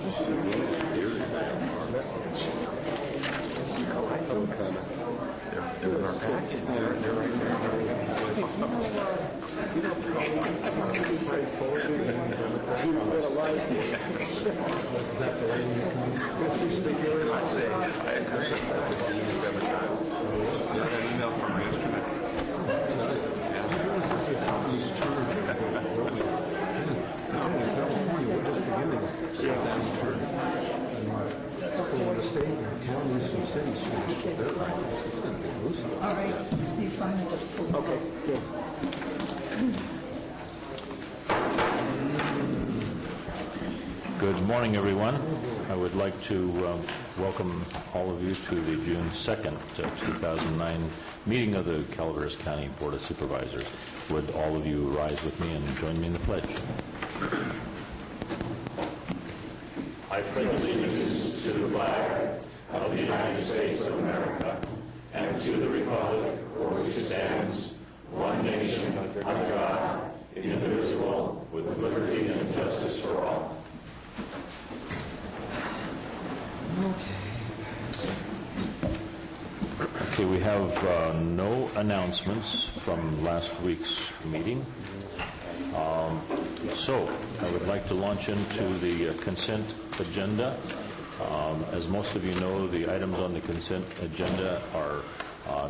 I'd say I agree. That email from yesterday. The state and counties and cities finished with their rifles. It's going to be loose. All right, Steve, sign it. Okay, good. Good morning, everyone. I would like to welcome all of you to the June 2nd, 2009 meeting of the Calaveras County Board of Supervisors. Would all of you rise with me and join me in the pledge? I pledge allegiance to the flag of the United States of America and to the republic for which it stands, one nation under God, indivisible, with liberty and justice for all. Okay, we have no announcements from last week's meeting. So I would like to launch into the consent agenda. As most of you know, the items on the consent agenda are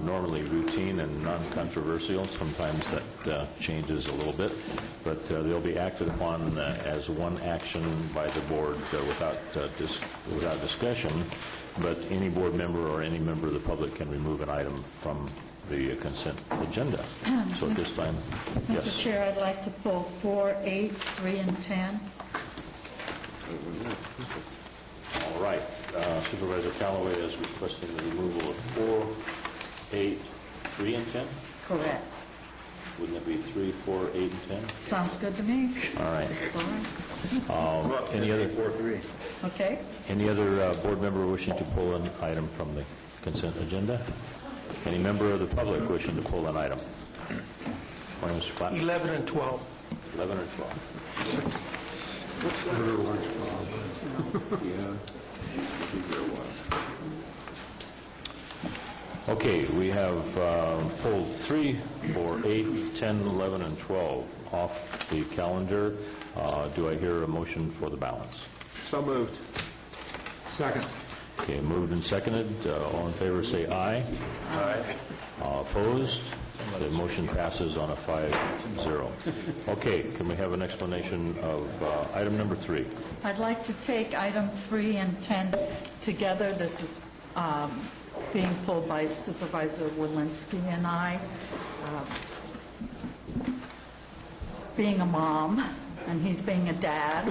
normally routine and non-controversial. Sometimes that changes a little bit, but they'll be acted upon as one action by the board without discussion. But any board member or any member of the public can remove an item from the consent agenda. So at this time, yes. Mr. Chair, I'd like to pull 4, 8, 3, and 10. All right. Supervisor Callaway is requesting the removal of 4, 8, 3, and 10? Correct. Wouldn't it be 3, 4, 8, and 10? Sounds good to me. All right. All right. Any other 4, 3. Okay. Any other board member wishing to pull an item from the consent agenda? Any member of the public wishing to pull an item? Morning, Mr. Platt. 11 and 12. 11 or 12? What's the other one? Okay, we have pulled 3, 4, 8, 10, 11, and 12 off the calendar. Do I hear a motion for the balance? So moved. Second. Okay, moved and seconded. All in favor say aye. Aye. Opposed? The motion passes on a 5-0. Okay, can we have an explanation of item number 3? I'd like to take item 3 and 10 together. This is being pulled by Supervisor Walensky and I. Being a mom, and he's being a dad,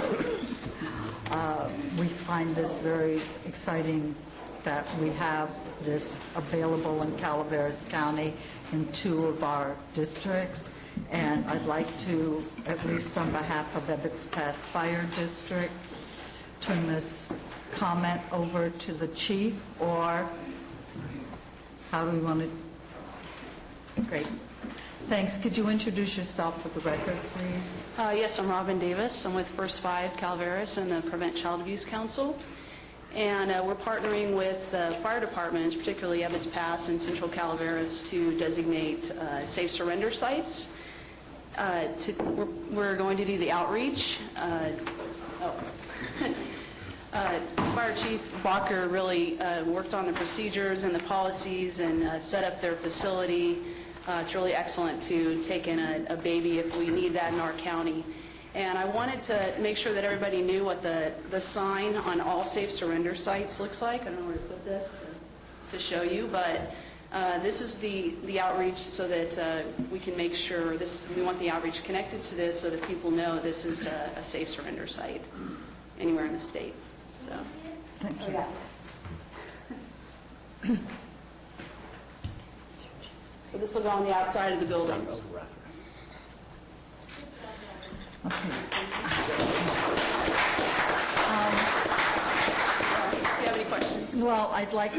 we find this very exciting that we have this available in Calaveras County in 2 of our districts. And I'd like to, at least on behalf of Ebbets Pass Fire District, turn this comment over to the chief, or how do we want to? Great. Thanks. Could you introduce yourself for the record, please? Yes, I'm Robin Davis. I'm with First 5 Calaveras and the Prevent Child Abuse Council. And we're partnering with the fire departments, particularly Ebbets Pass and Central Calaveras, to designate safe surrender sites. We're going to do the outreach. Fire Chief Bacher really worked on the procedures and the policies and set up their facility. It's really excellent to take in a baby if we need that in our county. And I wanted to make sure that everybody knew what the sign on all safe surrender sites looks like. I don't know where to put this to show you, but this is the outreach so that we can make sure we want the outreach connected to this so that people know this is a safe surrender site anywhere in the state. So, thank you. So this will go on the outside of the buildings. Okay. Do you have any questions? Well, I'd like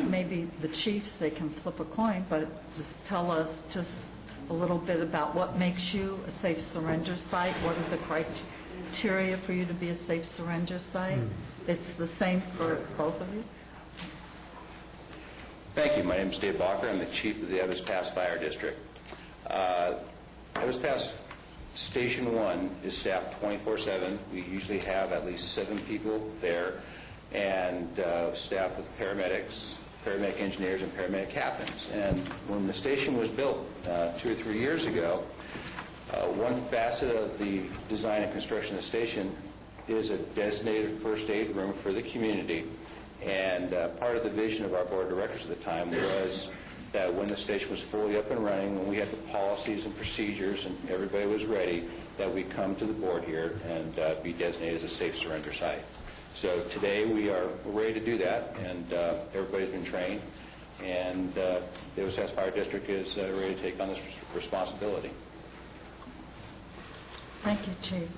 maybe the chiefs, they can flip a coin, but just tell us just a little bit about what makes you a safe surrender site. What are the criteria? criteria for you to be a safe surrender site? It's the same for both of you? Thank you. My name is Dave Balker. I'm the chief of the Evans Pass Fire District. Evans Pass Station 1 is staffed 24/7. We usually have at least 7 people there, and staffed with paramedics, paramedic engineers, and paramedic captains. And when the station was built 2 or 3 years ago, one facet of the design and construction of the station is a designated first aid room for the community. And part of the vision of our board of directors at the time was that when the station was fully up and running, when we had the policies and procedures and everybody was ready, that we come to the board here and be designated as a safe surrender site. So today we're ready to do that, and everybody's been trained, and the Evans Pass Fire District is ready to take on this responsibility. Thank you, Chief.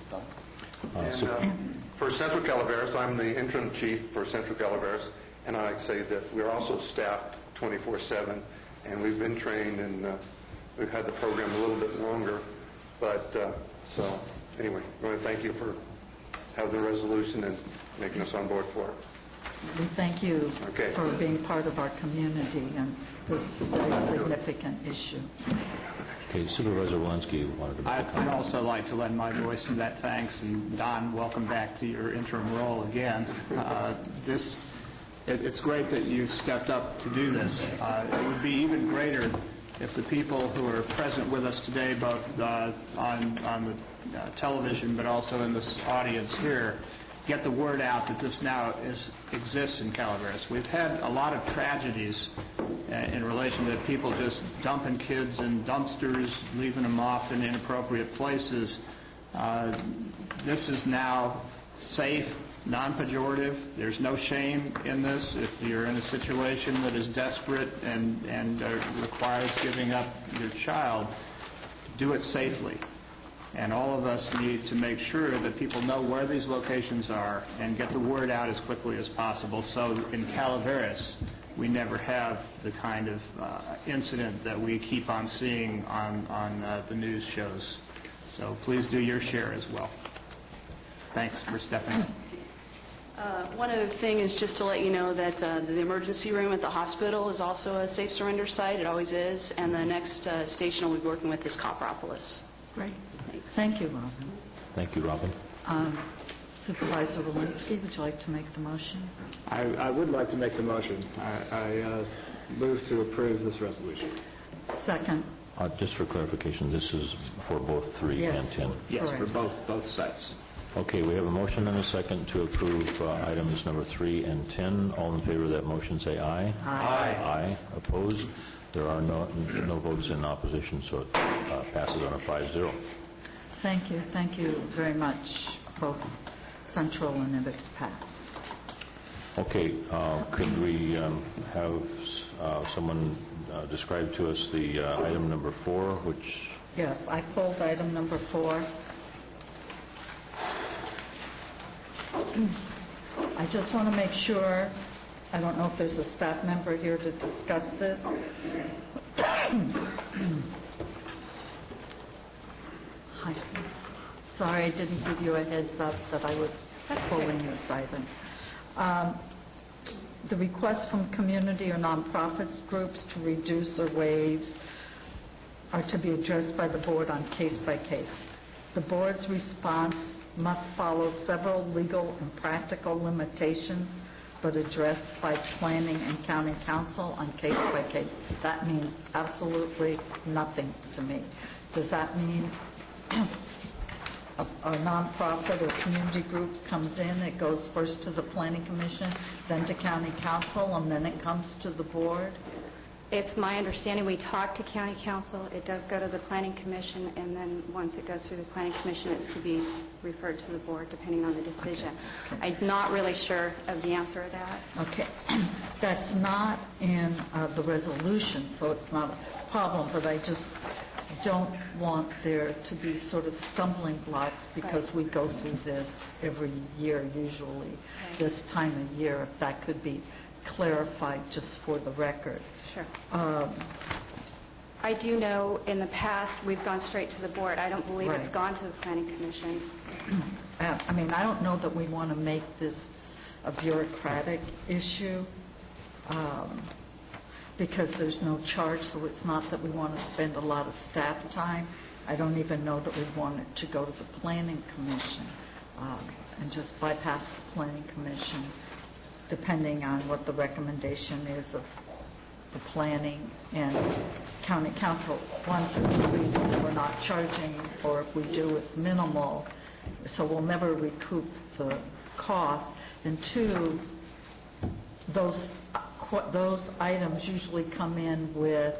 For Central Calaveras, I'm the interim chief for Central Calaveras, and I'd say that we're also staffed 24/7, and we've been trained, and we've had the program a little bit longer. But so anyway, I want to thank you for having the resolution and making us on board for it. We thank you Okay. for being part of our community and this very significant issue. Okay, Supervisor Walensky wanted to make a I'd comment. also like to lend my voice to that thanks, and Don, welcome back to your interim role again. It's great that you've stepped up to do this. It would be even greater if the people who are present with us today, both on the television but also in this audience here, get the word out that this now exists in Calaveras. We've had a lot of tragedies in relation to people just dumping kids in dumpsters, leaving them off in inappropriate places. This is now safe, non-pejorative. There's no shame in this. If you're in a situation that is desperate and requires giving up your child, do it safely. And all of us need to make sure that people know where these locations are and get the word out as quickly as possible, so in Calaveras we never have the kind of incident that we keep on seeing on the news shows. So please do your share as well. Thanks for stepping in. One other thing is just to let you know that the emergency room at the hospital is also a safe surrender site. It always is. And the next station we'll be working with is Copropolis. Great. Thanks. Thank you, Robin. Thank you, Robin. Supervisor Walensky, would you like to make the motion? I would like to make the motion. I move to approve this resolution. Second. Just for clarification, this is for both 3 Yes. and 10. Yes, for Correct. both sites. Okay, we have a motion and a second to approve items number 3 and 10. All in favor of that motion say aye. Aye. Aye. Opposed? There are no votes in opposition, so it passes on a 5-0. Thank you. Thank you very much, both Central and Evans Pass. Okay, could we have someone describe to us the item number 4, which... Yes, I pulled item number 4. I just want to make sure, I don't know if there's a staff member here to discuss this. Hi. Sorry, I didn't give you a heads up that I was pulling this item. The request from community or nonprofit groups to reduce or waive are to be addressed by the board on case by case. The board's response must follow several legal and practical limitations, but addressed by planning and county council on case by case. That means absolutely nothing to me. Does that mean a nonprofit or community group comes in, it goes first to the planning commission, then to county council, and then it comes to the board? It's my understanding we talk to county council, it does go to the planning commission, and then once it goes through the planning commission, it's to be referred to the board depending on the decision. Okay. I'm not really sure of the answer to that. Okay. That's not in the resolution, so it's not a problem, but I just don't want there to be sort of stumbling blocks because we go through this every year usually, this time of year, if that could be clarified just for the record. Sure. I do know in the past we've gone straight to the board. I don't believe it's Right. gone to the planning commission. I mean, I don't know that we want to make this a bureaucratic issue, because there's no charge, so it's not that we want to spend a lot of staff time. I don't even know that we want it to go to the Planning Commission and just bypass the Planning Commission, depending on what the recommendation is of the planning and county council. One, for the reason that we're not charging, or if we do, it's minimal, so we'll never recoup the cost. And two, those items usually come in with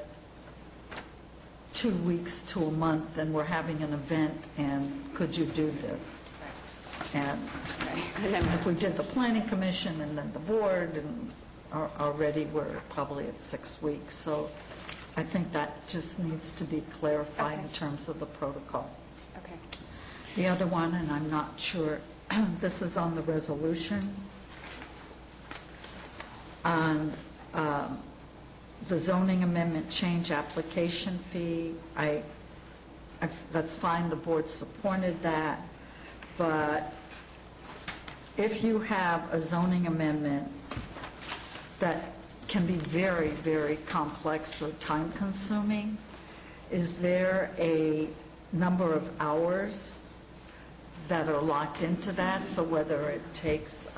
2 weeks to a month, and we're having an event, and could you do this? And if we did the Planning Commission and then the board, and already we're probably at 6 weeks. So I think that just needs to be clarified in terms of the protocol. Okay. The other one, and I'm not sure, this is on the resolution, on the zoning amendment change application fee. That's fine, the board supported that, but if you have a zoning amendment that can be very, very complex or time-consuming, is there a number of hours that are locked into that? So whether it takes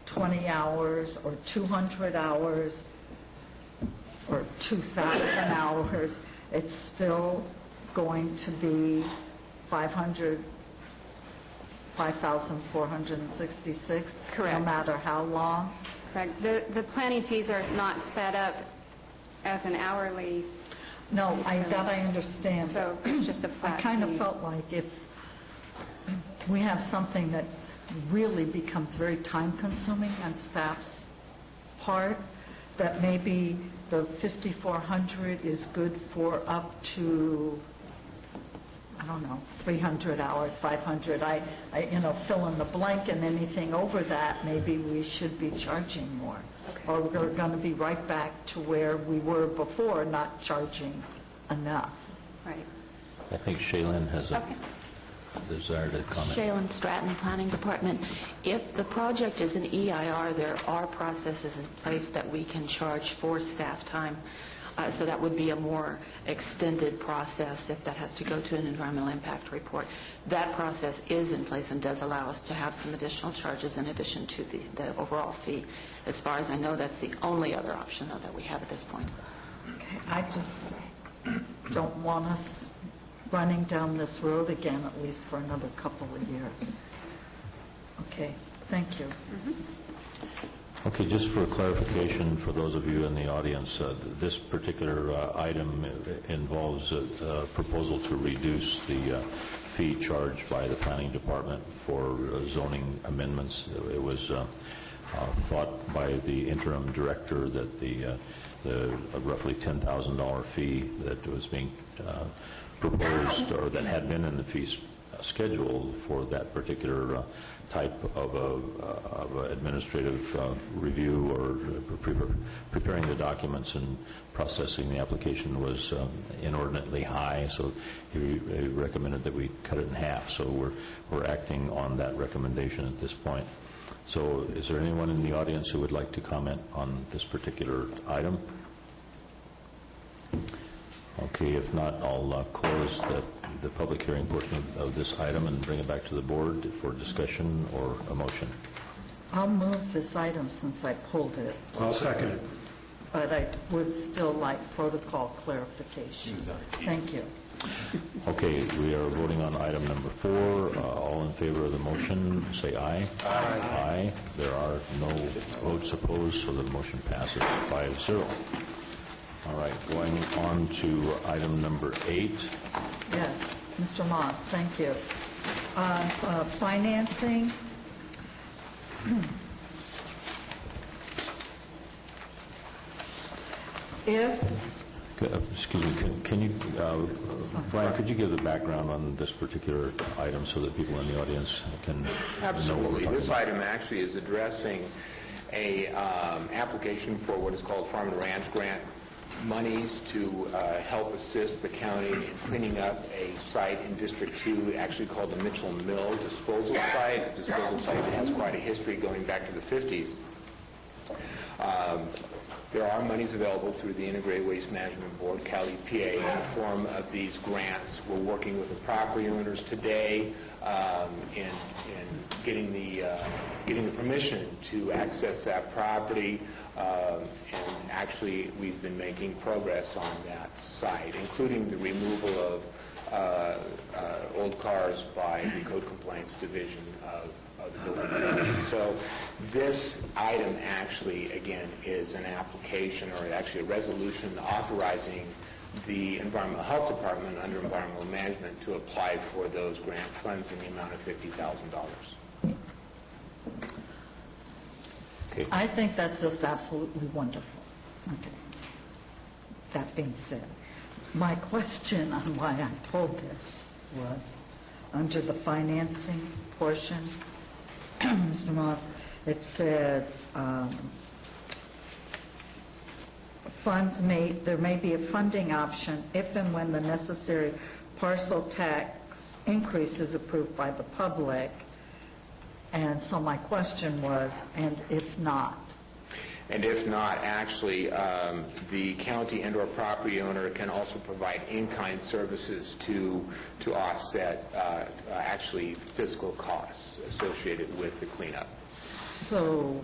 20 hours or 200 hours or 2,000 hours, it's still going to be 5,466, Correct. no matter how long? Correct. The planning fees are not set up as an hourly, No, that I understand. so it's just a I flat fee. kind of felt like if we have something that really becomes very time-consuming on staff's part, that maybe the 5,400 is good for up to, I don't know, 300 hours, 500. I fill in the blank, and anything over that, maybe we should be charging more. Okay. Or we're going to be right back to where we were before, not charging enough. Right. I think Shaylin has a Okay. desire to comment. Shaylin Stratton, Planning Department. If the project is an EIR, there are processes in place that we can charge for staff time. So that would be a more extended process if that has to go to an environmental impact report. That process is in place and does allow us to have some additional charges in addition to the overall fee. As far as I know, that's the only other option, though, that we have at this point. Okay, I just don't want us running down this road again, at least for another couple of years. Okay, thank you. Okay, just for clarification for those of you in the audience, this particular item involves a proposal to reduce the fee charged by the Planning Department for zoning amendments. It was thought by the interim director that the roughly $10,000 fee that was being proposed, or that had been in the fee schedule for that particular type of administrative review or preparing the documents and processing the application was inordinately high, so he recommended that we cut it in half. So we're acting on that recommendation at this point. So is there anyone in the audience who would like to comment on this particular item? Okay, if not, I'll close the public hearing portion of this item and bring it back to the board for discussion or a motion. I'll move this item since I pulled it, I'll second it. but I would still like protocol clarification. Thank you. Okay, we are voting on item number 4. All in favor of the motion, say aye. Aye. Aye. There are no votes opposed, so the motion passes 5-0. All right, going on to item number 8. Yes, Mr. Moss, thank you. Financing. Excuse me, can you, Brian, could you give the background on this particular item so that people in the audience can know what we're Absolutely. talking This about? item actually is addressing a application for what is called Farm and Ranch Grant monies to help assist the county in cleaning up a site in District 2, actually called the Mitchell Mill disposal site. A disposal site that has quite a history going back to the 50s. There are monies available through the Integrated Waste Management Board, Cal EPA, in the form of these grants. We're working with the property owners today in getting the permission to access that property, and actually we've been making progress on that site, including the removal of old cars by the Code Complaints Division of the building commission. So this item actually, again, is an application, or actually a resolution authorizing the Environmental Health Department under Environmental Management to apply for those grant funds in the amount of $50,000. Okay. I think that's just absolutely wonderful. Okay. That being said, my question on why I pulled this was under the financing portion, Mr. Moss, it said there may be a funding option if and when the necessary parcel tax increase is approved by the public. And so my question was, and if not? And if not, actually, the county and/or property owner can also provide in-kind services to offset actually fiscal costs associated with the cleanup. So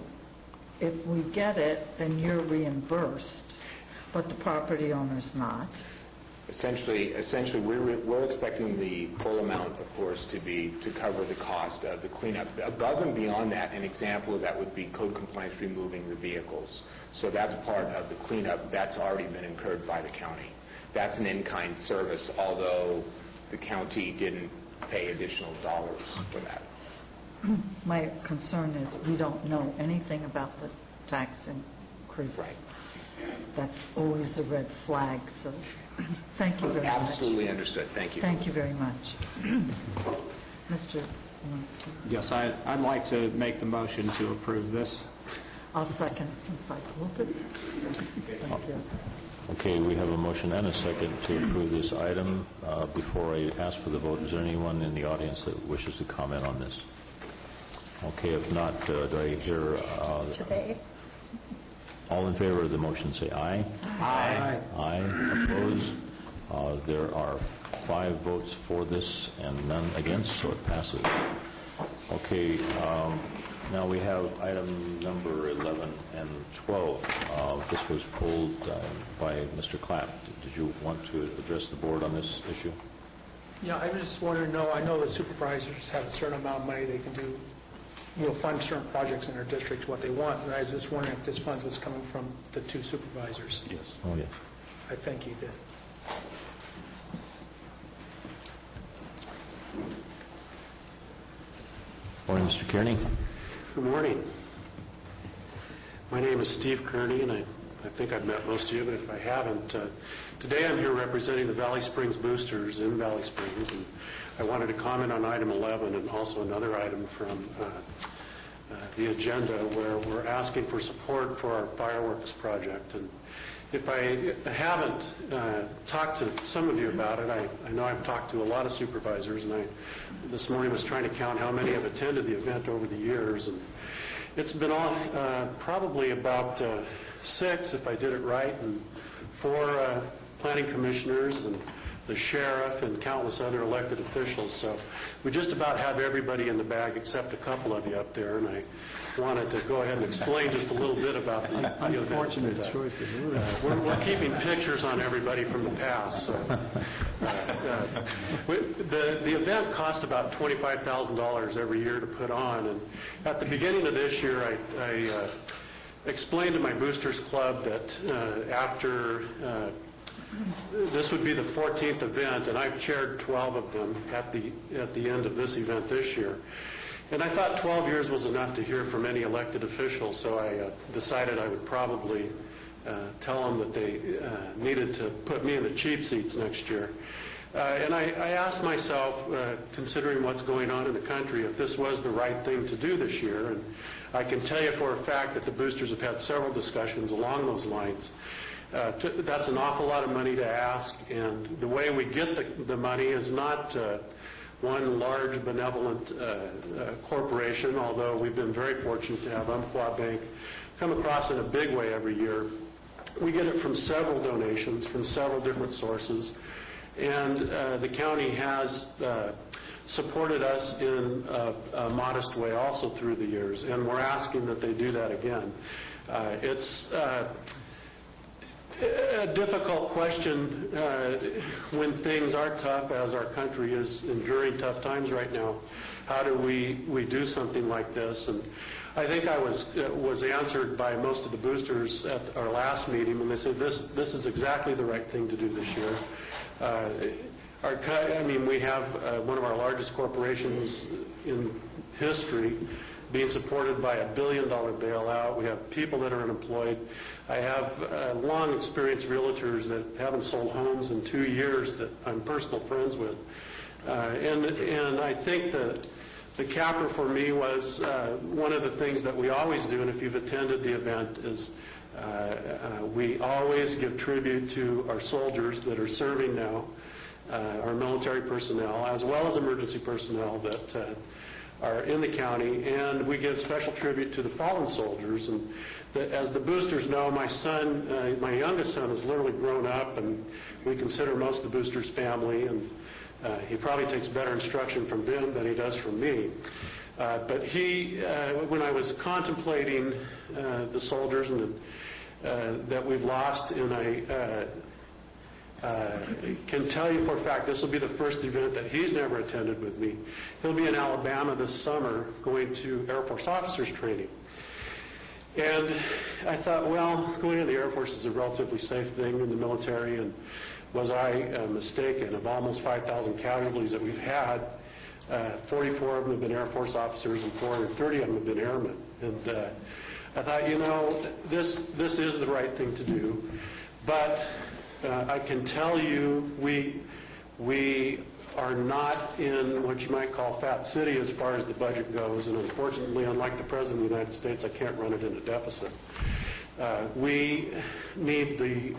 if we get it, then you're reimbursed, but the property owner's not. Essentially, we're expecting the full amount, of course, to cover the cost of the cleanup. Above and beyond that, an example of that would be code compliance removing the vehicles. So that's part of the cleanup. That's already been incurred by the county. That's an in-kind service, although the county didn't pay additional dollars for that. My concern is we don't know anything about the tax increase. Right. That's always a red flag, so thank you very much. Absolutely understood. Thank you. Thank you very much. Mr. Walensky. Yes, I'd like to make the motion to approve this. I'll second since I pulled it. Thank you. Okay, we have a motion and a second to approve this item. Before I ask for the vote, is there anyone in the audience that wishes to comment on this? Okay, if not, do I hear... Today. All in favor of the motion say aye. Aye. Aye. Opposed? There are 5 votes for this and none against, so it passes. Okay, now we have item number 11 and 12. This was pulled by Mr. Clapp. Did you want to address the board on this issue? Yeah, I was just wondering, I know that supervisors have a certain amount of money they can do, fund certain projects in their district, what they want. And I was just wondering if this funds was coming from the 2 supervisors. Yes. Oh, yes. I think he did. Morning, Mr. Kearney. Good morning. My name is Steve Kearney, and I think I've met most of you, but if I haven't, today I'm here representing the Valley Springs Boosters in Valley Springs, and I wanted to comment on item 11 and also another item from the agenda where we're asking for support for our fireworks project. And if I haven't talked to some of you about it, I know I've talked to a lot of supervisors, and I this morning was trying to count how many have attended the event over the years, and it's been probably about 6, if I did it right, and 4 planning commissioners and the sheriff and countless other elected officials. So we just about have everybody in the bag except a couple of you up there, and I wanted to go ahead and explain just a little bit about the Unfortunate event. choice of We're keeping pictures on everybody from the past. So, the event costs about $25,000 every year to put on, and at the beginning of this year, I explained to my Boosters Club that after this would be the 14th event, and I've chaired 12 of them at the end of this event this year. And I thought 12 years was enough to hear from any elected official, so I decided I would probably tell them that they needed to put me in the cheap seats next year. And I asked myself, considering what's going on in the country, if this was the right thing to do this year. And I can tell you for a fact that the boosters have had several discussions along those lines. That's an awful lot of money to ask, and the way we get the money is not one large benevolent corporation, although we've been very fortunate to have Umpqua Bank come across in a big way every year. We get it from several donations, from several different sources, and the county has supported us in a modest way also through the years, and we're asking that they do that again. It's a difficult question when things are tough, as our country is enduring tough times right now. How do we do something like this? And I think I was answered by most of the boosters at our last meeting, and they said this is exactly the right thing to do this year. We have one of our largest corporations in history being supported by $1 billion bailout. We have people that are unemployed. I have long experienced realtors that haven't sold homes in 2 years that I'm personal friends with. And I think the capper for me was one of the things that we always do, and if you've attended the event, is we always give tribute to our soldiers that are serving now, our military personnel, as well as emergency personnel that are in the county, and we give special tribute to the fallen soldiers. And as the boosters know, my youngest son has literally grown up, and we consider most of the boosters family, and he probably takes better instruction from them than he does from me. But when I was contemplating the soldiers that we've lost, and I can tell you for a fact this will be the first event that he's never attended with me. He'll be in Alabama this summer going to Air Force officers training. And I thought, well, going to the Air Force is a relatively safe thing in the military, and was I mistaken? Of almost 5,000 casualties that we've had, 44 of them have been Air Force officers and 430 of them have been airmen. And I thought, this is the right thing to do. But I can tell you we are not in what you might call Fat City as far as the budget goes, and unfortunately, unlike the President of the United States, I can't run it in a deficit. We need the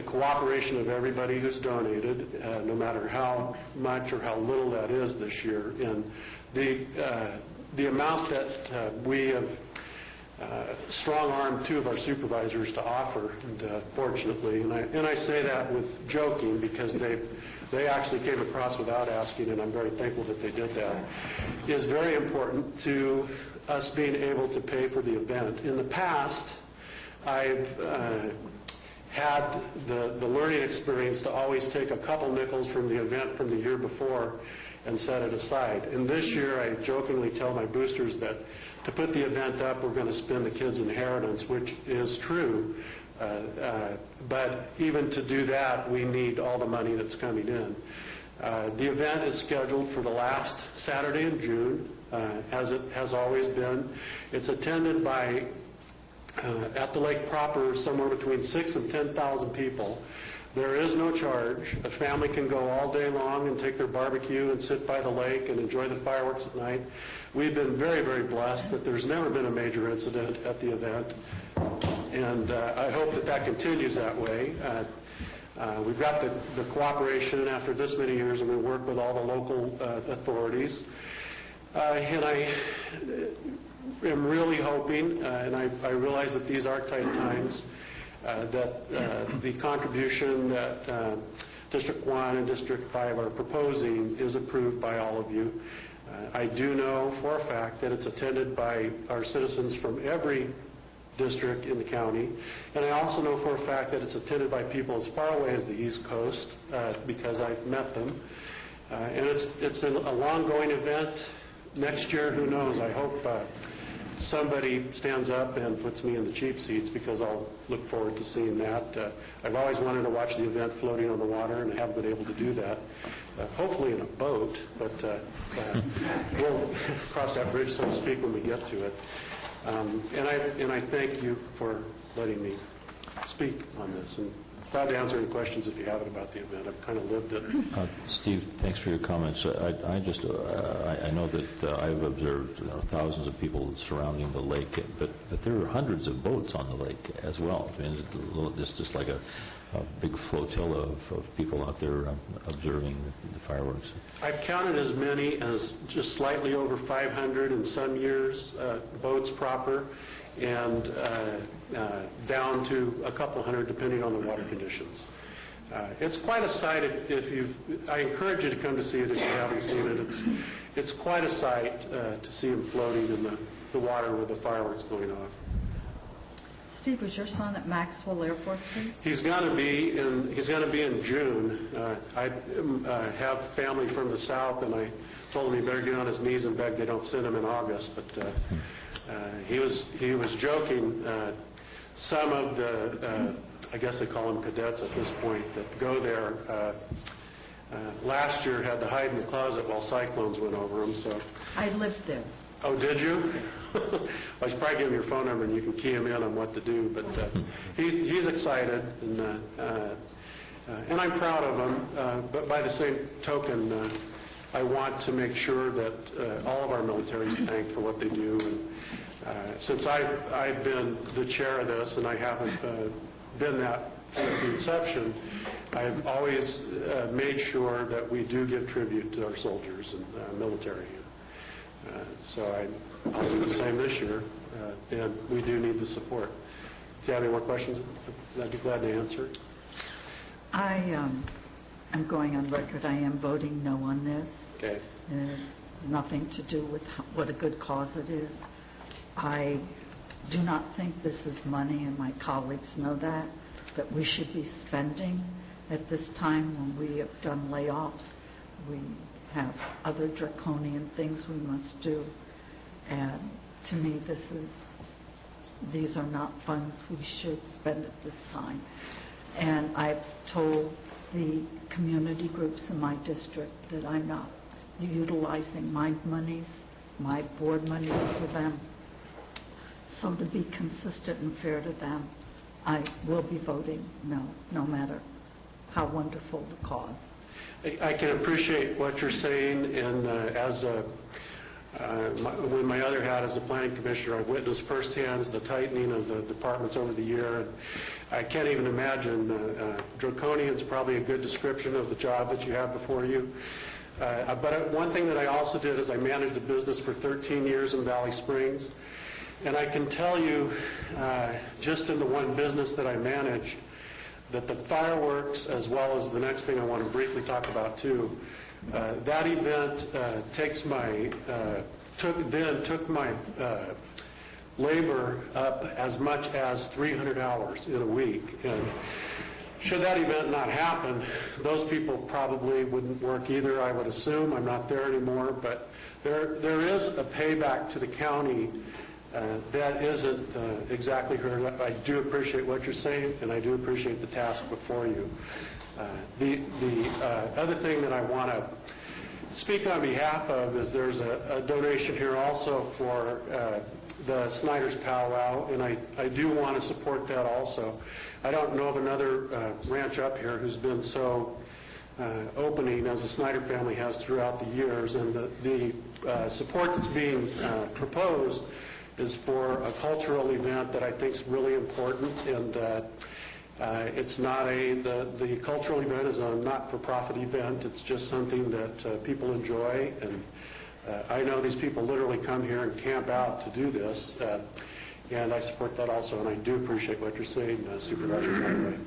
cooperation of everybody who's donated, no matter how much or how little that is this year. And the amount that we have strong-armed 2 of our supervisors to offer, and fortunately, and I say that with joking because they actually came across without asking, and I'm very thankful that they did that, is very important to us being able to pay for the event. In the past, I've had the learning experience to always take a couple nickels from the event from the year before and set it aside. And this year, I jokingly tell my boosters that to put the event up, we're going to spend the kids' inheritance, which is true. But even to do that, we need all the money that's coming in. The event is scheduled for the last Saturday in June, as it has always been. It's attended by, at the lake proper, somewhere between 6,000 and 10,000 people. There is no charge. A family can go all day long and take their barbecue and sit by the lake and enjoy the fireworks at night. We've been very, very blessed that there's never been a major incident at the event, and I hope that continues that way. We've got the cooperation after this many years, and we work with all the local authorities. And I am really hoping, and I realize that these are tight times, that the contribution that District 1 and District 5 are proposing is approved by all of you. I do know for a fact that it's attended by our citizens from every district in the county, and I also know for a fact that it's attended by people as far away as the East Coast because I've met them. And it's a long-going event. Next year, who knows? I hope somebody stands up and puts me in the cheap seats because I'll look forward to seeing that. I've always wanted to watch the event floating on the water, and I haven't been able to do that. Hopefully in a boat, but we'll cross that bridge, so to speak, when we get to it. And I thank you for letting me speak on this. And glad to answer any questions if you have it about the event. I've kind of lived it. Steve, thanks for your comments. I know that I've observed thousands of people surrounding the lake, but there are hundreds of boats on the lake as well. I mean, it's just like a big flotilla of people out there observing the fireworks. I've counted as many as just slightly over 500 in some years, boats proper, and down to a couple hundred depending on the water conditions. It's quite a sight. I encourage you to come to see it if you haven't seen it. It's quite a sight to see them floating in the water with the fireworks going off. Steve, was your son at Maxwell Air Force Base? He's going to be in June. I have family from the south, and I told him he better get on his knees and beg they don't send him in August. But he was joking. Some of the I guess they call them cadets at this point that go there. Last year had to hide in the closet while cyclones went over them. So I lived there. Oh, did you? I should probably give him your phone number and you can key him in on what to do. But he's excited, and I'm proud of him. But by the same token, I want to make sure that all of our military is thanked for what they do. And since I've been the chair of this, and I haven't been that since the inception, I've always made sure that we do give tribute to our soldiers and military. So I'll do the same this year, and we do need the support. If you have any more questions, I'd be glad to answer. I am going on record. I am voting no on this. Okay. It has nothing to do with what a good cause it is. I do not think this is money, and my colleagues know that we should be spending at this time when we have done layoffs. We have other draconian things we must do. And to me, these are not funds we should spend at this time. And I've told the community groups in my district that I'm not utilizing my monies, my board monies for them. So to be consistent and fair to them, I will be voting no matter how wonderful the cause. I can appreciate what you're saying, and when my other hat as a planning commissioner, I've witnessed firsthand the tightening of the departments over the year. And I can't even imagine. Draconian is probably a good description of the job that you have before you. But one thing that I also did is I managed a business for 13 years in Valley Springs. And I can tell you, just in the one business that I managed, that the fireworks, as well as the next thing I want to briefly talk about too, that event took my labor up as much as 300 hours in a week. And should that event not happen, those people probably wouldn't work either, I would assume. I'm not there anymore, but there is a payback to the county that isn't exactly heard. I do appreciate what you're saying, and I do appreciate the task before you. The other thing that I want to speak on behalf of is there's a donation here also for the Snyder's Powwow, and I do want to support that also. I don't know of another ranch up here who's been so opening as the Snyder family has throughout the years, and the support that's being proposed is for a cultural event that I think is really important, and it's not the cultural event is a not-for-profit event. It's just something that people enjoy, and I know these people literally come here and camp out to do this, and I support that also, and I do appreciate what you're saying, Supervisor Conway.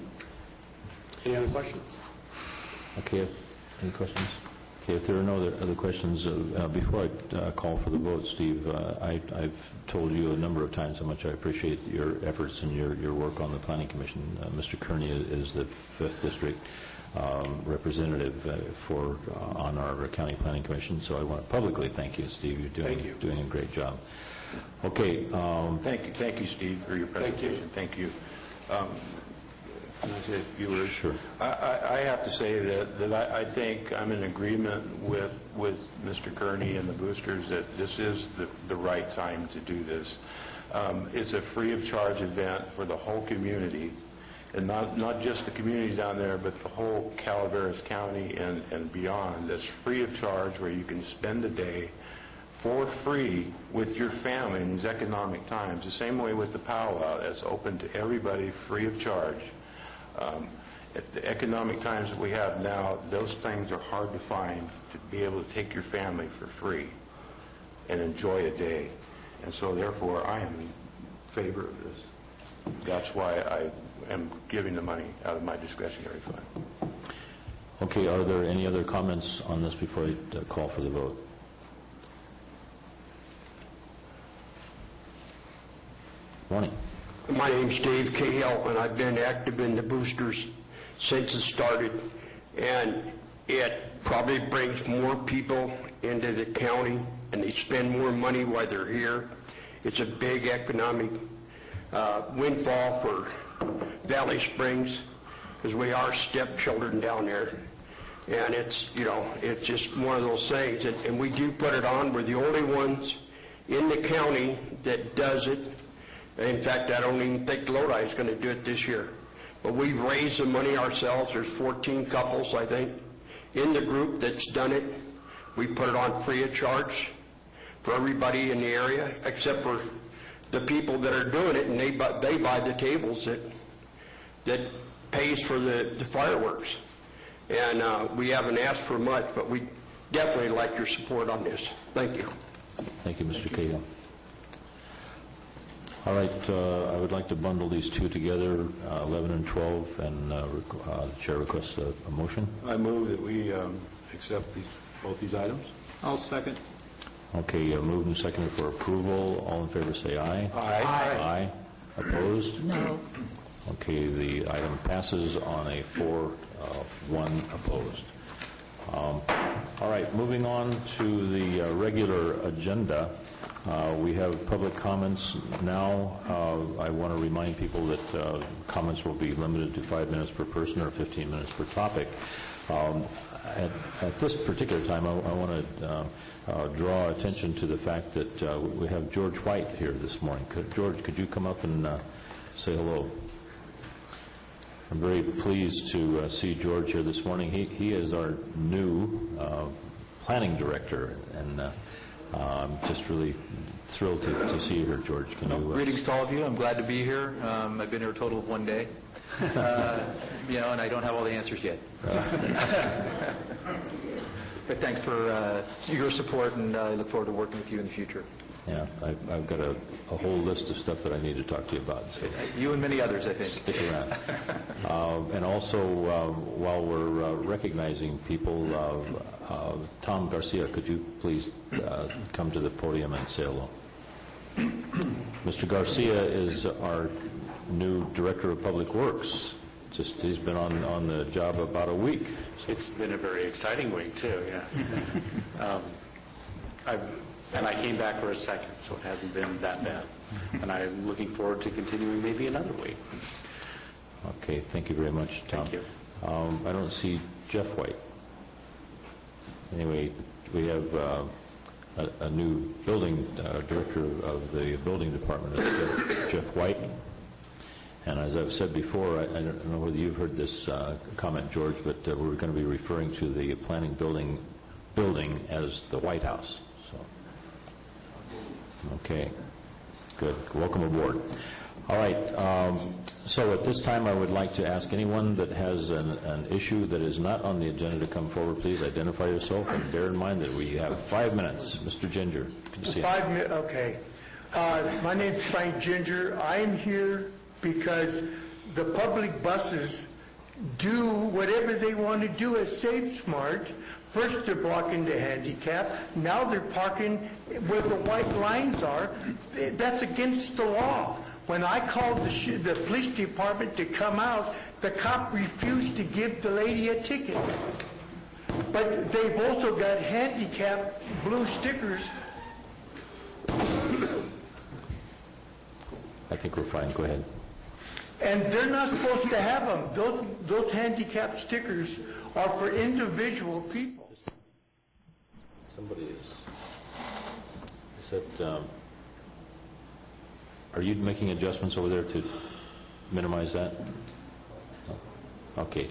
Any other questions? Okay, any questions? Okay, if there are no other questions, before I call for the vote, Steve, I've told you a number of times how much I appreciate your efforts and your work on the Planning Commission. Mr. Kearney is the 5th District representative on our County Planning Commission, so I want to publicly thank you, Steve. You're doing a great job. Okay. Thank you, Steve, for your presentation. Thank you. Can I say a few words? Sure. I have to say that I think I'm in agreement with Mr. Kearney and the boosters that this is the right time to do this. It's a free of charge event for the whole community, and not just the communities down there, but the whole Calaveras County and beyond, that's free of charge, where you can spend a day for free with your family in these economic times. The same way with the powwow, that's open to everybody, free of charge. At the economic times that we have now, those things are hard to find, to be able to take your family for free and enjoy a day. And so therefore, I am in favor of this. That's why I am giving the money out of my discretionary fund. Okay, are there any other comments on this before I call for the vote? Morning. My name's Dave Cahill, and I've been active in the boosters since it started, and it probably brings more people into the county, and they spend more money while they're here. It's a big economic windfall for Valley Springs, because we are stepchildren down there, and it's, you know, it's just one of those things, and we do put it on. We're the only ones in the county that does it. In fact, I don't even think Lodi is going to do it this year. But we've raised the money ourselves. There's 14 couples, I think, in the group that's done it. We put it on free of charge for everybody in the area, except for the people that are doing it, and they buy the tables that pays for the fireworks. And we haven't asked for much, but we definitely like your support on this. Thank you. Thank you, Mr. Cahill. All right, I would like to bundle these two together, 11 and 12, and the chair requests a motion. I move that we accept both these items. I'll second. Okay, moved and seconded for approval. All in favor say aye. Aye. Aye. Opposed? No. Okay, the item passes on a 4-1 opposed. All right, moving on to the regular agenda. We have public comments now. I want to remind people that comments will be limited to 5 minutes per person or 15 minutes per topic. At this particular time, I want to draw attention to the fact that we have George White here this morning. George, could you come up and say hello? I'm very pleased to see George here this morning. He is our new planning director, and I'm just really thrilled to see you here, George. Can you? Greetings to all of you. I'm glad to be here. I've been here a total of 1 day, and I don't have all the answers yet. But thanks for your support, and I look forward to working with you in the future. Yeah, I've got a whole list of stuff that I need to talk to you about. So you and many others, I think. Stick around. And also, while we're recognizing people, Tom Garcia, could you please come to the podium and say hello? Mr. Garcia is our new Director of Public Works. He's been on the job about a week. It's been a very exciting week, too, yes. And I came back for a second, so it hasn't been that bad. And I'm looking forward to continuing maybe another week. Okay, thank you very much, Tom. Thank you. I don't see Jeff White. Anyway, we have a new building director of the building department, Jeff White. And as I've said before, I don't know whether you've heard this comment, George, but we're going to be referring to the planning building as the White House. So, okay, good. Welcome aboard. All right. So at this time, I would like to ask anyone that has an issue that is not on the agenda to come forward. Please identify yourself and bear in mind that we have 5 minutes. Mr. Ginger, can you see 5 minutes, okay. My name's Frank Ginger. I'm here because the public buses do whatever they want to do as Safe Smart. First they're blocking the handicap, now they're parking where the white lines are. That's against the law. When I called the police department to come out, the cop refused to give the lady a ticket. But they've also got handicap blue stickers. I think we're fine. Go ahead. And they're not supposed to have them. Those handicap stickers are for individual people. Somebody is that, are you making adjustments over there to minimize that? Okay.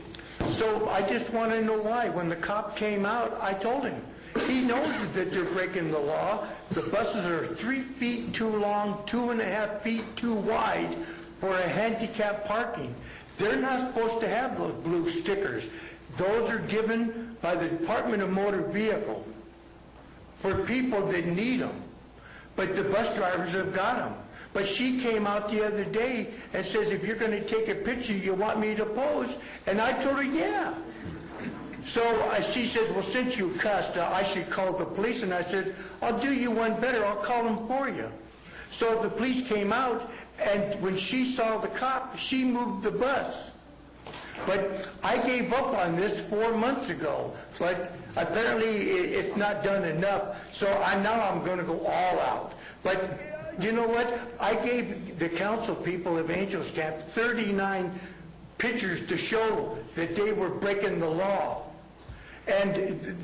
So I just want to know why. When the cop came out, I told him. He knows that they're breaking the law. The buses are 3 feet too long, 2.5 feet too wide for a handicap parking. They're not supposed to have those blue stickers. Those are given by the Department of Motor Vehicle for people that need them. But the bus drivers have got them. But she came out the other day and says, if you're going to take a picture, you want me to pose? And I told her, yeah. So she says, well, since you cussed, I should call the police. And I said, I'll do you one better. I'll call them for you. So the police came out, and when she saw the cop, she moved the bus. But I gave up on this 4 months ago. But apparently it's not done enough. So now I'm going to go all out. But you know what? I gave the council people of Angels Camp 39 pictures to show that they were breaking the law. And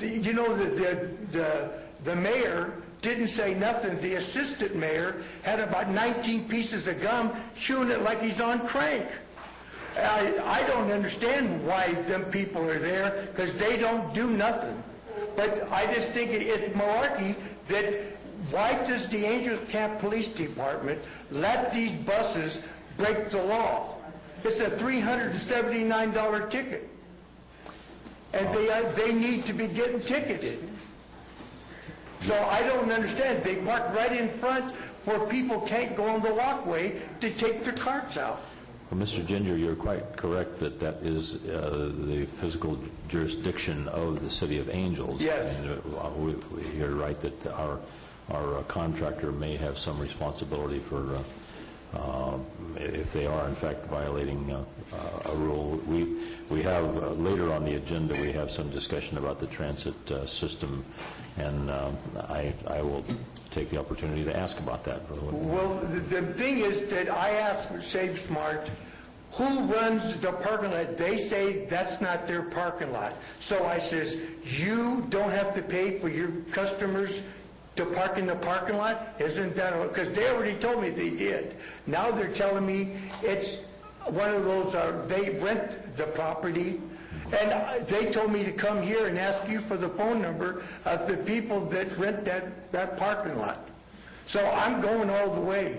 you know, the mayor didn't say nothing. The assistant mayor had about 19 pieces of gum, chewing it like he's on crank. I don't understand why them people are there, because they don't do nothing. But I just think it's malarkey that why does the Angels Camp Police Department let these buses break the law? It's a $379 ticket. And they need to be getting ticketed. So I don't understand. They park right in front where people can't go on the walkway to take their carts out. Well, Mr. Ginger, you're quite correct that that is the physical jurisdiction of the City of Angels. Yes. And, you're right that our contractor may have some responsibility for if they are in fact violating a rule. We have later on the agenda we have some discussion about the transit system, and I will take the opportunity to ask about that. Well, the thing is that I asked Save Smart, who runs the parking lot? They say that's not their parking lot. So I says, you don't have to pay for your customers to park in the parking lot? Isn't that, because they already told me they did. Now they're telling me it's one of those, they rent the property, and they told me to come here and ask you for the phone number of the people that rent that parking lot. So I'm going all the way.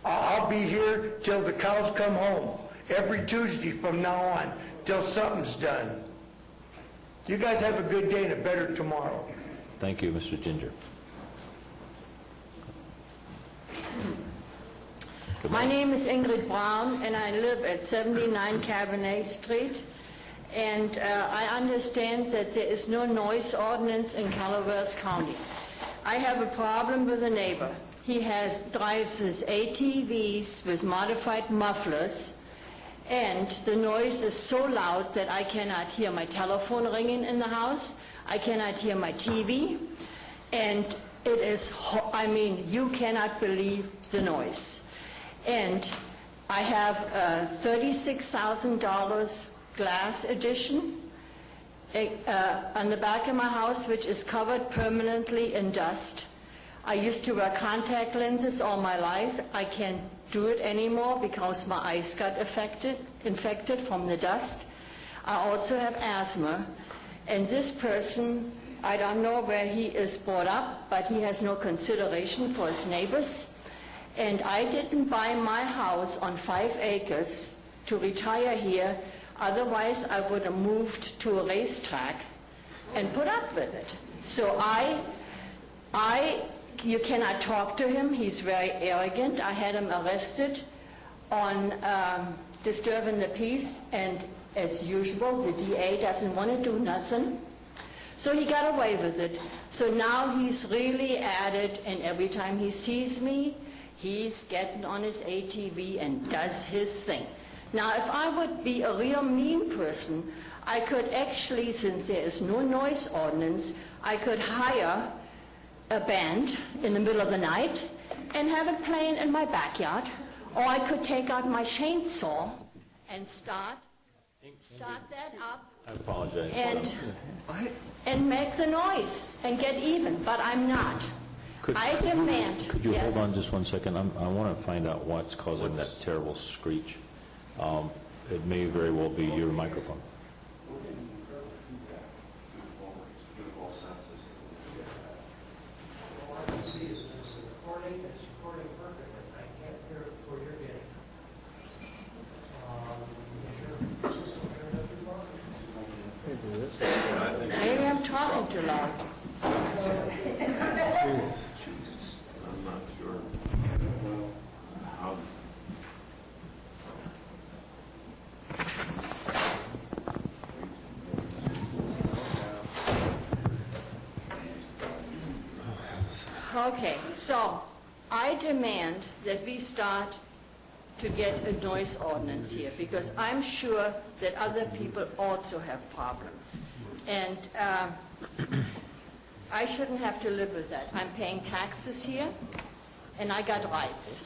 I'll be here till the cows come home, every Tuesday from now on, till something's done. You guys have a good day and a better tomorrow. Thank you, Mr. Ginger. My name is Ingrid Brown, and I live at 79 Cabernet Street. And I understand that there is no noise ordinance in Calaveras County. I have a problem with a neighbor. He drives his ATVs with modified mufflers, and the noise is so loud that I cannot hear my telephone ringing in the house. I cannot hear my TV, and it is, I mean, you cannot believe the noise. And I have a $36,000 glass addition on the back of my house, which is covered permanently in dust. I used to wear contact lenses all my life. I can't do it anymore because my eyes got infected from the dust. I also have asthma. And this person, I don't know where he is brought up, but he has no consideration for his neighbors. And I didn't buy my house on 5 acres to retire here. Otherwise, I would have moved to a racetrack and put up with it. So you cannot talk to him. He's very arrogant. I had him arrested on disturbing the peace, and as usual, the DA doesn't want to do nothing. So he got away with it. So now he's really at it, and every time he sees me, he's getting on his ATV and does his thing. Now, if I would be a real mean person, I could actually, since there is no noise ordinance, I could hire a band in the middle of the night and have it playing in my backyard. Or I could take out my chainsaw and start that up. I apologize. And make the noise and get even, but I'm not. I demand. Could you hold on just 1 second? I want to find out what's causing that terrible screech. it may very well be your microphone. Maybe I'm talking too loud. I'm not sure. Okay, so I demand that we start to get a noise ordinance here, because I'm sure that other people also have problems. And I shouldn't have to live with that. I'm paying taxes here, and I got rights.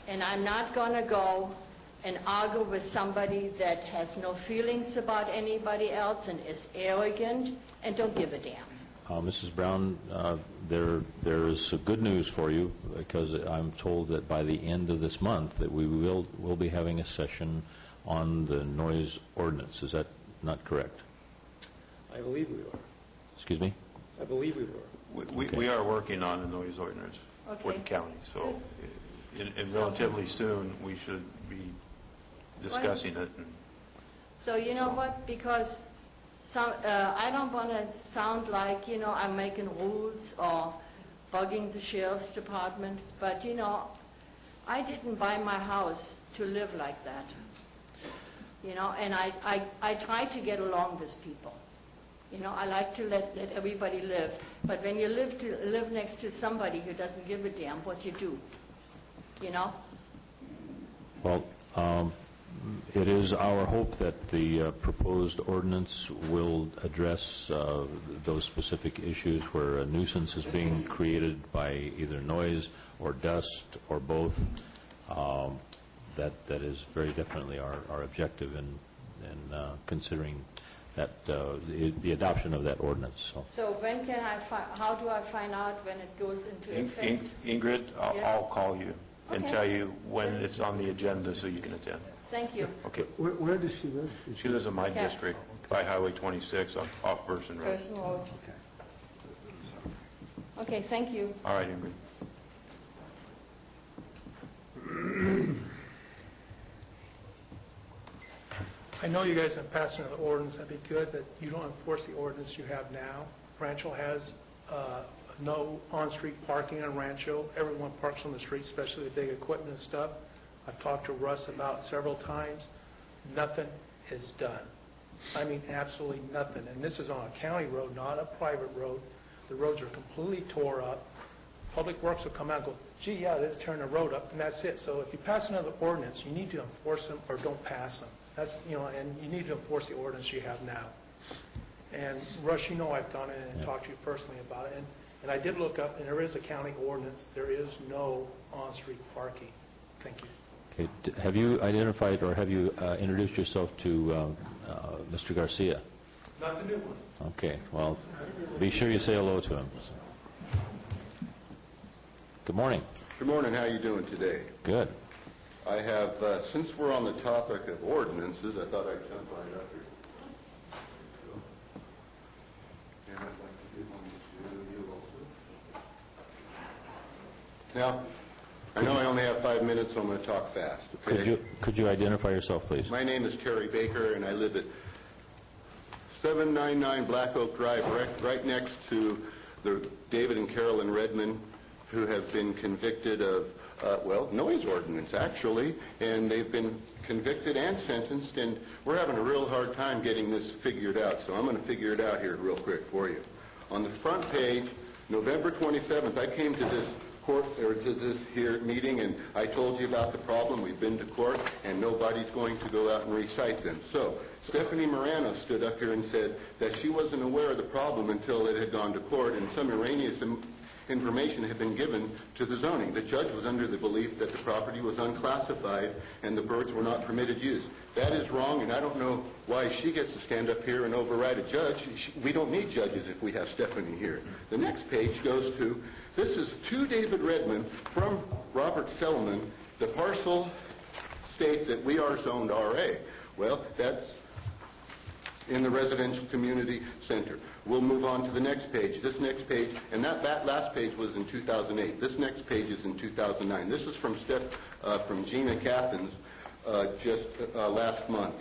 And I'm not going to go and argue with somebody that has no feelings about anybody else and is arrogant and don't give a damn. Mrs. Brown, there is good news for you, because I'm told that by the end of this month that we'll be having a session on the noise ordinance. Is that not correct? I believe we are. Excuse me? I believe we were. We are working on a noise ordinance for the county, so relatively soon we should be discussing it. So you know what? Because I don't want to sound like, I'm making rules or bugging the sheriff's department, but, I didn't buy my house to live like that. And I try to get along with people. I like to let everybody live. But when you live next to somebody who doesn't give a damn, what you do? Well, it is our hope that the proposed ordinance will address those specific issues where a nuisance is being created by either noise or dust or both. That is very definitely our objective in considering that the adoption of that ordinance. So when can how do I find out when it goes into effect? Ingrid, I'll call you and Okay. tell you when it's on the agenda so you can attend. Thank you. Okay. Where does she live? She lives in my Okay. district by Highway 26 off Burson Road. Person Road. Okay, thank you. All right, Ingrid. I know you guys are passing an ordinance, that'd be good, but you don't enforce the ordinance you have now. Rancho has no on-street parking on Rancho. Everyone parks on the street, especially the big equipment and stuff. I've talked to Russ about several times. Nothing is done. I mean, absolutely nothing. And this is on a county road, not a private road. The roads are completely tore up. Public Works will come out and go, gee, yeah, let's turn the road up, and that's it. So if you pass another ordinance, you need to enforce them or don't pass them. That's, and you need to enforce the ordinance you have now. And Russ, I've gone in and talked to you personally about it. And I did look up, and there is a county ordinance. There is no on-street parking. Thank you. Okay. Have you identified or have you introduced yourself to Mr. Garcia? Not the new one. Okay. Well, be sure you say hello to him. Good morning. Good morning. How are you doing today? Good. I have, since we're on the topic of ordinances, I thought I'd jump right up here. And I'd like to give one to you also. Now, I know I only have 5 minutes, so I'm going to talk fast. Okay? Could you identify yourself, please? My name is Terry Baker, and I live at 799 Black Oak Drive, right next to the David and Carolyn Redmond, who have been convicted of, noise ordinance, actually, and they've been convicted and sentenced, and we're having a real hard time getting this figured out, so I'm going to figure it out here real quick for you. On the front page, November 27th, I came to this court, or to this here meeting, and I told you about the problem. We've been to court, and nobody's going to go out and recite them. So Stephanie Morano stood up here and said that she wasn't aware of the problem until it had gone to court, and some erroneous information had been given to the zoning. The judge was under the belief that the property was unclassified and the birds were not permitted use. That is wrong, and I don't know why she gets to stand up here and override a judge. We don't need judges if we have Stephanie here. The next page goes to, this is to David Redmond from Robert Fellman. The parcel states that we are zoned RA. Well, that's in the residential community center. We'll move on to the next page. This next page, and that last page was in 2008. This next page is in 2009. This is from Gina Cathens just last month.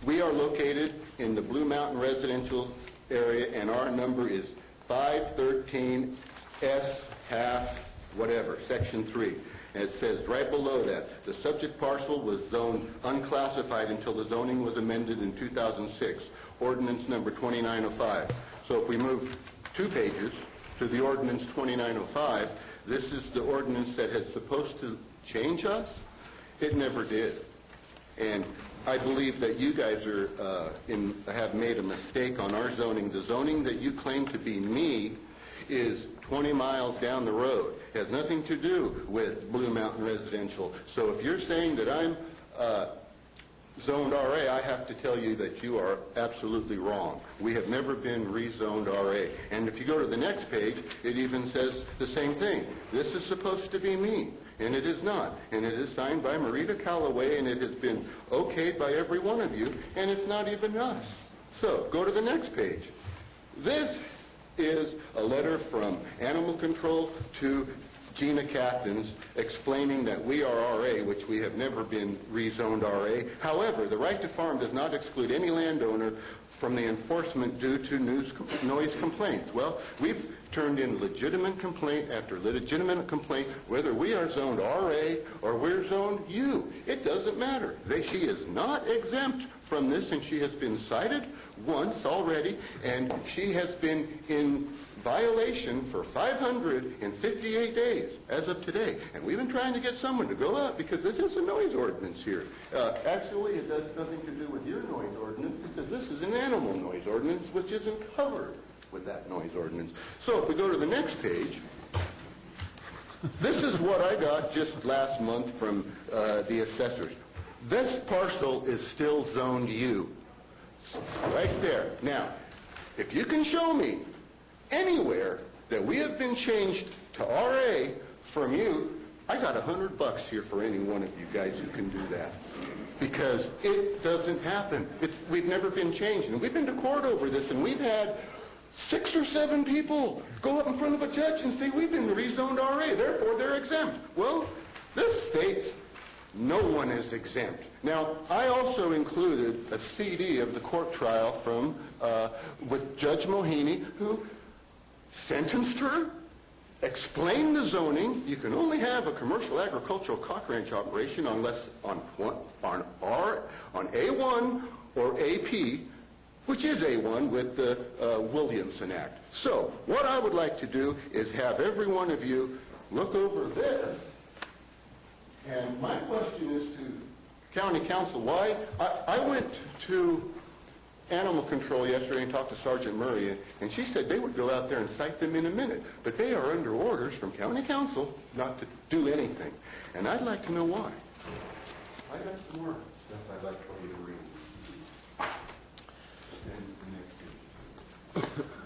We are located in the Blue Mountain residential area, and our number is 513S half whatever, section 3. And it says right below that, the subject parcel was zoned unclassified until the zoning was amended in 2006, ordinance number 2905. So if we move 2 pages to the ordinance 2905, this is the ordinance that is supposed to change us. It never did. And I believe that you guys have made a mistake on our zoning. The zoning that you claim to be me is 20 miles down the road. It has nothing to do with Blue Mountain Residential. So if you're saying that I'm zoned RA, I have to tell you that you are absolutely wrong. We have never been rezoned RA. And if you go to the next page, it even says the same thing. This is supposed to be me, and it is not. And it is signed by Marita Callaway, and it has been okayed by every one of you, and it's not even us. So go to the next page. This is a letter from Animal Control to Gina Cathens explaining that we are RA, which we have never been rezoned RA. However, the right to farm does not exclude any landowner from the enforcement due to noise complaints. Well, we've turned in legitimate complaint after legitimate complaint, whether we are zoned RA or we're zoned U. It doesn't matter. She is not exempt from this, and she has been cited once already, and she has been in violation for 558 days as of today. And we've been trying to get someone to go out because this is a noise ordinance here. Actually, it has nothing to do with your noise ordinance because this is an animal noise ordinance which isn't covered with that noise ordinance. So if we go to the next page, this is what I got just last month from the assessors. This parcel is still zoned U. Right there. Now, if you can show me anywhere that we have been changed to RA from you, I got $100 here for any one of you guys who can do that. Because it doesn't happen. We've never been changed. And we've been to court over this, and we've had 6 or 7 people go up in front of a judge and say, we've been rezoned RA, therefore they're exempt. Well, this states no one is exempt. Now, I also included a CD of the court trial with Judge Mohini, who sentenced her, explained the zoning. You can only have a commercial agricultural cock ranch operation unless on A1 or AP, which is A1 with the Williamson Act. So, what I would like to do is have every one of you look over this. And my question is to County Council, why? I went to Animal Control yesterday and talked to Sergeant Murray, and she said they would go out there and cite them in a minute. But they are under orders from County Council not to do anything. And I'd like to know why. I got some more stuff I'd like for you to read.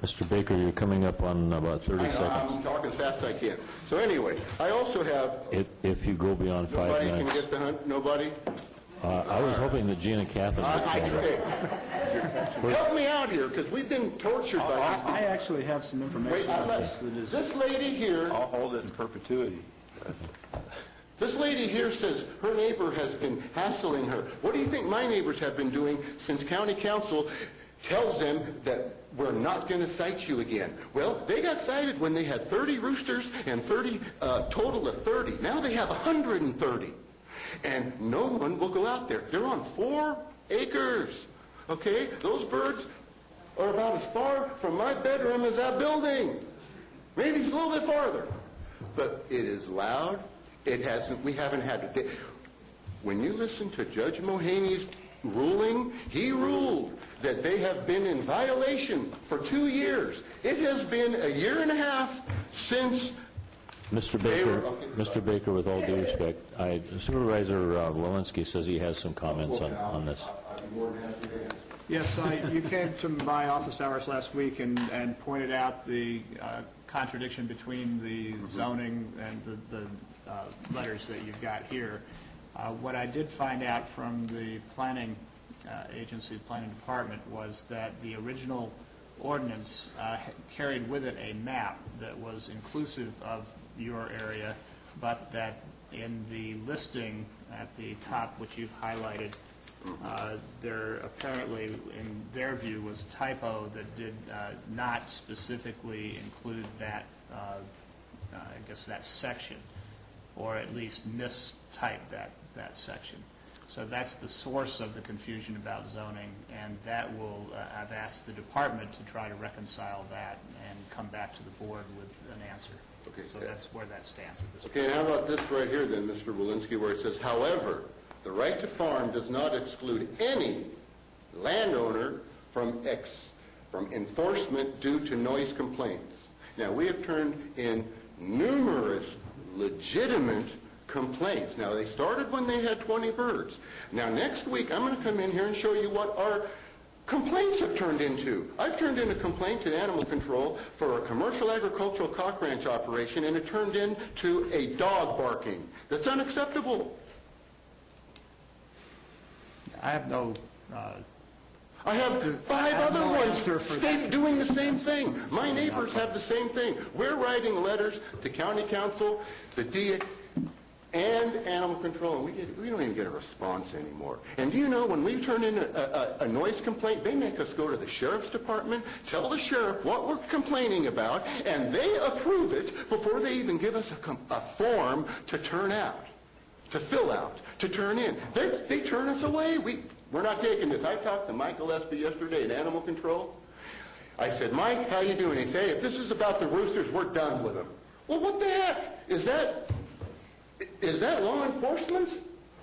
Mr. Baker, you're coming up on about 30 seconds. I'm talking as fast as I can. So anyway, I also have... If you go beyond 5 minutes... Nobody can get the hunt? Nobody? I was hoping that Gina Catherine would come back. Help me out here, because we've been tortured by these people. I actually have some information on this that is... This lady here... I'll hold it in perpetuity. This lady here says her neighbor has been hassling her. What do you think my neighbors have been doing since County Council tells them that we're not going to cite you again? Well, they got cited when they had 30 roosters and total of 30. Now they have 130. And no one will go out there. They're on 4 acres. Okay? Those birds are about as far from my bedroom as that building. Maybe it's a little bit farther. But it is loud. We haven't had a day. When you listen to Judge Mohini's ruling, he ruled that they have been in violation for 2 years. It has been a year and a half since... Mr. Baker, with all due respect, Supervisor Walensky says he has some comments on this. Yes, you came to my office hours last week and pointed out the contradiction between the zoning and the letters that you've got here. What I did find out from the planning agency, the planning department, was that the original ordinance carried with it a map that was inclusive of your area, but that in the listing at the top, which you've highlighted, there apparently, in their view, was a typo that did not specifically include that, I guess, that section, or at least mistyped that section. So that's the source of the confusion about zoning, and that will, I've asked the department to try to reconcile that and come back to the board with an answer. Okay. So that's where that stands at this point. Okay, and how about this right here then, Mr. Walensky, where it says, however, the right to farm does not exclude any landowner from enforcement due to noise complaints. Now, we have turned in numerous legitimate complaints. Now, they started when they had 20 birds. Now, next week, I'm going to come in here and show you what our complaints have turned into. I've turned in a complaint to animal control for a commercial agricultural cock ranch operation, and it turned into a dog barking. That's unacceptable. I have no... I have 5 other ones doing the same thing. My neighbors have the same thing. We're writing letters to county council, the DA, and animal control, and we don't even get a response anymore. And do you know, when we turn in a noise complaint, they make us go to the sheriff's department, tell the sheriff what we're complaining about, and they approve it before they even give us a form to turn out, to fill out, to turn in. They turn us away. We're not taking this. I talked to Mike Gillespie yesterday in animal control. I said, Mike, how you doing? He said, hey, if this is about the roosters, we're done with them. Well, what the heck? Is that law enforcement?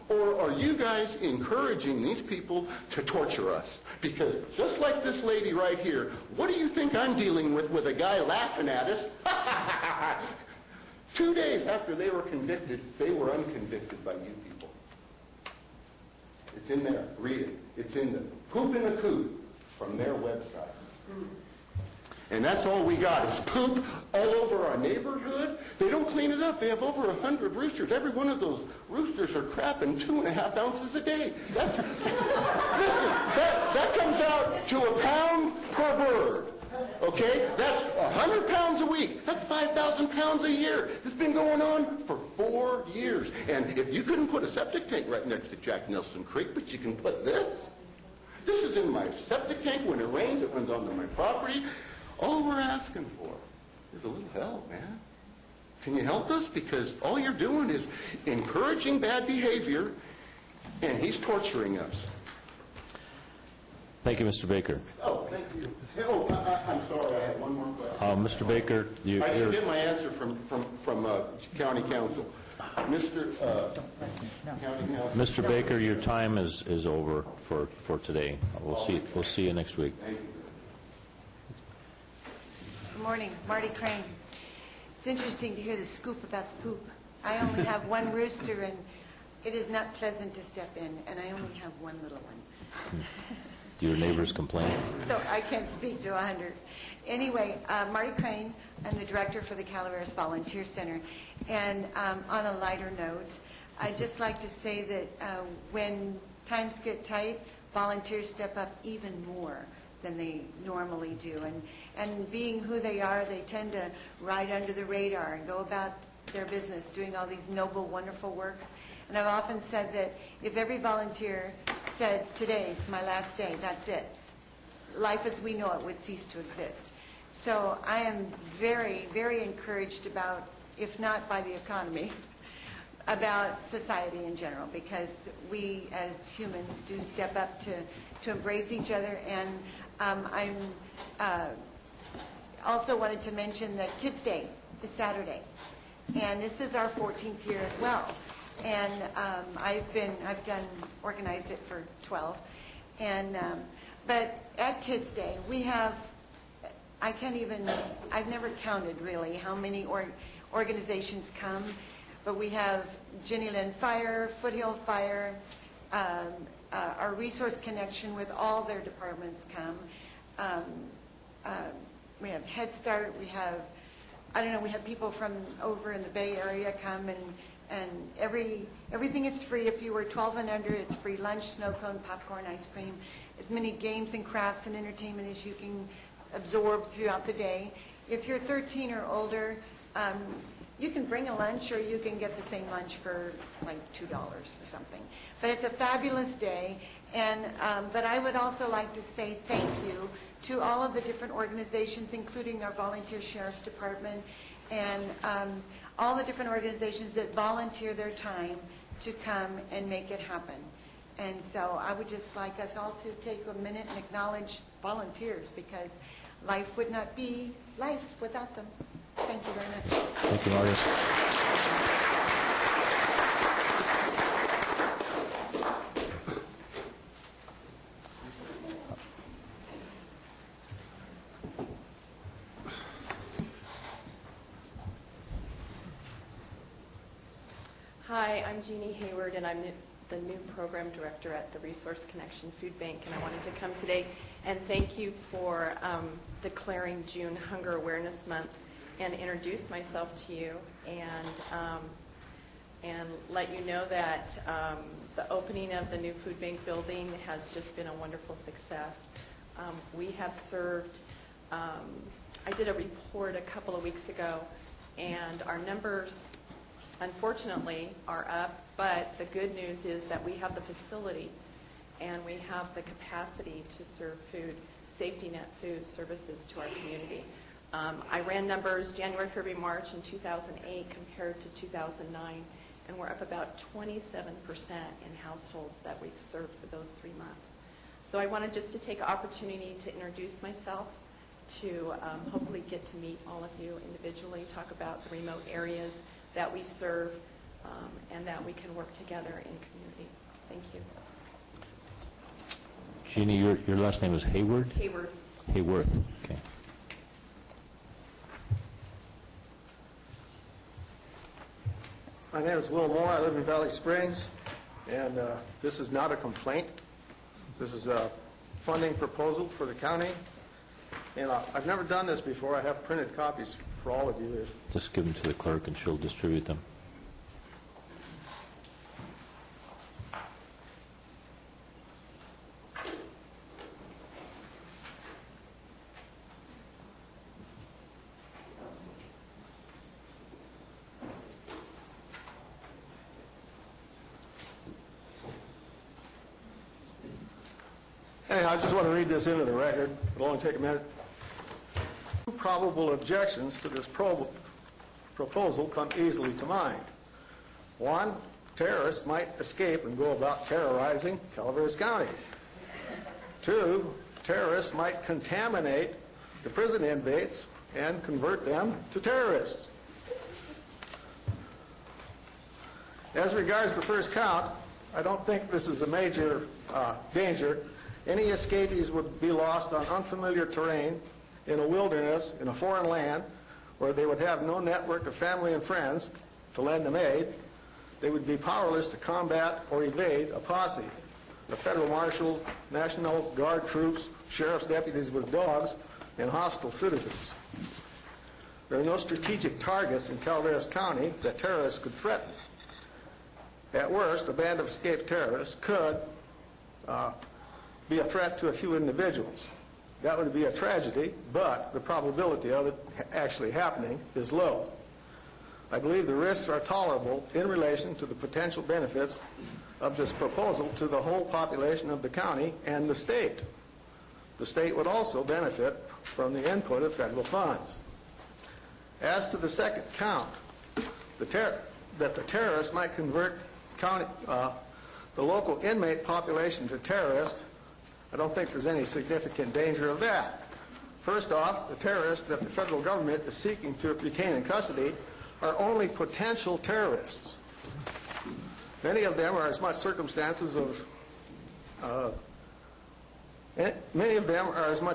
Or are you guys encouraging these people to torture us? Because just like this lady right here, what do you think I'm dealing with a guy laughing at us? 2 days after they were convicted, they were unconvicted by you people. It's in there. Read it. It's in the Poop in the Coop from their website. And that's all we got is poop all over our neighborhood. They don't clean it up. They have over 100 roosters. Every one of those roosters are crapping 2.5 ounces a day. Listen, that comes out to a pound per bird. Okay? That's 100 pounds a week. That's 5,000 pounds a year. It's been going on for 4 years. And if you couldn't put a septic tank right next to Jack Nelson Creek, but you can put this. This is in my septic tank. When it rains, it runs onto my property. All we're asking for is a little help, man. Can you help us? Because all you're doing is encouraging bad behavior, and he's torturing us. Thank you, Mr. Baker. Oh, thank you. Oh, I'm sorry, I had one more question. Mr. Baker, I didn't get my answer from county council. County council. Mr. Baker, your time is over for today. We'll see you next week. Thank you. Good morning, Marty Crane. It's interesting to hear the scoop about the poop. I only have one rooster, and it is not pleasant to step in, and I only have one little one. Do your neighbors complain? So I can't speak to 100. Anyway, Marty Crane, I'm the director for the Calaveras Volunteer Center. And on a lighter note, I'd just like to say that when times get tight, volunteers step up even more than they normally do. And being who they are, they tend to ride under the radar and go about their business doing all these noble, wonderful works. And I've often said that if every volunteer said, today's my last day, that's it, life as we know it would cease to exist. So I am very, very encouraged about, if not by the economy, about society in general, because we as humans do step up to embrace each other. And I'm also wanted to mention that Kids Day is Saturday, and this is our 14th year as well. And I've organized it for 12, and but at Kids Day we have, I've never counted really how many organizations come, but we have Jenny Lynn Fire, Foothill Fire, our Resource Connection with all their departments come. We have Head Start. We have, we have people from over in the Bay Area come and And everything is free. If you were 12 and under, it's free lunch, snow cone, popcorn, ice cream, as many games and crafts and entertainment as you can absorb throughout the day. If you're 13 or older, you can bring a lunch, or you can get the same lunch for like $2 or something. But it's a fabulous day. And but I would also like to say thank you to all of the different organizations, including our volunteer sheriff's department, and all the different organizations that volunteer their time to come and make it happen. And so I would just like us all to take a minute and acknowledge volunteers, because life would not be life without them. Thank you very much. Thank you, Margaret. Hi, I'm Jeannie Hayward, and I'm the new program director at the Resource Connection Food Bank, and I wanted to come today and thank you for declaring June Hunger Awareness Month and introduce myself to you and let you know that the opening of the new food bank building has just been a wonderful success. We have served, I did a report a couple of weeks ago, and our numbers unfortunately are up, but the good news is that we have the facility and we have the capacity to serve food, safety net food services to our community. I ran numbers January, February, March in 2008 compared to 2009, and we're up about 27% in households that we've served for those 3 months. So I wanted just to take an opportunity to introduce myself, to hopefully get to meet all of you individually, talk about the remote areas that we serve, and that we can work together in community. Thank you. Jeannie, your last name is Hayward? Hayward. Hayworth, okay. My name is Will Moore. I live in Valley Springs, and this is not a complaint. This is a funding proposal for the county, and I've never done this before. I have printed copies for all of you. Just give them to the clerk and she'll distribute them. Anyhow, I just want to read this into the record. It'll only take a minute. Two probable objections to this proposal come easily to mind. One, terrorists might escape and go about terrorizing Calaveras County. Two, terrorists might contaminate the prison inmates and convert them to terrorists. As regards the first count, I don't think this is a major danger. Any escapees would be lost on unfamiliar terrain, in a wilderness, in a foreign land, where they would have no network of family and friends to lend them aid. They would be powerless to combat or evade a posse, the federal marshal, National Guard troops, sheriff's deputies with dogs, and hostile citizens. There are no strategic targets in Calaveras County that terrorists could threaten. At worst, a band of escaped terrorists could be a threat to a few individuals. That would be a tragedy, but the probability of it actually happening is low. I believe the risks are tolerable in relation to the potential benefits of this proposal to the whole population of the county and the state. The state would also benefit from the input of federal funds. As to the second count, that the terrorists might convert the local inmate population to terrorists, I don't think there's any significant danger of that. First off, the terrorists that the federal government is seeking to retain in custody are only potential terrorists. Many of them are as much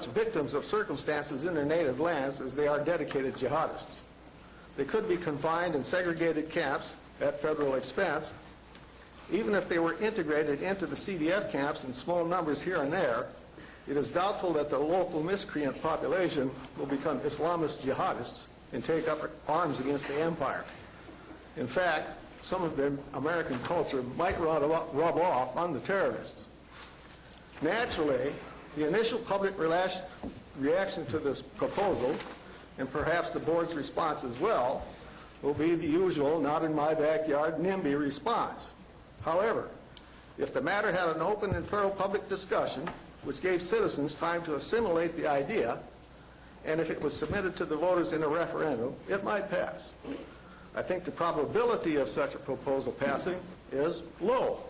victims of circumstances in their native lands as they are dedicated jihadists. They could be confined in segregated camps at federal expense. Even if they were integrated into the CDF camps in small numbers here and there, it is doubtful that the local miscreant population will become Islamist jihadists and take up arms against the empire. In fact, some of the American culture might rub off on the terrorists. Naturally, the initial public reaction to this proposal, and perhaps the board's response as well, will be the usual not in my backyard NIMBY response. However, if the matter had an open and thorough public discussion, which gave citizens time to assimilate the idea, and if it was submitted to the voters in a referendum, it might pass. I think the probability of such a proposal passing is low.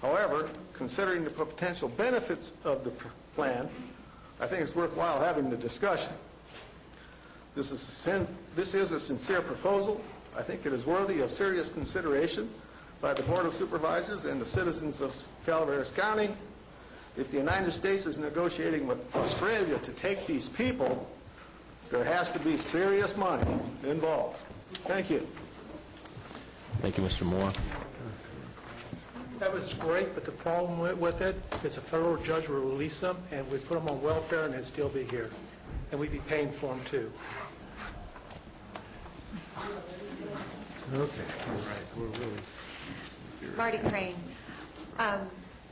However, considering the potential benefits of the plan, I think it's worthwhile having the discussion. This is a sincere proposal. I think it is worthy of serious consideration by the Board of Supervisors and the citizens of Calaveras County. If the United States is negotiating with Australia to take these people, there has to be serious money involved. Thank you. Thank you, Mr. Moore. That was great, but the problem with it is a federal judge will release them, and we put them on welfare, and they'd still be here. And we'd be paying for them, too. Okay, all right, we're really... Marty Crane.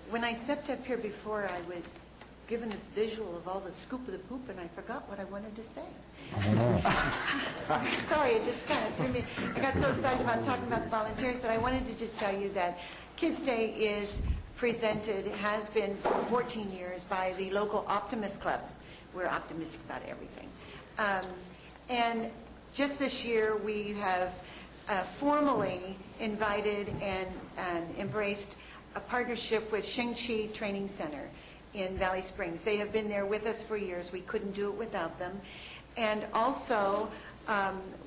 When I stepped up here before, I was given this visual of all the scoop of the poop, and I forgot what I wanted to say. Sorry, it just kind of threw me. I got so excited about talking about the volunteers that I wanted to just tell you that Kids Day is presented, has been for 14 years by the local Optimist Club. We're optimistic about everything. And just this year, we have formally invited and embraced a partnership with Sheng Chi Training Center in Valley Springs. They have been there with us for years. We couldn't do it without them. And also,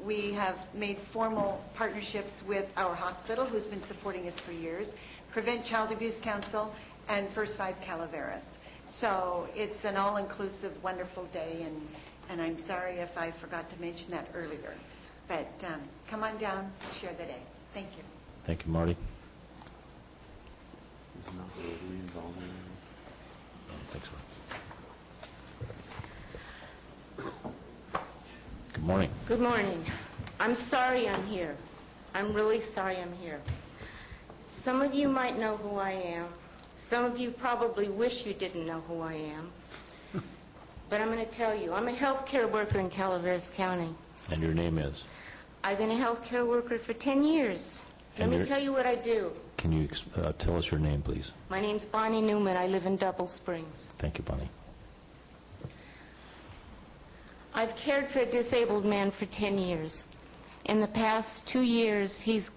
we have made formal partnerships with our hospital, who's been supporting us for years, Prevent Child Abuse Council, and First Five Calaveras. So it's an all-inclusive, wonderful day, and I'm sorry if I forgot to mention that earlier. But come on down, share the day. Thank you. Thank you, Marty. Thanks. Good morning. Good morning. I'm sorry I'm here. I'm really sorry I'm here. Some of you might know who I am. Some of you probably wish you didn't know who I am. But I'm going to tell you, I'm a healthcare worker in Calaveras County. And your name is? I've been a healthcare worker for 10 years. Let me tell you what I do. Can you tell us your name, please? My name's Bonnie Newman. I live in Double Springs. Thank you, Bonnie. I've cared for a disabled man for 10 years. In the past 2 years, he's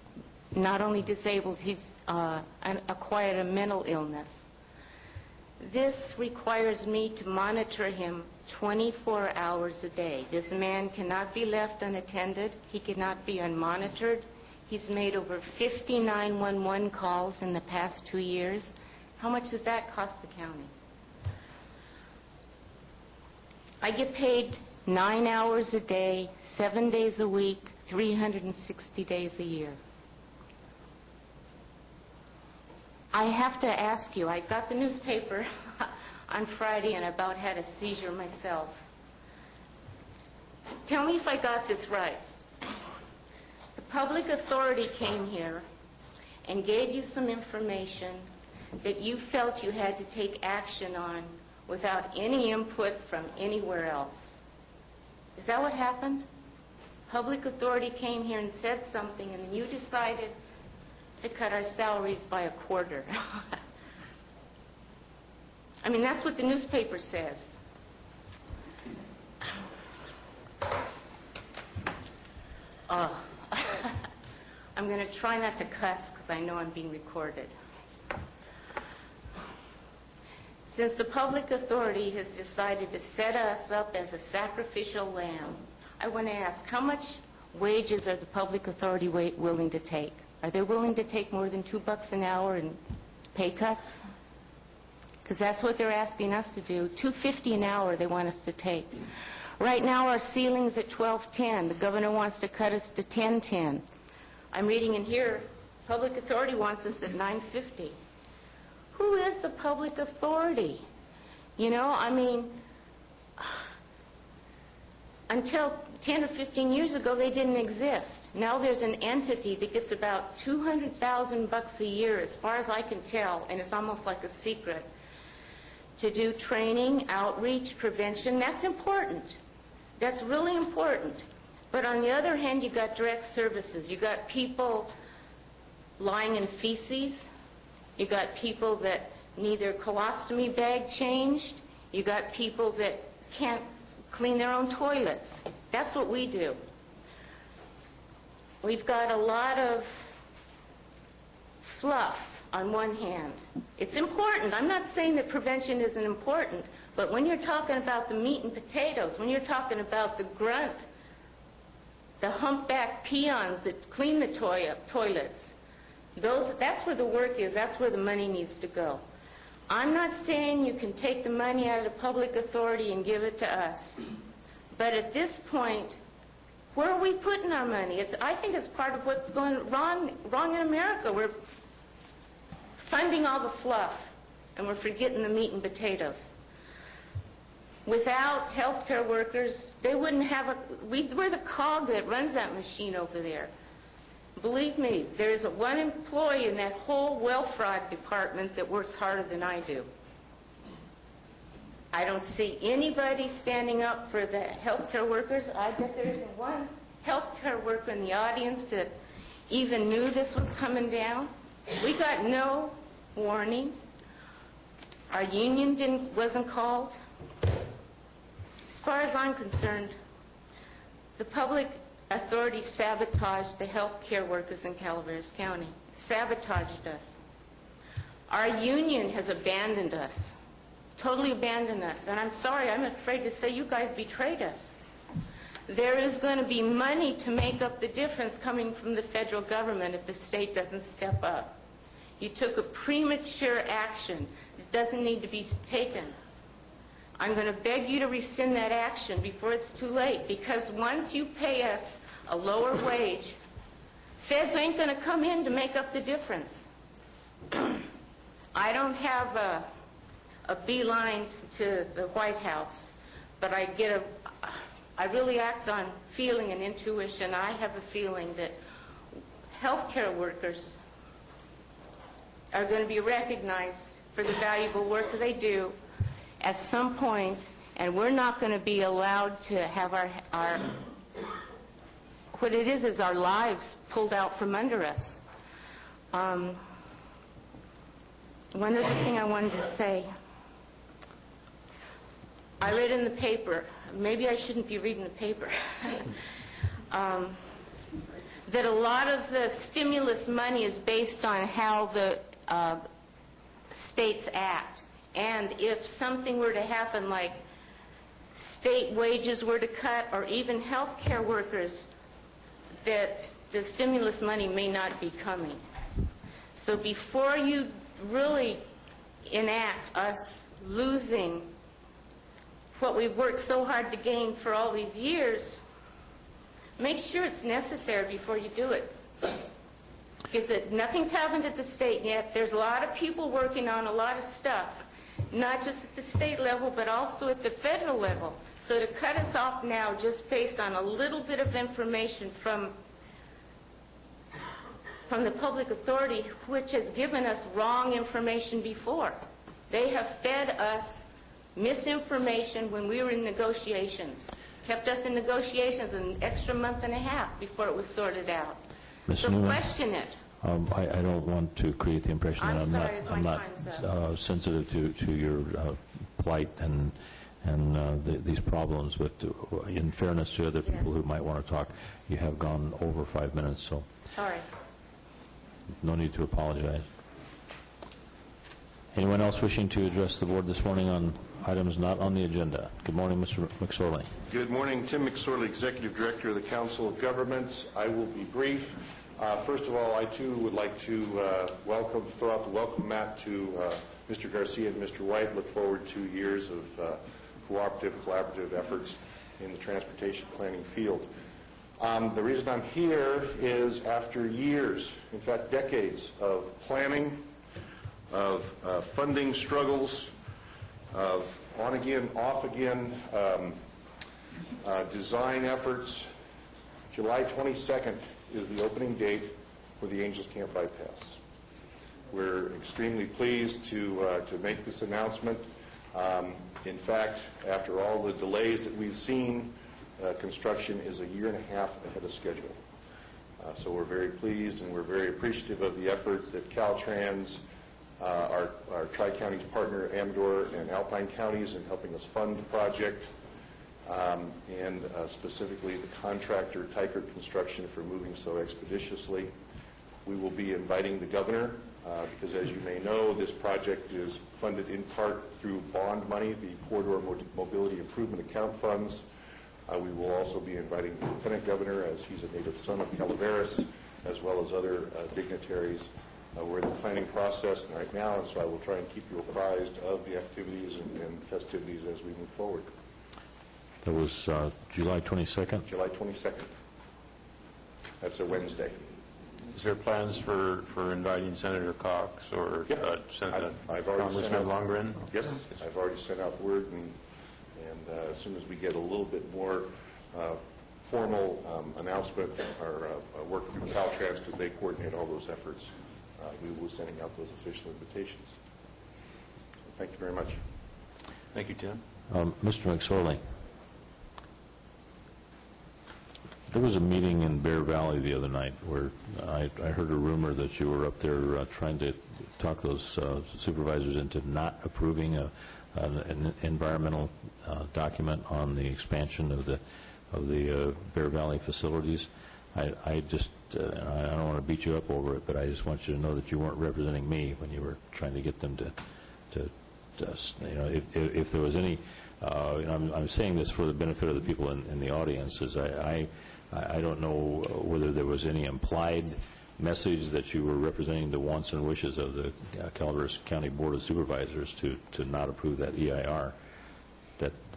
not only disabled, he's acquired a mental illness. This requires me to monitor him 24 hours a day. This man cannot be left unattended. He cannot be unmonitored. He's made over 50 911 calls in the past 2 years. How much does that cost the county? I get paid 9 hours a day, 7 days a week, 360 days a year. I have to ask you, I got the newspaper on Friday and about had a seizure myself. Tell me if I got this right. The public authority came here and gave you some information that you felt you had to take action on without any input from anywhere else. Is that what happened? Public authority came here and said something, and then you decided to cut our salaries by a quarter. I mean, that's what the newspaper says. I'm going to try not to cuss because I know I'm being recorded. Since the public authority has decided to set us up as a sacrificial lamb, I want to ask, how much wages are the public authority willing to take? Are they willing to take more than $2 an hour in pay cuts? Because that's what they're asking us to do. $2.50 an hour they want us to take. Right now our ceiling's at $12.10. The governor wants to cut us to $10.10. I'm reading in here, public authority wants us at $9.50. Who is the public authority? You know, I mean, until 10 or 15 years ago, they didn't exist. Now there's an entity that gets about $200,000 a year, as far as I can tell, and it's almost like a secret, to do training, outreach, prevention. That's important. That's really important. But on the other hand, you got direct services. You got people lying in feces. You got people that need their colostomy bag changed. You got people that can't clean their own toilets. That's what we do. We've got a lot of fluff on one hand. It's important. I'm not saying that prevention isn't important, but when you're talking about the meat and potatoes, when you're talking about the grunt, the humpback peons that clean the toilets, that's where the work is. That's where the money needs to go. I'm not saying you can take the money out of the public authority and give it to us. But at this point, where are we putting our money? I think it's part of what's going wrong in America. We're funding all the fluff, and we're forgetting the meat and potatoes. Without healthcare workers, they wouldn't have we're the cog that runs that machine over there. Believe me, there's one employee in that whole welfare department that works harder than I do. I don't see anybody standing up for the healthcare workers. I bet there isn't one healthcare worker in the audience that even knew this was coming down. We got no warning. Our union wasn't called. As far as I'm concerned, the public authorities sabotaged the health care workers in Calaveras County, sabotaged us. Our union has abandoned us, totally abandoned us. And I'm sorry, I'm afraid to say you guys betrayed us. There is going to be money to make up the difference coming from the federal government if the state doesn't step up. You took a premature action that doesn't need to be taken. I'm going to beg you to rescind that action before it's too late, because once you pay us a lower wage, feds ain't going to come in to make up the difference. I don't have a beeline to the White House, but I really act on feeling and intuition. I have a feeling that healthcare workers are going to be recognized for the valuable work that they do at some point, and we're not going to be allowed to have our what it is our lives pulled out from under us. One other thing I wanted to say. I read in the paper, maybe I shouldn't be reading the paper, that a lot of the stimulus money is based on how the states act. And if something were to happen, like state wages were to cut, or even health care workers, that the stimulus money may not be coming. So before you really enact us losing what we've worked so hard to gain for all these years, make sure it's necessary before you do it. Because nothing's happened at the state yet. There's a lot of people working on a lot of stuff, not just at the state level, but also at the federal level. So to cut us off now just based on a little bit of information from the public authority, which has given us wrong information before. They have fed us misinformation when we were in negotiations, kept us in negotiations an extra month and a half before it was sorted out. Ms. So Newman, question it. I don't want to create the impression that I'm not sensitive to your plight and these problems, but in fairness to other people who might want to talk, you have gone over 5 minutes, so sorry. No need to apologize. Anyone else wishing to address the board this morning on items not on the agenda? Good morning, Mr. McSorley. Good morning. Tim McSorley, Executive Director of the Council of Governments. I will be brief. First of all, I too would like to throw out the welcome mat to Mr. Garcia and Mr. White. Look forward to years of collaborative efforts in the transportation planning field. The reason I'm here is after years, in fact decades, of planning, of funding struggles, of on again, off again Design efforts, July 22nd is the opening date for the Angels Camp Bypass. We're extremely pleased to make this announcement. In fact, after all the delays that we've seen, construction is a year and a half ahead of schedule. So we're very pleased and we're very appreciative of the effort that Caltrans, our Tri-Counties partner, Amador and Alpine Counties, in helping us fund the project, and specifically the contractor, Tykert Construction, for moving so expeditiously. We will be inviting the governor, because as you may know, this project is funded in part through bond money, the Corridor Mobility Improvement Account funds. We will also be inviting the Lieutenant Governor, as he's a native son of Calaveras, as well as other dignitaries. We're in the planning process right now, and so I will try and keep you apprised of the activities and festivities as we move forward. That was July 22nd? July 22nd. That's a Wednesday. Is there plans for inviting Senator Cox or Congressman Longren? Yes, I've already sent out word, and as soon as we get a little bit more formal announcement or work through Caltrans, because they coordinate all those efforts, we will be sending out those official invitations. So thank you very much. Thank you, Tim. Mr. McSorley, there was a meeting in Bear Valley the other night where I heard a rumor that you were up there trying to talk those supervisors into not approving an environmental document on the expansion of the Bear Valley facilities. I don't want to beat you up over it, but I just want you to know that you weren't representing me when you were trying to get them to if there was any, I'm saying this for the benefit of the people in the audience, is I don't know whether there was any implied message that you were representing the wants and wishes of the Calaveras County Board of Supervisors to not approve that EIR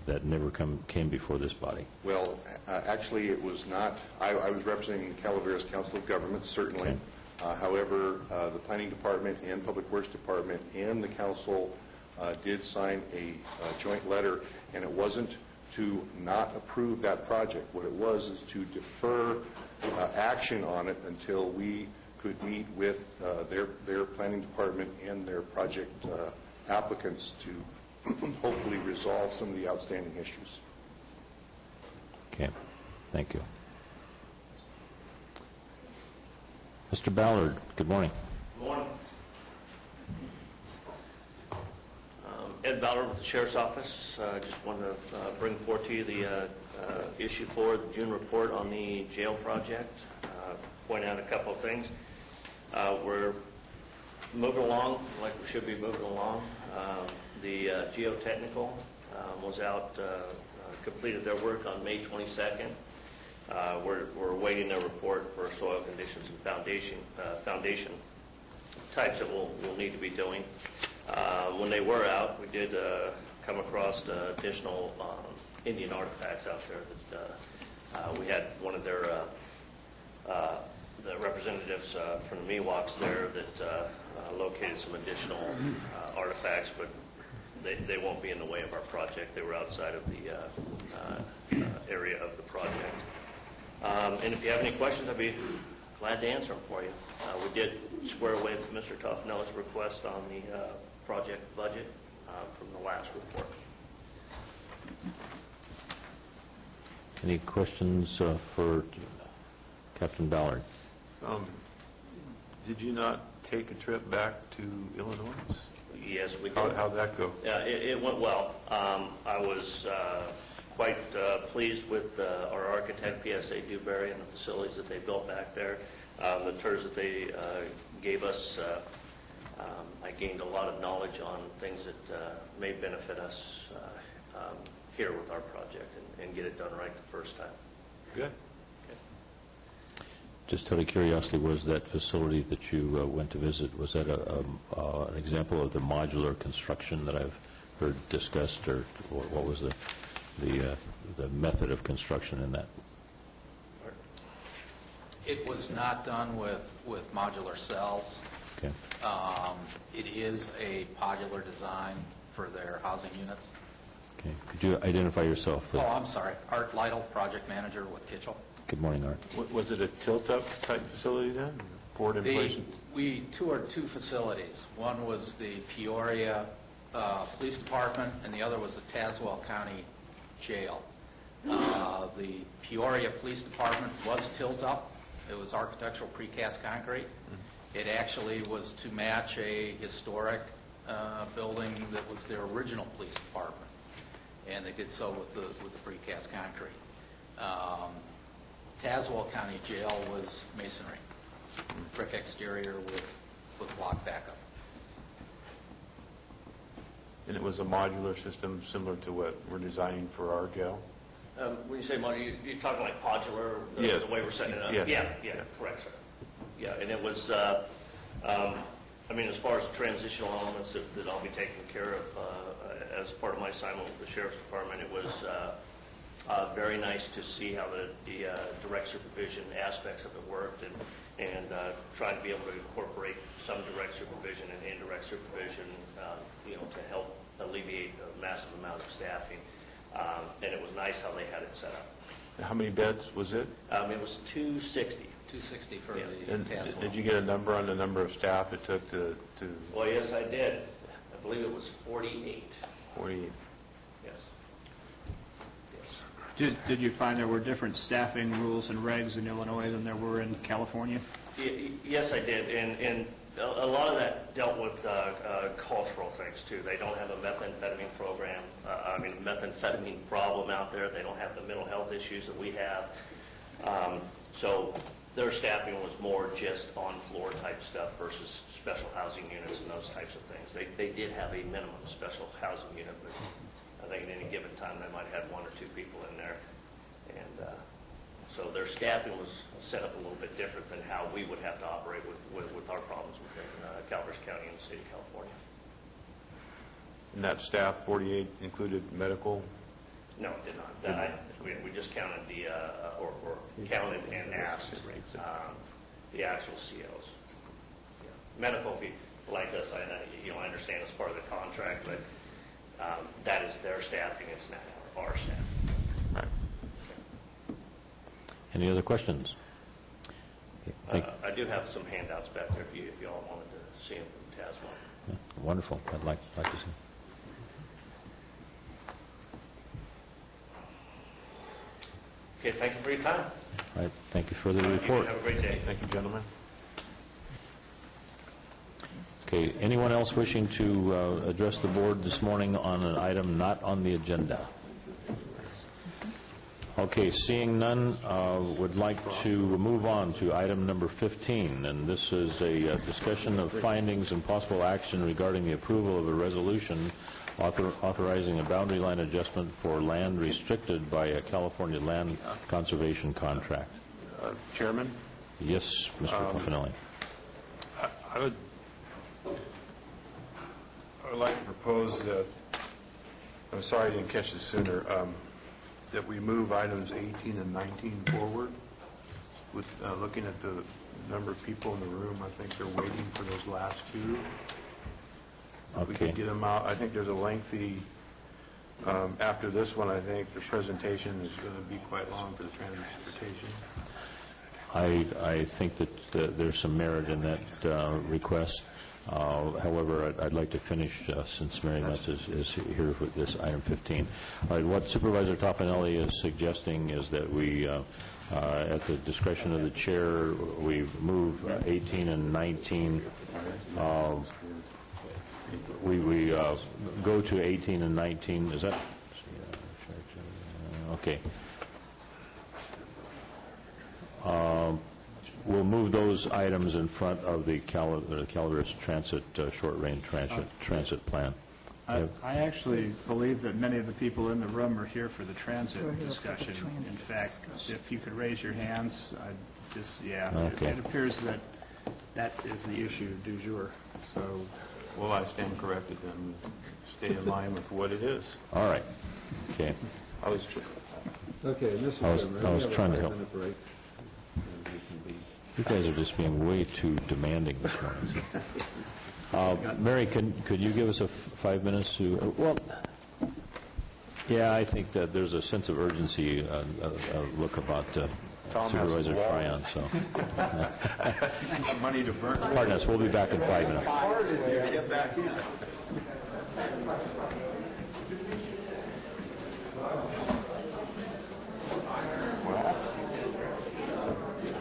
that never came before this body. Well, actually, it was not. I was representing the Calaveras Council of Governments, certainly. Okay. However, the Planning Department and Public Works Department and the Council did sign a joint letter, and it wasn't to not approve that project. What it was is to defer action on it until we could meet with their planning department and their project applicants to hopefully resolve some of the outstanding issues. Okay. Thank you. Mr. Ballard, good morning. Good morning. Ed Ballard with the Sheriff's Office. Just wanted to bring forth to you the issue 4 of the June report on the jail project. Point out a couple of things. We're moving along like we should be moving along. The geotechnical was out, completed their work on May 22nd. We're awaiting their report for soil conditions and foundation types that we'll need to be doing. When they were out, we did come across additional Indian artifacts out there that we had one of their the representatives from the Miwoks there that located some additional artifacts, but they won't be in the way of our project. They were outside of the area of the project. And if you have any questions, I'd be glad to answer them for you. We did square away with Mr. Toffanelli's request on the project budget from the last report. Any questions for Captain Ballard? Did you not take a trip back to Illinois? Yes, we did. How'd that go? It went well. I was quite pleased with our architect, PSA Dewberry, and the facilities that they built back there. The tours that they gave us, I gained a lot of knowledge on things that may benefit us here with our project and get it done right the first time. Good. Just out of curiosity, was that facility that you went to visit, was that an example of the modular construction that I've heard discussed, or what was the method of construction in that? It was not done with modular cells. Okay. It is a modular design for their housing units. Okay. Could you identify yourself, please? Oh, I'm sorry. Art Lytle, project manager with Kitchell. Good morning, Art. Was it a tilt-up type facility then? Poured in place? We toured two facilities. One was the Peoria Police Department, and the other was the Tazewell County Jail. The Peoria Police Department was tilt-up. It was architectural precast concrete. It actually was to match a historic building that was their original police department, and they did so with the precast concrete. Tazewell County Jail was masonry, brick exterior with block backup. And it was a modular system similar to what we're designing for our jail? When you say modular, you're talking like modular, Yes. the way we're setting it up? Yes. Yeah, correct, sir. Yeah, and it was, I mean, as far as transitional elements that I'll be taking care of as part of my assignment with the Sheriff's Department, it was very nice to see how the direct supervision aspects of it worked, and trying to be able to incorporate some direct supervision and indirect supervision, to help alleviate a massive amount of staffing. And it was nice how they had it set up. How many beds was it? It was 260. 260 for Yeah. the And Tazewell. did you get a number on the number of staff it took to Well, yes, I did. I believe it was 48. 48? Yes. Did you find there were different staffing rules and regs in Illinois than there were in California? Yes, I did, and a lot of that dealt with cultural things too. They don't have a methamphetamine program, methamphetamine problem out there. They don't have the mental health issues that we have. So their staffing was more just on-floor type stuff versus special housing units and those types of things. They did have a minimum special housing unit, but I think at any given time they might have one or two people in there. And so their staffing was set up a little bit different than how we would have to operate with our problems within Calaveras County and the state of California. And that staff, 48, included medical? No, it did not. We just counted or counted and asked the actual COs. Yeah. Medical people like us, I understand it's part of the contract, but that is their staffing. It's not our staffing. Right. Any other questions? I do have some handouts back there if you all wanted to see them from Tazewell. Yeah, wonderful. I'd like to see. Okay, thank you for your time. All right, thank you for the report. Have a great day. Thank you, gentlemen. Okay, anyone else wishing to address the board this morning on an item not on the agenda? Okay, seeing none, would like to move on to item number 15, and this is a discussion of findings and possible action regarding the approval of a resolution authorizing a boundary line adjustment for land restricted by a California land conservation contract. Chairman? Yes, Mr. Puffinelli. I would like to propose that, I'm sorry I didn't catch this sooner, that we move items 18 and 19 forward. With looking at the number of people in the room, I think they're waiting for those last two. If we could get them out. I think there's a lengthy, after this one, I think the presentation is going to be quite long for the transportation. I think that there's some merit in that request. However, I'd like to finish since Mary Metz is here with this item 15. All right, what Supervisor Toffanelli is suggesting is that we, at the discretion of the chair, we move 18 and 19. We go to 18 and 19. Is that? Okay. We'll move those items in front of the Calaveras Transit short-range transit plan. I actually believe that many of the people in the room are here for the transit discussion. In fact, if you could raise your hands, Okay. It appears that that is the issue du jour. So, well, I stand corrected then. Stay in line with what it is. All right. Okay. I was trying to help. You guys are just being way too demanding this morning. Mary, could you give us 5 minutes to... Well, Yeah, I think that there's a sense of urgency, look about Tom has Supervisor a wall. Tryon, so. Money to burn. Pardon us, we'll be back in 5 minutes. Get back in.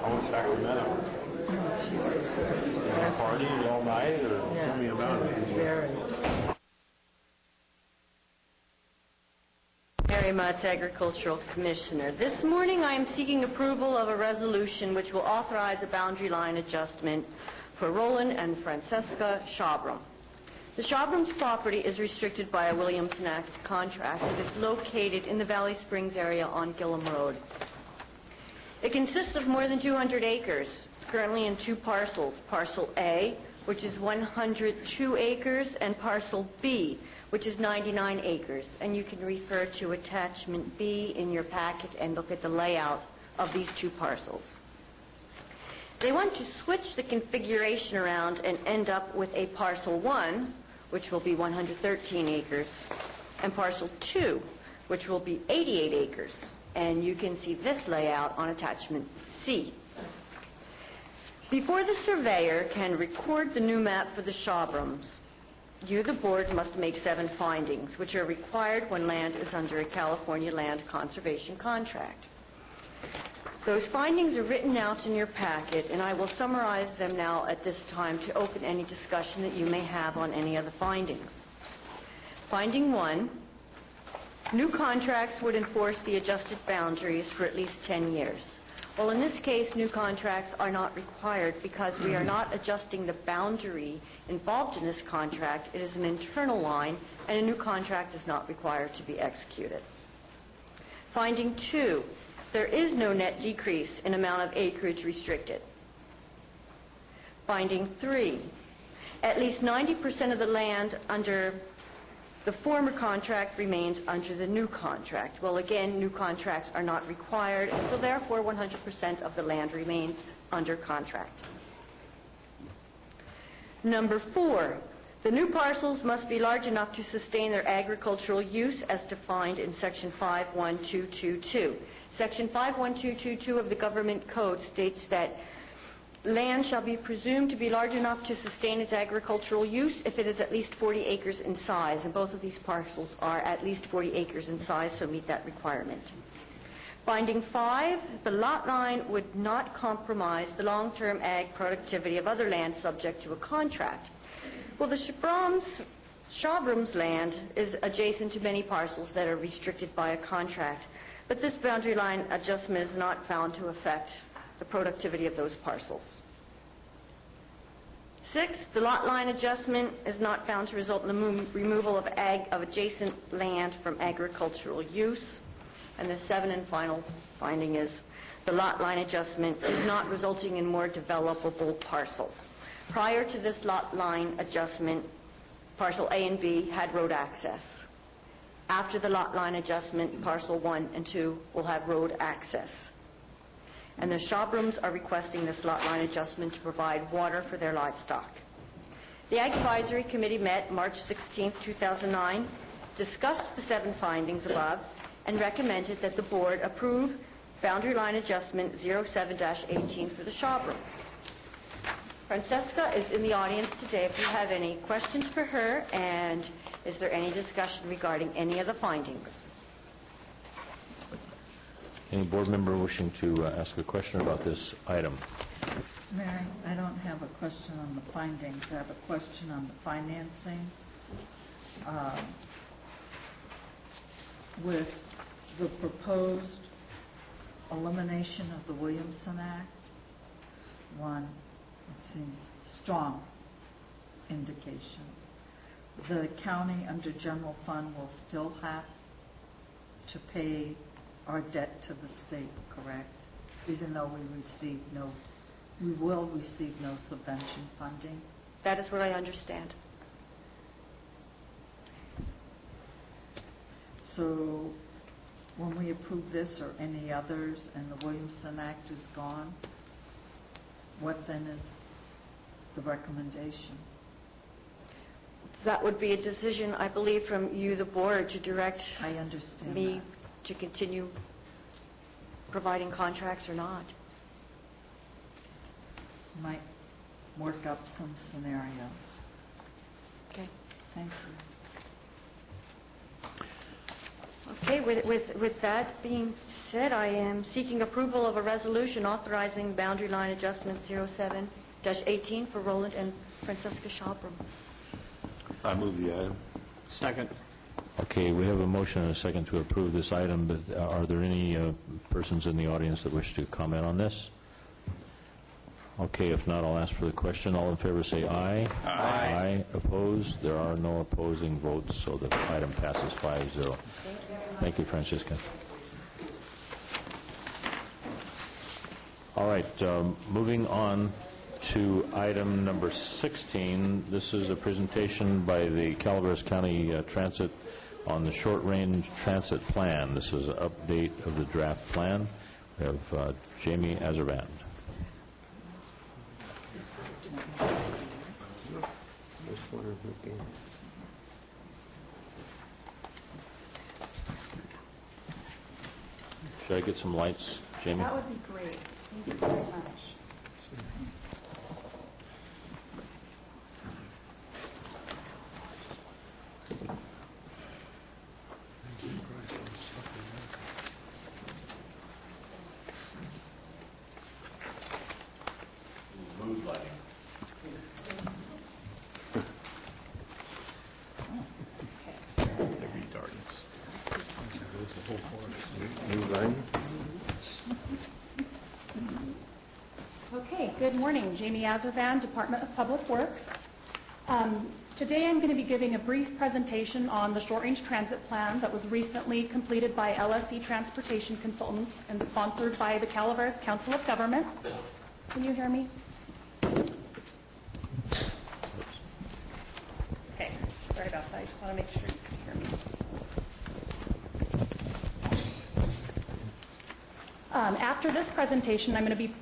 Oh, in Sacramento. Party all night, or tell me about it. Mary Mutz, Agricultural Commissioner. This morning I am seeking approval of a resolution which will authorize a boundary line adjustment for Roland and Francesca Shabram. The Shabrams' property is restricted by a Williamson Act contract. It is located in the Valley Springs area on Gillum Road. It consists of more than 200 acres, currently in 2 parcels. Parcel A, which is 102 acres, and Parcel B, which is 99 acres. And you can refer to Attachment B in your packet and look at the layout of these 2 parcels. They want to switch the configuration around and end up with a Parcel 1, which will be 113 acres, and Parcel 2, which will be 88 acres. And you can see this layout on Attachment C. Before the surveyor can record the new map for the Shabrams, you, the board, must make 7 findings, which are required when land is under a California land conservation contract. Those findings are written out in your packet, and I will summarize them now at this time to open any discussion that you may have on any of the findings. Finding 1, new contracts would enforce the adjusted boundaries for at least 10 years. Well, in this case, new contracts are not required because we are not adjusting the boundary involved in this contract. It is an internal line, and a new contract is not required to be executed. Finding 2, there is no net decrease in amount of acreage restricted. Finding 3, at least 90% of the land under the former contract remains under the new contract. Well, again, new contracts are not required, and so therefore 100% of the land remains under contract. Number 4, the new parcels must be large enough to sustain their agricultural use as defined in Section 51222. Section 51222 of the Government Code states that land shall be presumed to be large enough to sustain its agricultural use if it is at least 40 acres in size, and both of these parcels are at least 40 acres in size, so meet that requirement. Finding 5, the lot line would not compromise the long-term ag productivity of other land subject to a contract. Well, the Shabrams' land is adjacent to many parcels that are restricted by a contract, but this boundary line adjustment is not found to affect the productivity of those parcels. 6, the lot line adjustment is not found to result in the removal of adjacent land from agricultural use. And the 7th and final finding is the lot line adjustment is not resulting in more developable parcels. Prior to this lot line adjustment, parcel A and B had road access. After the lot line adjustment, parcel 1 and 2 will have road access. And the Shabrams are requesting this lot line adjustment to provide water for their livestock. The Ag Advisory Committee met March 16, 2009, discussed the 7 findings above, and recommended that the board approve boundary line adjustment 07-18 for the Shabrams. Francesca is in the audience today if you have any questions for her, and is there any discussion regarding any of the findings? Any board member wishing to ask a question about this item? Mary, I don't have a question on the findings. I have a question on the financing. With the proposed elimination of the Williamson Act, one, it seems strong indications. The county under general fund will still have to pay our debt to the state, correct? Even though we will receive no subvention funding? That is what I understand. So when we approve this or any others and the Williamson Act is gone, what then is the recommendation? that would be a decision, I believe, from you, the board, to direct I understand me to continue providing contracts or not. Might work up some scenarios. Okay. Thank you. Okay, with that being said, I am seeking approval of a resolution authorizing boundary line adjustment 07-18 for Roland and Francesca Shopram. I move the item. Second. Okay, we have a motion and a second to approve this item, but are there any persons in the audience that wish to comment on this? Okay, if not, I'll ask for the question. All in favor say aye. Aye. Aye. Opposed? There are no opposing votes, so the item passes 5-0. Thank you, Francisca. All right, moving on to item number 16. This is a presentation by the Calaveras County Transit on the short-range transit plan. This is an update of the draft plan. We have Jamie Azarban. Should I get some lights, Jamie? That would be great. Thank you very much. Mood lighting. Okay, good morning. Jamie Azarban, Department of Public Works. Today I'm going to be giving a brief presentation on the short-range transit plan that was recently completed by LSE Transportation Consultants and sponsored by the Calaveras Council of Governments. Can you hear me? Okay, sorry about that. I just want to make sure you can hear me. After this presentation, I'm going to be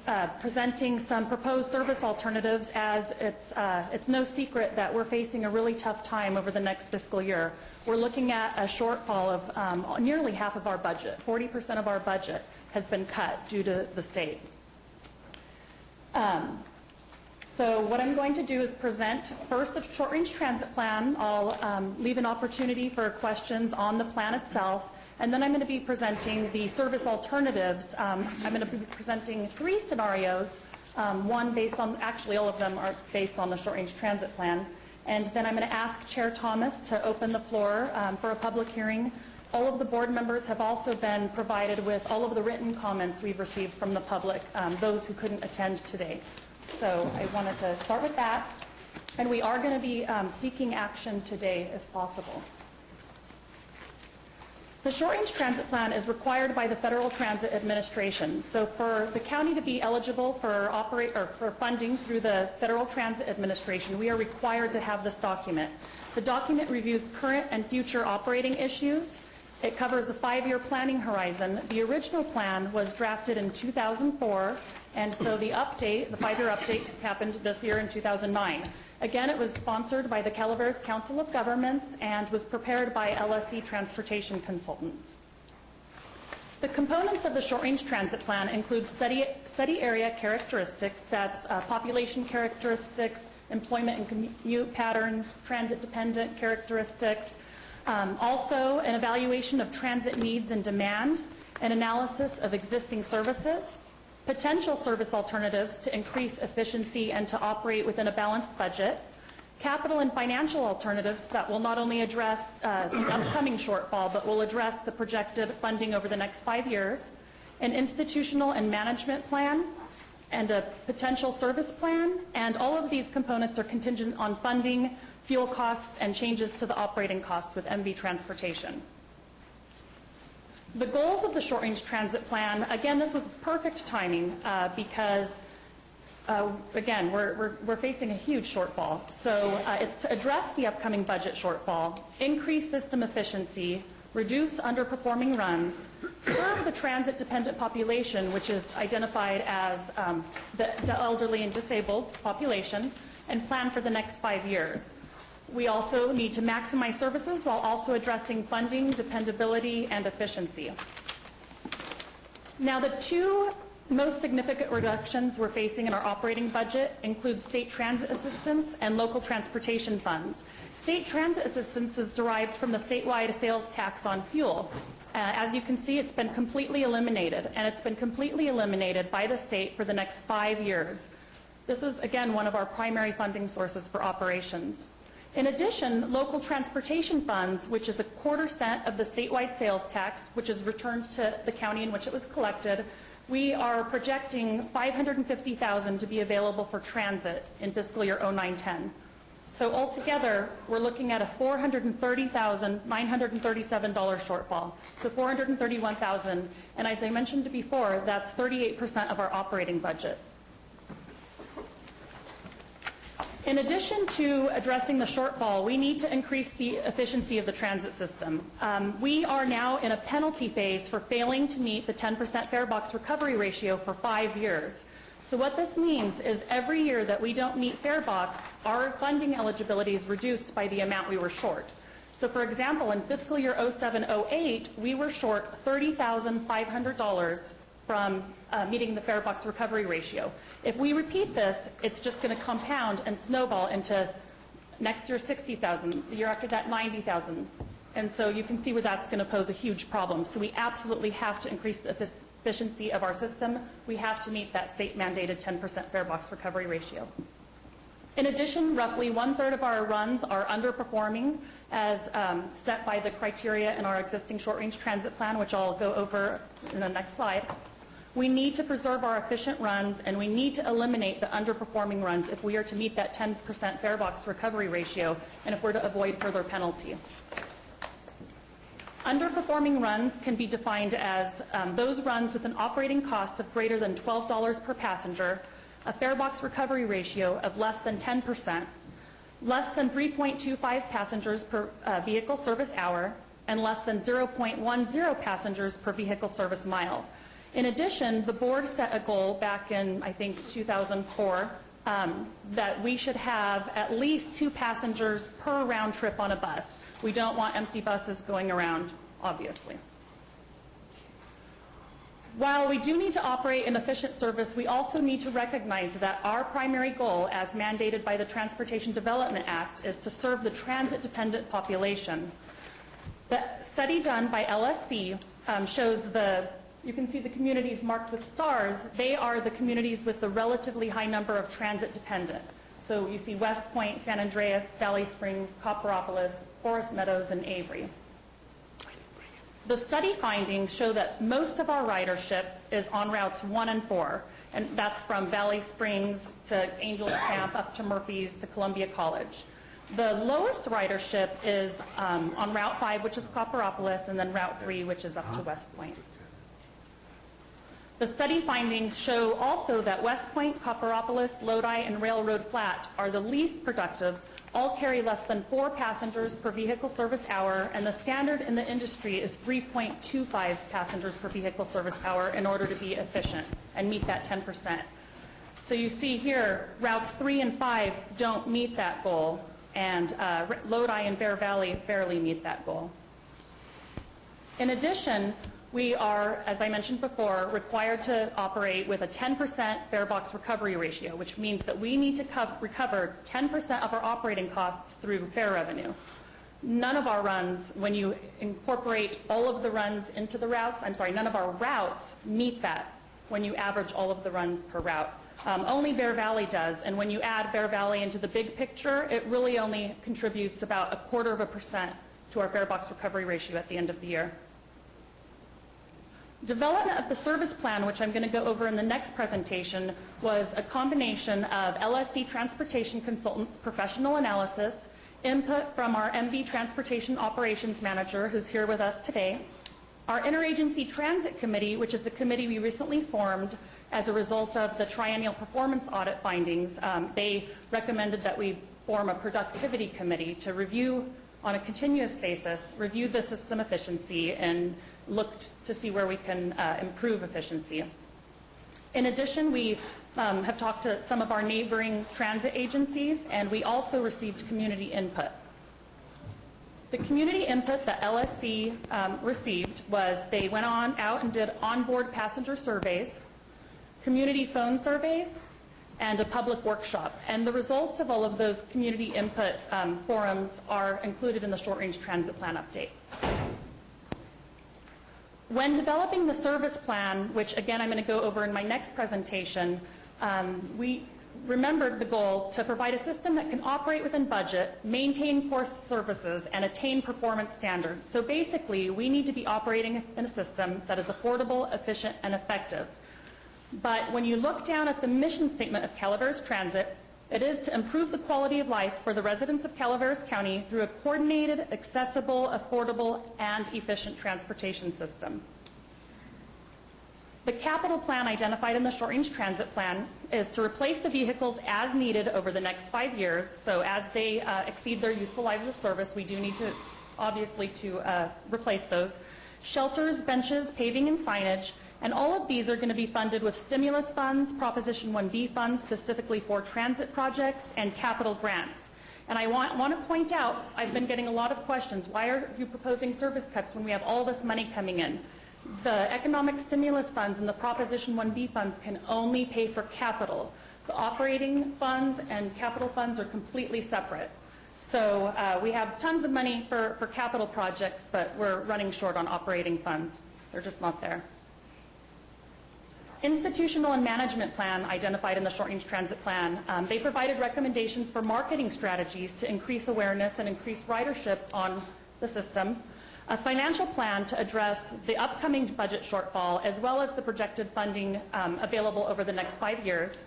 presenting some proposed service alternatives, as it's no secret that we're facing a really tough time over the next fiscal year. We're looking at a shortfall of nearly half of our budget. 40% of our budget has been cut due to the state. So what I'm going to do is present first the short-range transit plan. I'll leave an opportunity for questions on the plan itself. And then I'm going to be presenting the service alternatives. I'm going to be presenting 3 scenarios, one based on, actually all of them are based on the short-range transit plan. And then I'm going to ask Chair Thomas to open the floor for a public hearing. All of the board members have also been provided with all of the written comments we've received from the public, those who couldn't attend today. So I wanted to start with that. And we are going to be seeking action today if possible. The short-range transit plan is required by the Federal Transit Administration. So for the county to be eligible for funding through the Federal Transit Administration, we are required to have this document. The document reviews current and future operating issues. It covers a 5-year planning horizon. The original plan was drafted in 2004, and so the 5-year update happened this year in 2009. Again, it was sponsored by the Calaveras Council of Governments and was prepared by LSE Transportation Consultants. The components of the short-range transit plan include study area characteristics, that's population characteristics, employment and commute patterns, transit-dependent characteristics, also an evaluation of transit needs and demand, an analysis of existing services, potential service alternatives to increase efficiency and to operate within a balanced budget, capital and financial alternatives that will not only address the upcoming shortfall, but will address the projected funding over the next 5 years, an institutional and management plan, and a potential service plan, and all of these components are contingent on funding, fuel costs, and changes to the operating costs with MV Transportation. The goals of the short-range transit plan, again, this was perfect timing because, again, we're facing a huge shortfall. So it's to address the upcoming budget shortfall, increase system efficiency, reduce underperforming runs, serve the transit-dependent population, which is identified as the elderly and disabled population, and plan for the next 5 years. We also need to maximize services while also addressing funding, dependability, and efficiency. Now, the two most significant reductions we're facing in our operating budget include state transit assistance and local transportation funds. State transit assistance is derived from the statewide sales tax on fuel. As you can see, it's been completely eliminated, and it's been completely eliminated by the state for the next 5 years. This is, again, one of our primary funding sources for operations. In addition, local transportation funds, which is a 1/4 cent of the statewide sales tax, which is returned to the county in which it was collected, we are projecting $550,000 to be available for transit in fiscal year 09-10. So altogether, we're looking at a $430,937 shortfall. So $431,000, and as I mentioned before, that's 38% of our operating budget. In addition to addressing the shortfall, we need to increase the efficiency of the transit system. We are now in a penalty phase for failing to meet the 10% fare box recovery ratio for 5 years. So what this means is every year that we don't meet fare box, our funding eligibility is reduced by the amount we were short. So for example, in fiscal year 07-08, we were short $30,500 from meeting the fare box recovery ratio. If we repeat this, it's just going to compound and snowball into next year 60,000, the year after that 90,000. And so you can see where that's going to pose a huge problem. So we absolutely have to increase the efficiency of our system. We have to meet that state mandated 10% fare box recovery ratio. In addition, roughly 1/3 of our runs are underperforming as set by the criteria in our existing short-range transit plan, which I'll go over in the next slide. We need to preserve our efficient runs, and we need to eliminate the underperforming runs if we are to meet that 10% fare box recovery ratio and if we're to avoid further penalty. Underperforming runs can be defined as those runs with an operating cost of greater than $12 per passenger, a fare box recovery ratio of less than 10%, less than 3.25 passengers per vehicle service hour, and less than 0.10 passengers per vehicle service mile. In addition, the board set a goal back in, I think, 2004, that we should have at least 2 passengers per round trip on a bus. We don't want empty buses going around, obviously. While we do need to operate an efficient service, we also need to recognize that our primary goal, as mandated by the Transportation Development Act, is to serve the transit-dependent population. The study done by LSC shows you can see the communities marked with stars. They are the communities with the relatively high number of transit-dependent. So you see West Point, San Andreas, Valley Springs, Copperopolis, Forest Meadows, and Avery. The study findings show that most of our ridership is on routes 1 and 4, and that's from Valley Springs to Angels Camp up to Murphy's to Columbia College. The lowest ridership is on Route 5, which is Copperopolis, and then Route 3, which is up to West Point. The study findings show also that West Point, Copperopolis, Lodi, and Railroad Flat are the least productive. All carry less than 4 passengers per vehicle service hour, and the standard in the industry is 3.25 passengers per vehicle service hour in order to be efficient and meet that 10%. So you see here, routes 3 and 5 don't meet that goal, and Lodi and Bear Valley barely meet that goal. In addition, we are, as I mentioned before, required to operate with a 10% fare box recovery ratio, which means that we need to recover 10% of our operating costs through fare revenue. None of our runs, when you incorporate all of the runs into the routes, none of our routes meet that when you average all of the runs per route. Only Bear Valley does, and when you add Bear Valley into the big picture, it really only contributes about 1/4% to our fare box recovery ratio at the end of the year. Development of the service plan, which I'm going to go over in the next presentation, was a combination of LSC Transportation Consultants' professional analysis, input from our MV Transportation Operations Manager, who's here with us today, our Interagency Transit Committee, which is a committee we recently formed as a result of the triennial performance audit findings. They recommended that we form a productivity committee to review on a continuous basis, review the system efficiency, and look to see where we can improve efficiency. In addition, we have talked to some of our neighboring transit agencies, and we also received community input. The community input that LSC received was they went out and did onboard passenger surveys, community phone surveys, and a public workshop. And the results of all of those community input forums are included in the short-range transit plan update. When developing the service plan, which again I'm going to go over in my next presentation, we remembered the goal to provide a system that can operate within budget, maintain core services, and attain performance standards. So basically, we need to be operating in a system that is affordable, efficient, and effective. But when you look down at the mission statement of Calaveras Transit, it is to improve the quality of life for the residents of Calaveras County through a coordinated, accessible, affordable, and efficient transportation system. The capital plan identified in the short-range transit plan is to replace the vehicles as needed over the next 5 years. So as they exceed their useful lives of service, we do need to, obviously, to replace those. Shelters, benches, paving, and signage. And all of these are going to be funded with stimulus funds, Proposition 1B funds specifically for transit projects, and capital grants. And I want to point out, I've been getting a lot of questions. Why are you proposing service cuts when we have all this money coming in? The economic stimulus funds and the Proposition 1B funds can only pay for capital. The operating funds and capital funds are completely separate. So we have tons of money for capital projects, but we're running short on operating funds. They're just not there. Institutional and management plan identified in the short-range transit plan, they provided recommendations for marketing strategies to increase awareness and increase ridership on the system, a financial plan to address the upcoming budget shortfall as well as the projected funding available over the next 5 years,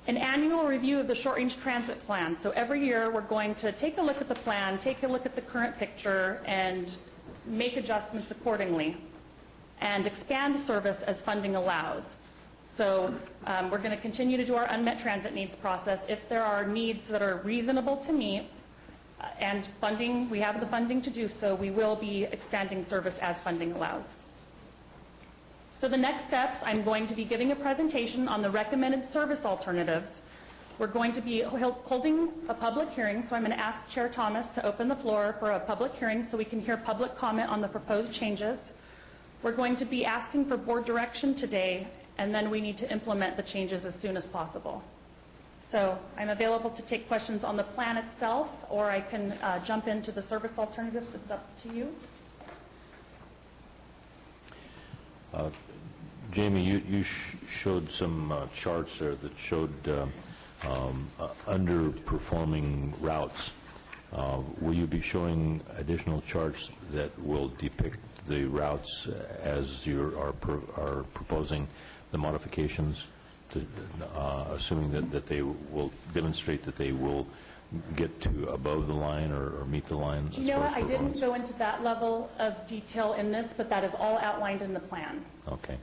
an annual review of the short-range transit plan. So every year we're going to take a look at the plan, take a look at the current picture, and make adjustments accordingly, and expand service as funding allows. So we're going to continue to do our unmet transit needs process. If there are needs that are reasonable to meet and funding, we have the funding to do so, we will be expanding service as funding allows. So the next steps, I'm going to be giving a presentation on the recommended service alternatives. We're going to be holding a public hearing, so I'm going to ask Chair Thomas to open the floor for a public hearing so we can hear public comment on the proposed changes. We're going to be asking for board direction today, and then we need to implement the changes as soon as possible. So I'm available to take questions on the plan itself, or I can jump into the service alternatives. It's up to you. Jamie, you showed some charts there that showed underperforming routes. Will you be showing additional charts that will depict the routes as you are proposing the modifications, assuming that they will demonstrate that they will get to above the line or meet the line? You know what? I didn't go into that level of detail in this, but that is all outlined in the plan. Okay.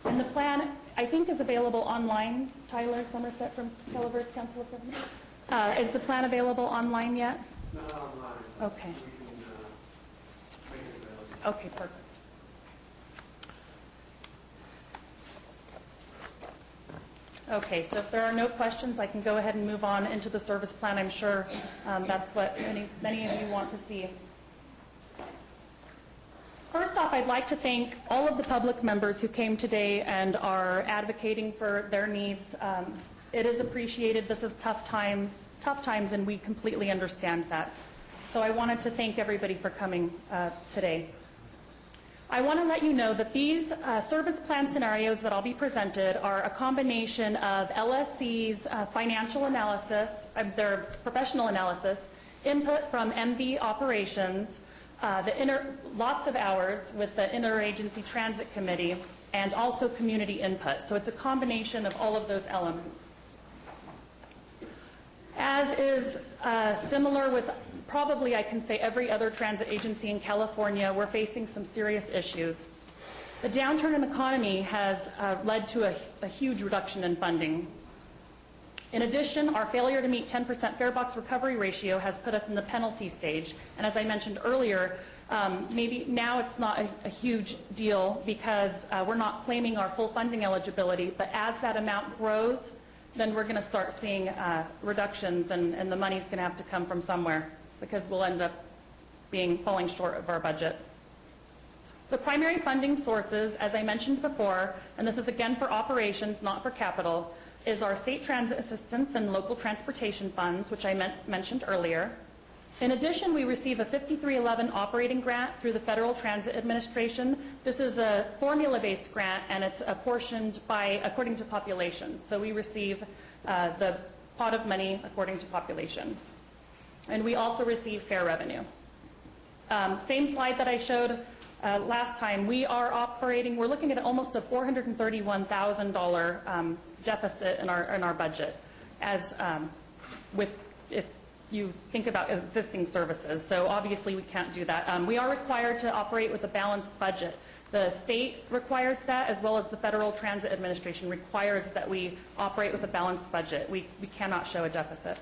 And the plan, I think, is available online. Tyler Somerset from Calaveras Council of Governments. Is the plan available online yet? Not online. Okay. We can make it available. Okay, perfect. Okay, so if there are no questions, I can go ahead and move on into the service plan. I'm sure that's what many of you want to see. First off, I'd like to thank all of the public members who came today and are advocating for their needs. It is appreciated. This is tough times, and we completely understand that. So I wanted to thank everybody for coming today. I want to let you know that these service plan scenarios that I'll be presented are a combination of LSC's financial analysis, their professional analysis, input from MV operations, lots of hours with the Interagency Transit Committee, and also community input. So it's a combination of all of those elements. As is similar with probably, I can say, every other transit agency in California, we're facing some serious issues. The downturn in the economy has led to a huge reduction in funding. In addition, our failure to meet 10% fare box recovery ratio has put us in the penalty stage. And as I mentioned earlier, maybe now it's not a huge deal because we're not claiming our full funding eligibility, but as that amount grows, then we're going to start seeing reductions, and the money's going to have to come from somewhere because we'll end up falling short of our budget. The primary funding sources, as I mentioned before, and this is again for operations, not for capital, is our state transit assistance and local transportation funds, which I mentioned earlier. In addition, we receive a 5311 operating grant through the Federal Transit Administration. This is a formula-based grant, and it's apportioned according to population. So we receive the pot of money according to population. And we also receive fare revenue. Same slide that I showed last time. We're looking at almost a $431,000 deficit in our budget, if you think about existing services. So obviously we can't do that. We are required to operate with a balanced budget. The state requires that, as well as the Federal Transit Administration requires that we operate with a balanced budget. We cannot show a deficit.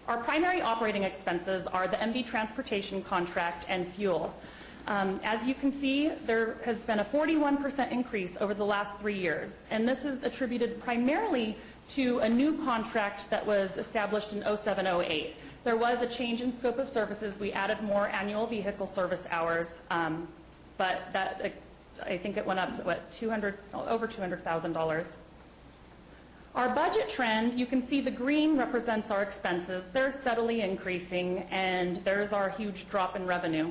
Our primary operating expenses are the MV transportation contract and fuel. As you can see, there has been a 41% increase over the last 3 years, and this is attributed primarily to a new contract that was established in 07-08. There was a change in scope of services. We added more annual vehicle service hours, but that, I think it went up to over $200,000. Our budget trend, you can see the green represents our expenses. They're steadily increasing, and there's our huge drop in revenue.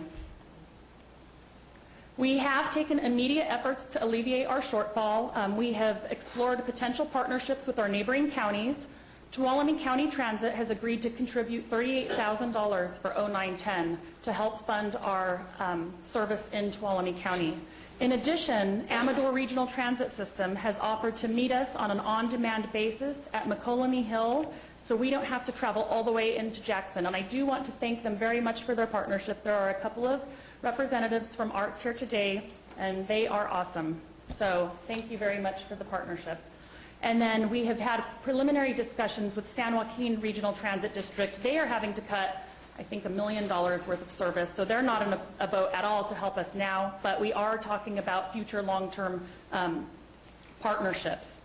We have taken immediate efforts to alleviate our shortfall. We have explored potential partnerships with our neighboring counties. Tuolumne County Transit has agreed to contribute $38,000 for 0910 to help fund our service in Tuolumne County. In addition, Amador Regional Transit System has offered to meet us on an on-demand basis at McCollum Hill, so we don't have to travel all the way into Jackson. And I do want to thank them very much for their partnership. There are a couple of representatives from ARTS here today, and they are awesome. So thank you very much for the partnership. And then we have had preliminary discussions with San Joaquin Regional Transit District. They are having to cut, I think, $1 million worth of service, so they're not in a boat at all to help us now, but we are talking about future long-term partnerships.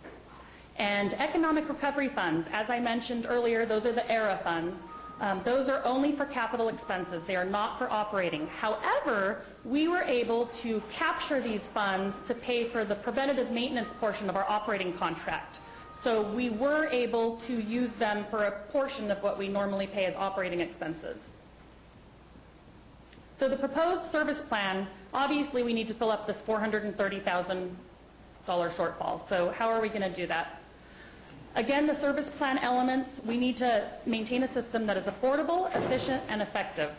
And economic recovery funds, as I mentioned earlier, those are the ERA funds. Those are only for capital expenses. They are not for operating. However, we were able to capture these funds to pay for the preventative maintenance portion of our operating contract. So we were able to use them for a portion of what we normally pay as operating expenses. So the proposed service plan, obviously we need to fill up this $430,000 shortfall. So how are we going to do that? Again, the service plan elements, we need to maintain a system that is affordable, efficient, and effective.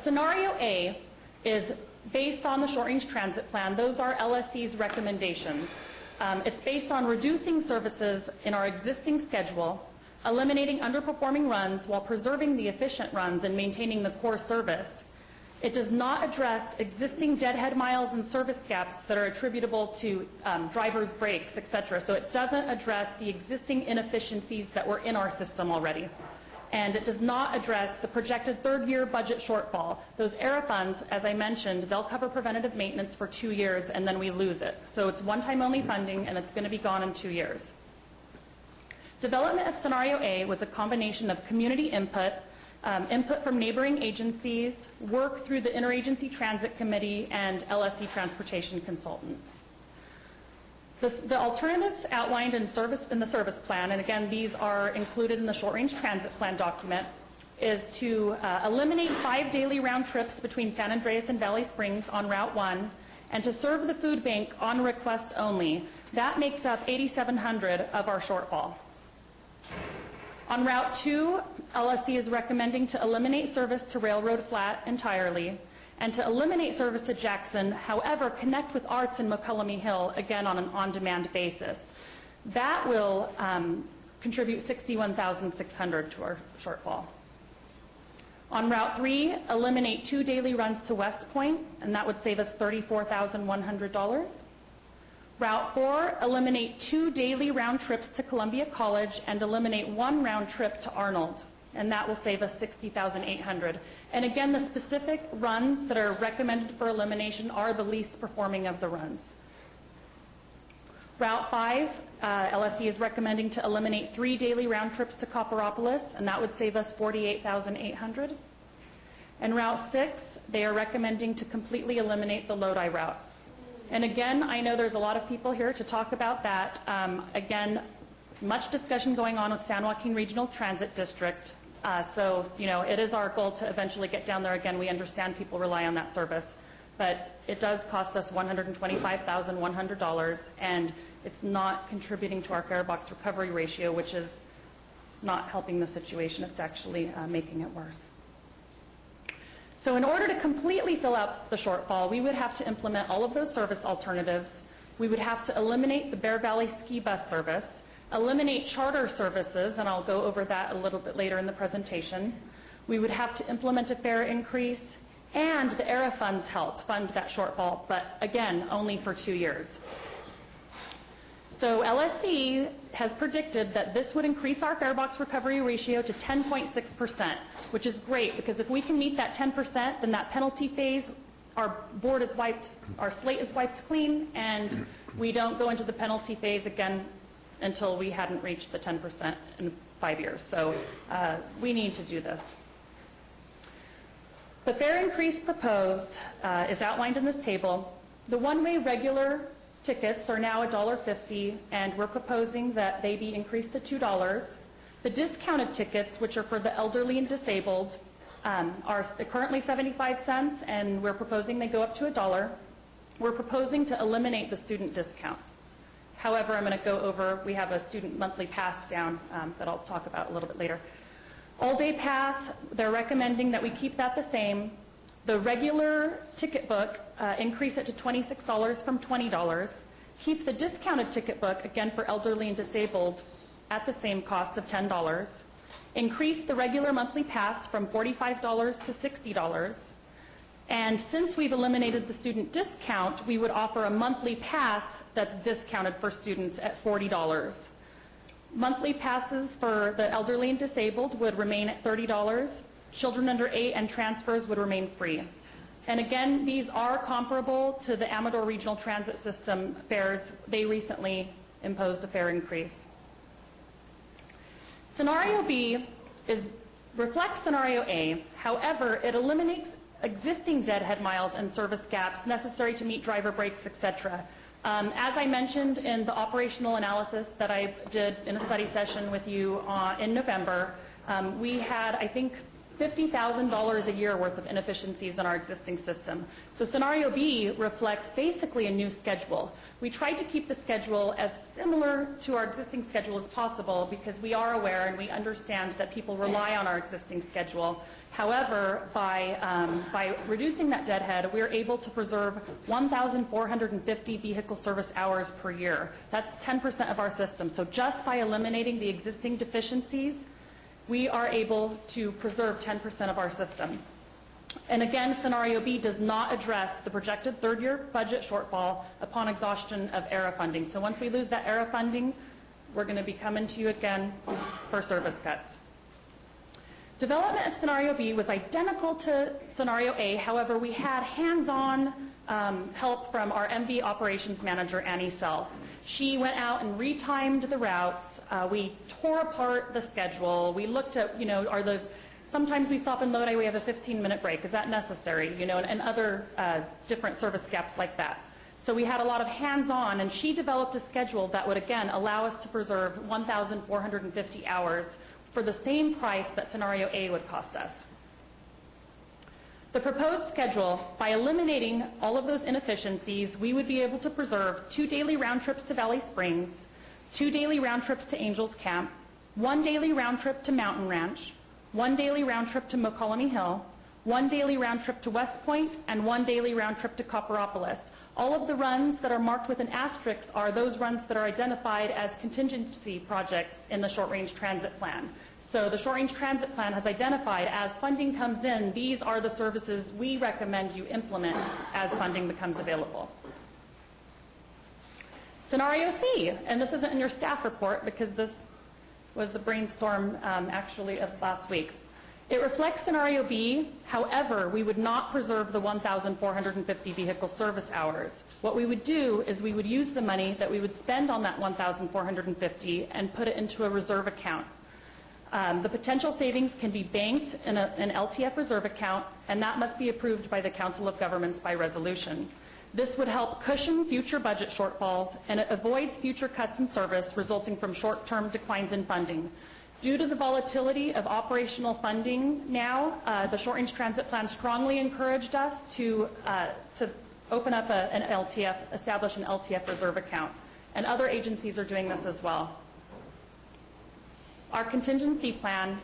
Scenario A is based on the short-range transit plan. Those are LSC's recommendations. It's based on reducing services in our existing schedule, eliminating underperforming runs while preserving the efficient runs and maintaining the core service. It does not address existing deadhead miles and service gaps that are attributable to drivers' breaks, etc. So it doesn't address the existing inefficiencies that were in our system already. And it does not address the projected third-year budget shortfall. Those ERA funds, as I mentioned, they'll cover preventative maintenance for 2 years and then we lose it. So it's one-time only funding and it's going to be gone in 2 years. Development of Scenario A was a combination of community input, input from neighboring agencies, work through the Interagency Transit Committee, and LSC transportation consultants. The alternatives outlined in the service plan, and again, these are included in the short-range transit plan document, is to eliminate 5 daily round trips between San Andreas and Valley Springs on Route 1, and to serve the food bank on request only. That makes up 8,700 of our shortfall. On Route 2, LSC is recommending to eliminate service to Railroad Flat entirely and to eliminate service to Jackson, however, connect with ARTS in McCollum Hill, again on an on-demand basis. That will contribute $61,600 to our shortfall. On Route 3, eliminate 2 daily runs to West Point, and that would save us $34,100. Route 4, eliminate 2 daily round trips to Columbia College and eliminate 1 round trip to Arnold, and that will save us $60,800. And again, the specific runs that are recommended for elimination are the least performing of the runs. Route 5, LSE is recommending to eliminate 3 daily round trips to Copperopolis, and that would save us $48,800. And Route 6, they are recommending to completely eliminate the Lodi route. And again, I know there's a lot of people here to talk about that. Again, much discussion going on with San Joaquin Regional Transit District. So, it is our goal to eventually get down there again. We understand people rely on that service. But it does cost us $125,100, and it's not contributing to our fare box recovery ratio, which is not helping the situation. It's actually making it worse. So in order to completely fill out the shortfall, we would have to implement all of those service alternatives. We would have to eliminate the Bear Valley ski bus service, eliminate charter services, and I'll go over that a little bit later in the presentation. We would have to implement a fare increase, and the ERA funds help fund that shortfall, but again, only for 2 years. So LSE has predicted that this would increase our fare box recovery ratio to 10.6%, which is great, because if we can meet that 10%, then that penalty phase, our slate is wiped clean, and we don't go into the penalty phase again until we hadn't reached the 10% in 5 years. So we need to do this. The fare increase proposed is outlined in this table. The one-way regular tickets are now $1.50, and we're proposing that they be increased to $2. The discounted tickets, which are for the elderly and disabled, are currently 75 cents, and we're proposing they go up to $1. We're proposing to eliminate the student discount. However, I'm going to go over, we have a student monthly pass down that I'll talk about a little bit later. All-day pass, they're recommending that we keep that the same. The regular ticket book, increase it to $26 from $20. Keep the discounted ticket book, again for elderly and disabled, at the same cost of $10. Increase the regular monthly pass from $45 to $60. And since we've eliminated the student discount, we would offer a monthly pass that's discounted for students at $40. Monthly passes for the elderly and disabled would remain at $30. Children under 8 and transfers would remain free. And again, these are comparable to the Amador Regional Transit System fares. They recently imposed a fare increase. Scenario B reflects Scenario A. However, it eliminates existing deadhead miles and service gaps necessary to meet driver breaks, etc. As I mentioned in the operational analysis that I did in a study session with you in November, we had, I think, $50,000 a year worth of inefficiencies in our existing system. So Scenario B reflects basically a new schedule. We tried to keep the schedule as similar to our existing schedule as possible because we are aware and we understand that people rely on our existing schedule. However, by reducing that deadhead, we're able to preserve 1,450 vehicle service hours per year. That's 10% of our system. So just by eliminating the existing deficiencies, we are able to preserve 10% of our system. And again, Scenario B does not address the projected third-year budget shortfall upon exhaustion of ERA funding. So once we lose that ERA funding, we're going to be coming to you again for service cuts. Development of Scenario B was identical to Scenario A. However, we had hands-on help from our MV operations manager, Annie Self. She went out and retimed the routes. We tore apart the schedule. We looked at, sometimes we stop in Lodi, we have a 15-minute break. Is that necessary? And other different service gaps like that. So we had a lot of hands-on, and she developed a schedule that would, again, allow us to preserve 1,450 hours for the same price that Scenario A would cost us. The proposed schedule, by eliminating all of those inefficiencies, we would be able to preserve 2 daily round trips to Valley Springs, 2 daily round trips to Angels Camp, 1 daily round trip to Mountain Ranch, 1 daily round trip to Mokelumne Hill, 1 daily round trip to West Point, and 1 daily round trip to Copperopolis. All of the runs that are marked with an asterisk are those runs that are identified as contingency projects in the short-range transit plan. So the short-range transit plan has identified as funding comes in, these are the services we recommend you implement as funding becomes available. Scenario C, and this isn't in your staff report because this was a brainstorm actually of last week. It reflects Scenario B. However, we would not preserve the 1,450 vehicle service hours. What we would do is we would use the money that we would spend on that 1,450 and put it into a reserve account. The potential savings can be banked in an LTF reserve account, and that must be approved by the Council of Governments by resolution. This would help cushion future budget shortfalls, and it avoids future cuts in service resulting from short-term declines in funding. Due to the volatility of operational funding now, the Short Range Transit Plan strongly encouraged us to open up an LTF, establish an LTF reserve account, and other agencies are doing this as well. Our contingency plan,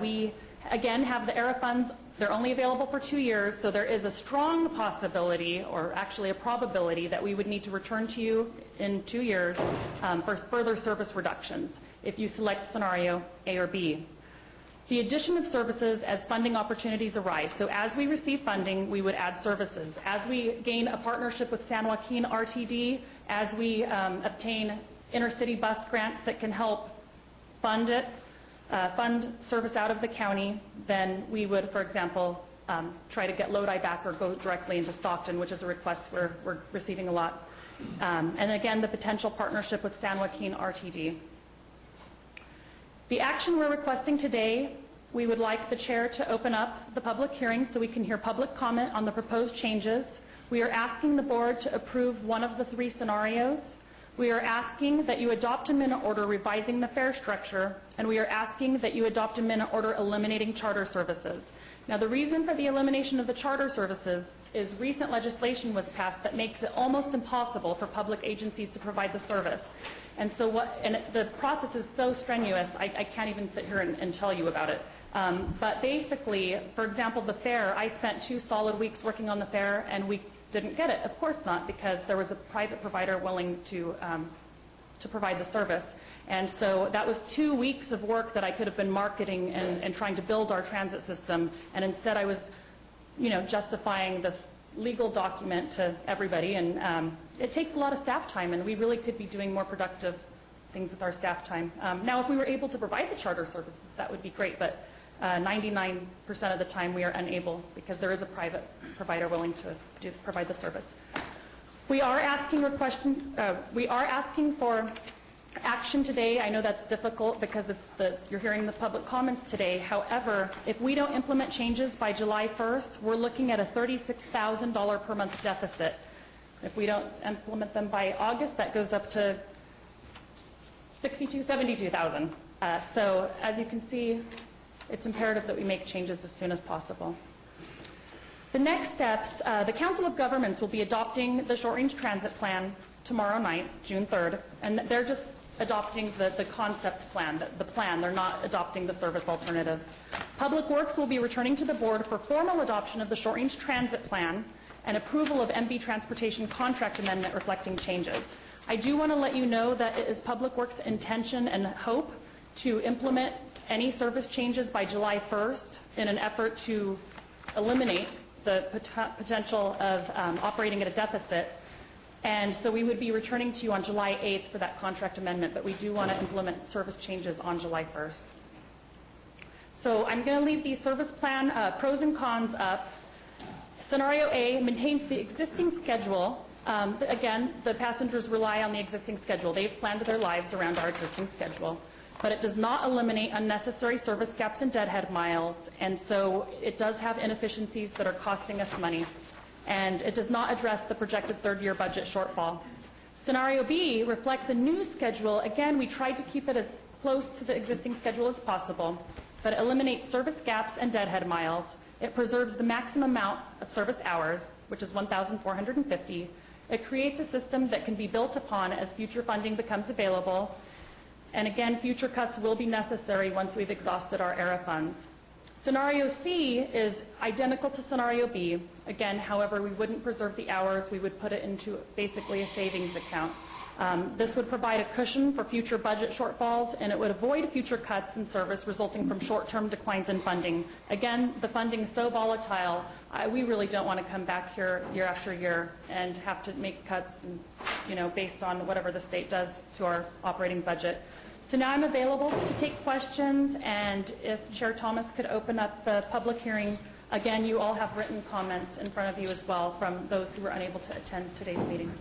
we again have the ERA funds. They're only available for 2 years, so there is a strong possibility, or actually a probability, that we would need to return to you in 2 years for further service reductions if you select scenario A or B. The addition of services as funding opportunities arise. So as we receive funding, we would add services. As we gain a partnership with San Joaquin RTD, as we obtain intercity bus grants that can help fund it, fund service out of the county, then we would, for example, try to get Lodi back or go directly into Stockton, which is a request we're receiving a lot. And again, the potential partnership with San Joaquin RTD. The action we're requesting today, we would like the chair to open up the public hearing so we can hear public comment on the proposed changes. We are asking the board to approve one of the 3 scenarios. We are asking that you adopt a minute order revising the fare structure, and we are asking that you adopt a minute order eliminating charter services. Now, the reason for the elimination of the charter services is recent legislation was passed that makes it almost impossible for public agencies to provide the service. And so the process is so strenuous, I can't even sit here and tell you about it. But basically, for example, the fare, I spent 2 solid weeks working on the fare, and we didn't get it. Of course not, because there was a private provider willing to provide the service. And so that was 2 weeks of work that I could have been marketing and trying to build our transit system. And instead I was, justifying this legal document to everybody. And it takes a lot of staff time, and we really could be doing more productive things with our staff time. Now, if we were able to provide the charter services, that would be great. But 99% of the time we are unable because there is a private provider willing to provide the service. We are asking for action today. I know that's difficult because you're hearing the public comments today. However, if we don't implement changes by July 1st, we're looking at a $36,000 per month deficit. If we don't implement them by August, that goes up to $72,000. So as you can see, it's imperative that we make changes as soon as possible. The next steps, the Council of Governments will be adopting the Short Range Transit Plan tomorrow night, June 3rd, and they're just adopting the concept plan, the plan. They're not adopting the service alternatives. Public Works will be returning to the board for formal adoption of the Short Range Transit Plan and approval of MV Transportation Contract Amendment reflecting changes. I do want to let you know that it is Public Works' intention and hope to implement any service changes by July 1st in an effort to eliminate the potential of operating at a deficit. And so we would be returning to you on July 8th for that contract amendment, but we do want to implement service changes on July 1st. So I'm going to leave the service plan pros and cons up. Scenario A maintains the existing schedule. Again, the passengers rely on the existing schedule. They've planned their lives around our existing schedule. But it does not eliminate unnecessary service gaps and deadhead miles, and so it does have inefficiencies that are costing us money. And it does not address the projected third-year budget shortfall. Scenario B reflects a new schedule. Again, we tried to keep it as close to the existing schedule as possible, but it eliminates service gaps and deadhead miles. It preserves the maximum amount of service hours, which is 1,450. It creates a system that can be built upon as future funding becomes available. And again, future cuts will be necessary once we've exhausted our ERA funds. Scenario C is identical to Scenario B. Again, however, we wouldn't preserve the hours. We would put it into basically a savings account. This would provide a cushion for future budget shortfalls, and it would avoid future cuts in service resulting from short-term declines in funding. Again, the funding is so volatile, we really don't want to come back here year after year and have to make cuts, and, based on whatever the state does to our operating budget. So now I'm available to take questions, and if Chair Thomas could open up the public hearing. Again, you all have written comments in front of you as well from those who were unable to attend today's meeting.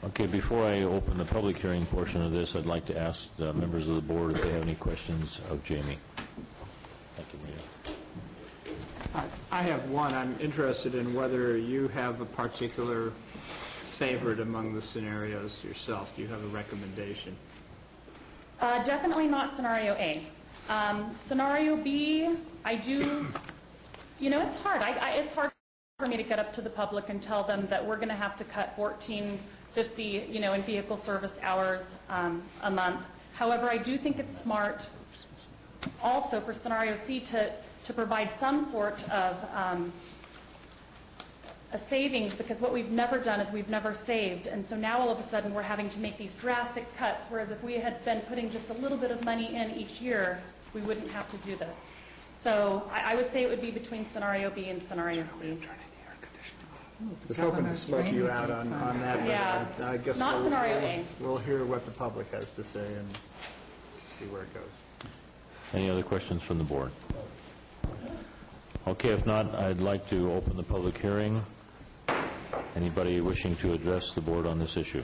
Okay, before I open the public hearing portion of this, I'd like to ask the members of the board if they have any questions of Jamie. Thank you, Maria. I have one. I'm interested in whether you have a particular favorite among the scenarios yourself. Do you have a recommendation? Definitely not scenario A. Scenario B, I do, it's hard. It's hard for me to get up to the public and tell them that we're going to have to cut 1450, in vehicle service hours a month. However, I do think it's smart also for scenario C to provide some sort of a savings, because what we've never done is we've never saved, and so now all of a sudden we're having to make these drastic cuts, whereas if we had been putting just a little bit of money in each year, we wouldn't have to do this. So I would say it would be between scenario B and scenario C. I was hoping to smoke you out on that, but Yeah, I guess not scenario A. We'll hear what the public has to say and see where it goes. Any other questions from the board? Okay, if not, I'd like to open the public hearing. Anybody wishing to address the board on this issue?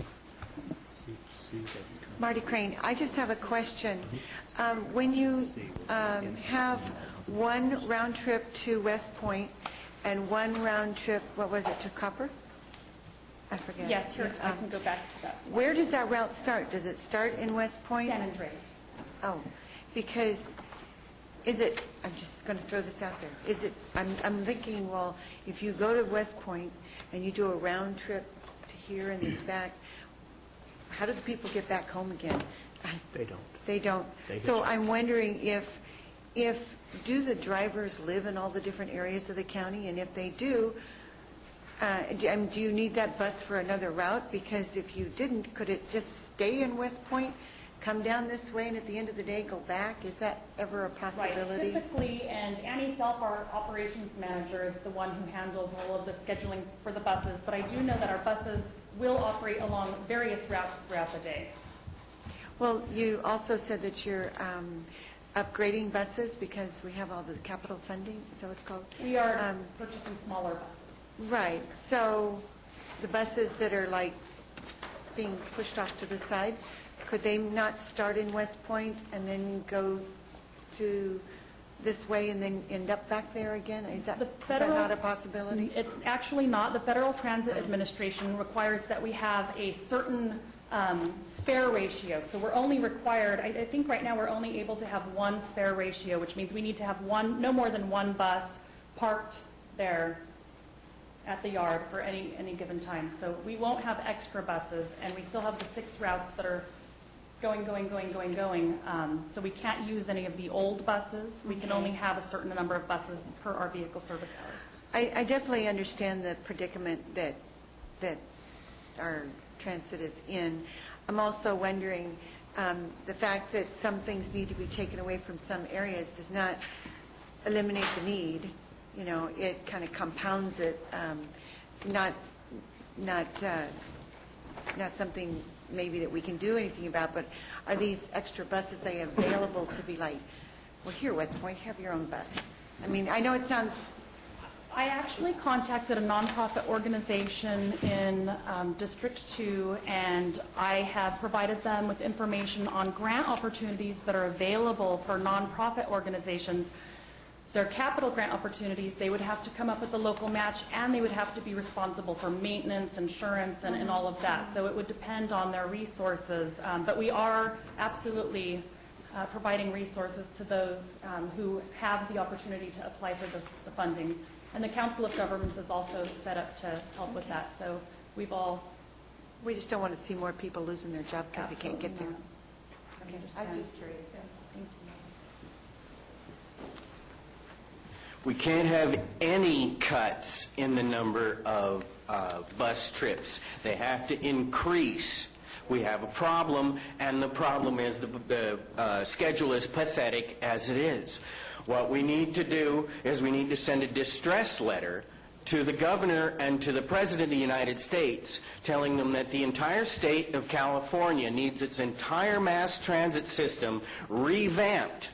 Marty Crane, I just have a question. When you have one round trip to West Point and one round trip, what was it, to Copper? I forget. Yes, here, I can go back to that. Where does that route start? Does it start in West Point? San Andreas. Oh, because is it, I'm just going to throw this out there, is it, I'm thinking, well, if you go to West Point and you do a round trip to here and then back, how do the people get back home again? They don't. They don't. So I'm wondering if do the drivers live in all the different areas of the county? And if they do you need that bus for another route? Because if you didn't, could it just stay in West Point, come down this way, and at the end of the day go back? Is that ever a possibility? Right, typically, and Annie Self, our operations manager, is the one who handles all of the scheduling for the buses, but I do know that our buses will operate along various routes throughout the day. Well, you also said that you're upgrading buses because we have all the capital funding, is that what it's called? We are purchasing smaller buses. Right, so the buses that are like being pushed off to the side, could they not start in West Point and then go to this way and then end up back there again? Is that not a possibility? It's actually not. The Federal Transit Administration requires that we have a certain spare ratio. So we're only required, I think right now we're only able to have one spare ratio, which means we need to have no more than one bus parked there at the yard for any given time. So we won't have extra buses, and we still have the 6 routes that are going. So we can't use any of the old buses. We can only have a certain number of buses per our vehicle service hours. I definitely understand the predicament that our transit is in. I'm also wondering, the fact that some things need to be taken away from some areas does not eliminate the need. It kind of compounds it. Not something maybe that we can do anything about, but are these extra buses available to be like, well, here, West Point, have your own bus? I mean, I know it sounds... I actually contacted a nonprofit organization in District 2, and I have provided them with information on grant opportunities that are available for nonprofit organizations. Their capital grant opportunities, they would have to come up with a local match, and they would have to be responsible for maintenance, insurance, and all of that. So it would depend on their resources. But we are absolutely providing resources to those who have the opportunity to apply for the funding. And the Council of Governments is also set up to help with that. So we just don't want to see more people losing their job because they can't get there. Okay. I was just curious. Thank you. We can't have any cuts in the number of bus trips. They have to increase. we have a problem, and the problem is the schedule is pathetic as it is. What we need to do is we need to send a distress letter to the governor and to the president of the United States, telling them that the entire state of California needs its entire mass transit system revamped.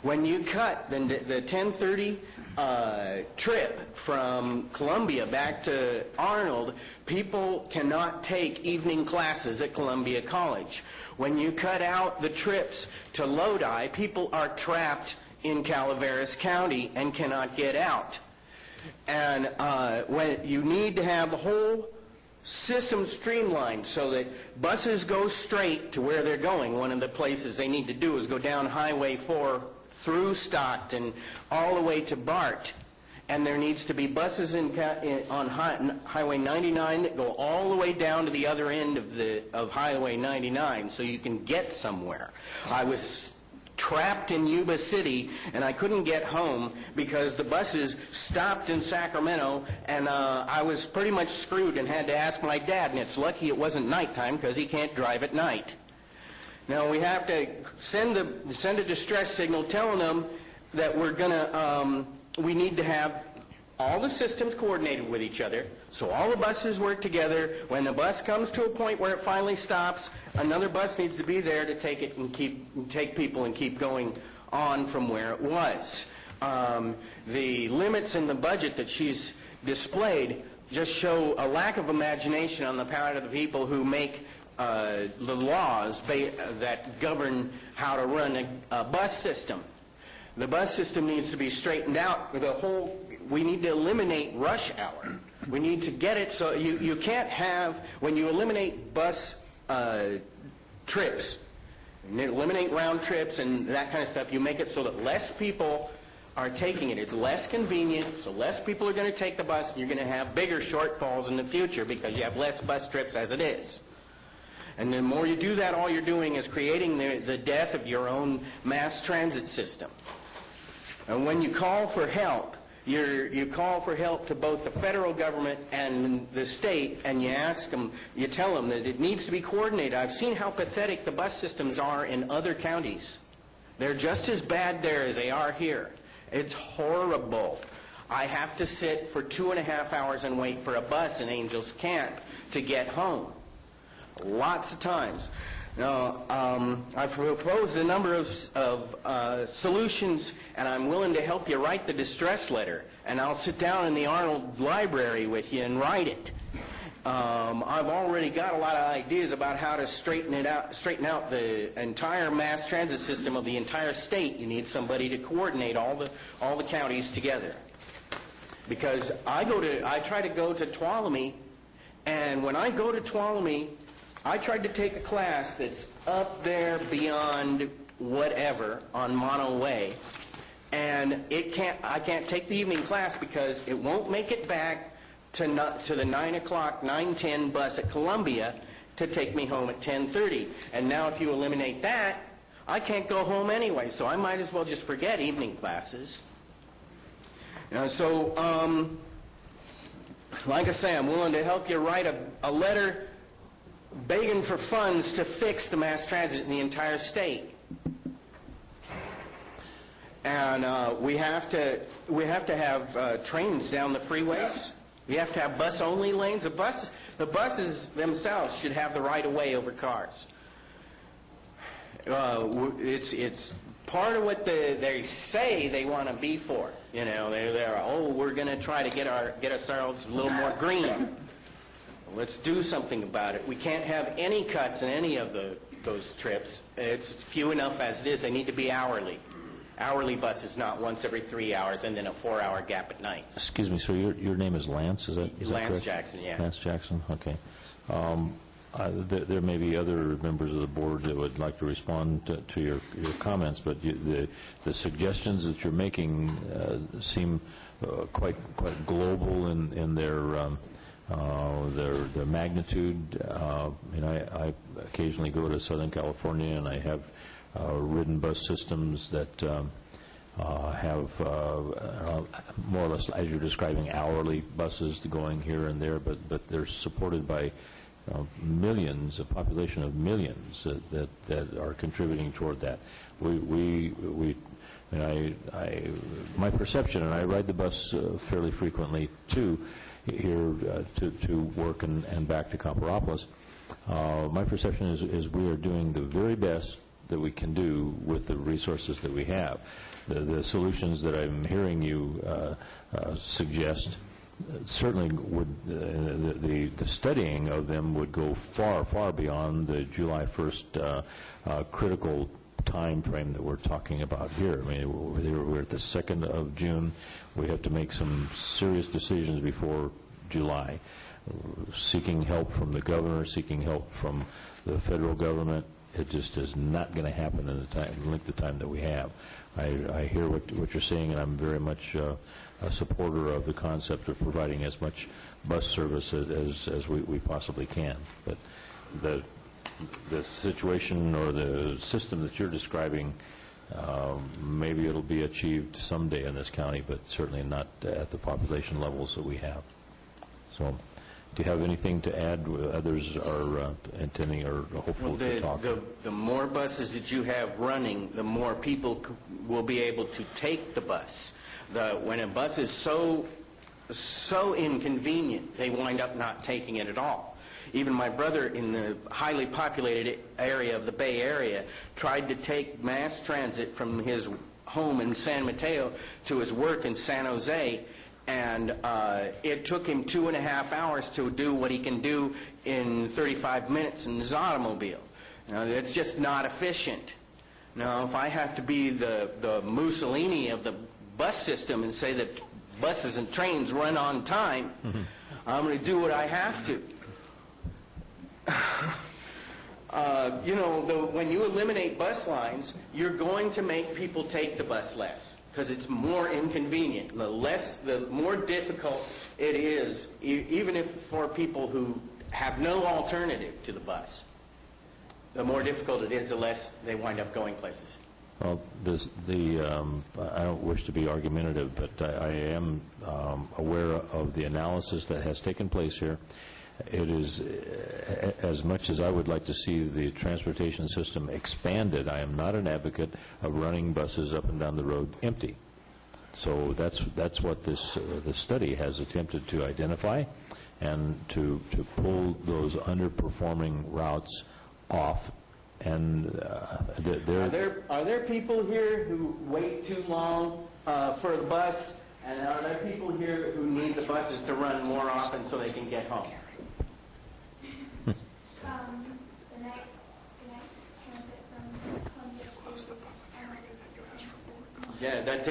When you cut the 10:30 trip from Columbia back to Arnold, people cannot take evening classes at Columbia College. When you cut out the trips to Lodi, people are trapped in Calaveras County and cannot get out. And when you need to have the whole system streamlined so that buses go straight to where they're going. One of the places they need to do is go down Highway 4 through Stockton all the way to BART. And there needs to be buses on Highway 99 that go all the way down to the other end of Highway 99 so you can get somewhere. I was trapped in Yuba City, and I couldn't get home because the buses stopped in Sacramento, and I was pretty much screwed and had to ask my dad, and it's lucky it wasn't nighttime because he can't drive at night. Now we have to send a distress signal telling them that we need to have all the systems coordinated with each other, so all the buses work together. When the bus comes to a point where it finally stops, another bus needs to be there to take it and take people and keep going on from where it was. The limits in the budget that she's displayed just show a lack of imagination on the part of the people who make the laws that govern how to run a bus system. The bus system needs to be straightened out. We need to eliminate rush hour. We need to get it so you can't have, when you eliminate bus trips, eliminate round trips and that kind of stuff, you make it so that less people are taking it. It's less convenient, so less people are going to take the bus, and you're going to have bigger shortfalls in the future because you have less bus trips as it is. And the more you do that, all you're doing is creating the death of your own mass transit system. And when you call for help, you call for help to both the federal government and the state, and you tell them that it needs to be coordinated. I've seen how pathetic the bus systems are in other counties. They're just as bad there as they are here. It's horrible. I have to sit for 2.5 hours and wait for a bus in Angels Camp to get home. Lots of times. Now, I've proposed a number of solutions, and I'm willing to help you write the distress letter. And I'll sit down in the Arnold Library with you and write it. I've already got a lot of ideas about how to straighten out the entire mass transit system of the entire state. You need somebody to coordinate all the counties together. Because I try to go to Tuolumne, and when I go to Tuolumne, I tried to take a class that's up there beyond whatever on Mono Way, and I can't take the evening class because it won't make it back to the 9 o'clock, 9:10 bus at Columbia to take me home at 10:30. And now if you eliminate that, I can't go home anyway, so I might as well just forget evening classes. So, like I say, I'm willing to help you write a letter begging for funds to fix the mass transit in the entire state. And we have to have trains down the freeways. We have to have bus-only lanes. The buses themselves should have the right of way over cars. It's part of what they say they want to be for. You know, we're going to try to get ourselves a little more green. Let's do something about it. We can't have any cuts in any of those trips. It's few enough as it is. They need to be hourly. Hourly buses, not once every 3 hours and then a 4-hour gap at night. Excuse me, sir, your name is Lance, is that Lance correct? Jackson, yeah. Lance Jackson, okay. There may be other members of the board that would like to respond to your comments, but the suggestions that you're making seem quite global in their magnitude. I occasionally go to Southern California, and I have ridden bus systems that have more or less, as you're describing, hourly buses going here and there, but they're supported by millions, a population of millions that are contributing toward that. My perception, and I ride the bus fairly frequently too, here to work and back to Copperopolis. My perception is we are doing the very best that we can do with the resources that we have. The solutions that I'm hearing you suggest certainly would, the studying of them would go far, far beyond the July 1st critical time frame that we're talking about here. I mean, we're at the 2nd of June. We have to make some serious decisions before July. Seeking help from the governor, seeking help from the federal government, it just is not going to happen in the length of time that we have. I hear what you're saying, and I'm very much a supporter of the concept of providing as much bus service as we possibly can. But the situation or the system that you're describing, maybe it'll be achieved someday in this county, but certainly not at the population levels that we have. So, do you have anything to add? Others are intending or hopeful to talk. The more buses that you have running, the more people will be able to take the bus. When a bus is so inconvenient, they wind up not taking it at all. Even my brother in the highly populated area of the Bay Area tried to take mass transit from his home in San Mateo to his work in San Jose, and it took him 2.5 hours to do what he can do in 35 minutes in his automobile. It's just not efficient. Now, if I have to be the Mussolini of the bus system and say that buses and trains run on time, I'm going to do what I have to. When you eliminate bus lines, you're going to make people take the bus less because it's more inconvenient. The more difficult it is, even if for people who have no alternative to the bus, the more difficult it is, the less they wind up going places. Well, I don't wish to be argumentative, but I am aware of the analysis that has taken place here. It is, as much as I would like to see the transportation system expanded, I am not an advocate of running buses up and down the road empty. So that's what this study has attempted to identify, and to pull those underperforming routes off. And are there people here who wait too long for the bus, and are there people here who need the buses to run more often so they can get home? Yeah, that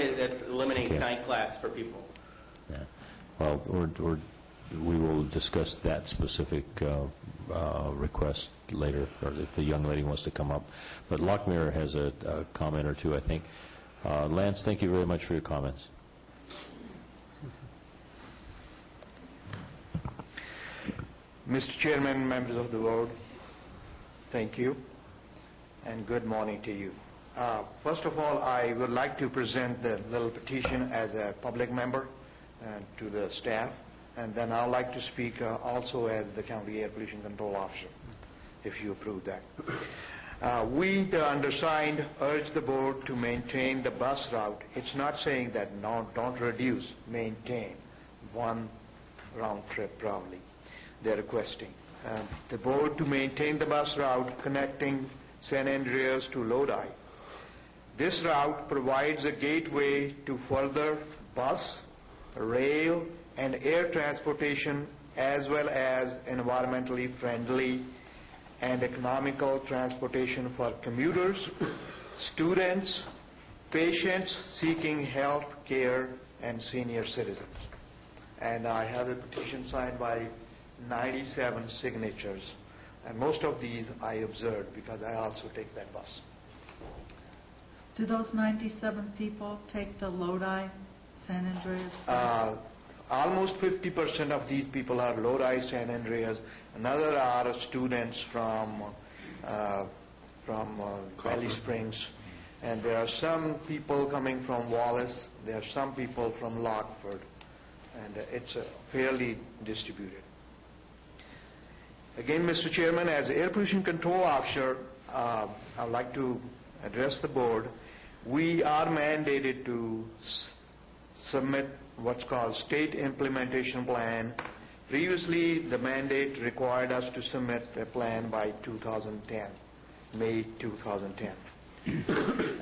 eliminates night class for people. Yeah. Well, we will discuss that specific request later, or if the young lady wants to come up. But Lockmere has a comment or two, I think. Lance, thank you very much for your comments. Mr. Chairman, members of the board, thank you, and good morning to you. First of all, I would like to present the little petition as a public member to the staff, and then I'd like to speak also as the County Air Pollution Control Officer, if you approve that. We, the undersigned, urge the board to maintain the bus route. It's not saying that no, don't reduce, maintain one round trip probably. They're requesting the board to maintain the bus route connecting San Andreas to Lodi. This route provides a gateway to further bus, rail, and air transportation, as well as environmentally friendly and economical transportation for commuters, students, patients seeking health care, and senior citizens. And I have the petition signed by 97 signatures, and most of these I observed because I also take that bus. Do those 97 people take the Lodi San Andreas bus? Almost 50% of these people are Lodi San Andreas. Another are students from Valley Springs, and there are some people coming from Wallace. There are some people from Lockford, and it's fairly distributed. Again, Mr. Chairman, as Air Pollution Control Officer, I would like to address the board. We are mandated to submit what's called State Implementation Plan. Previously, the mandate required us to submit a plan by 2010, May 2010.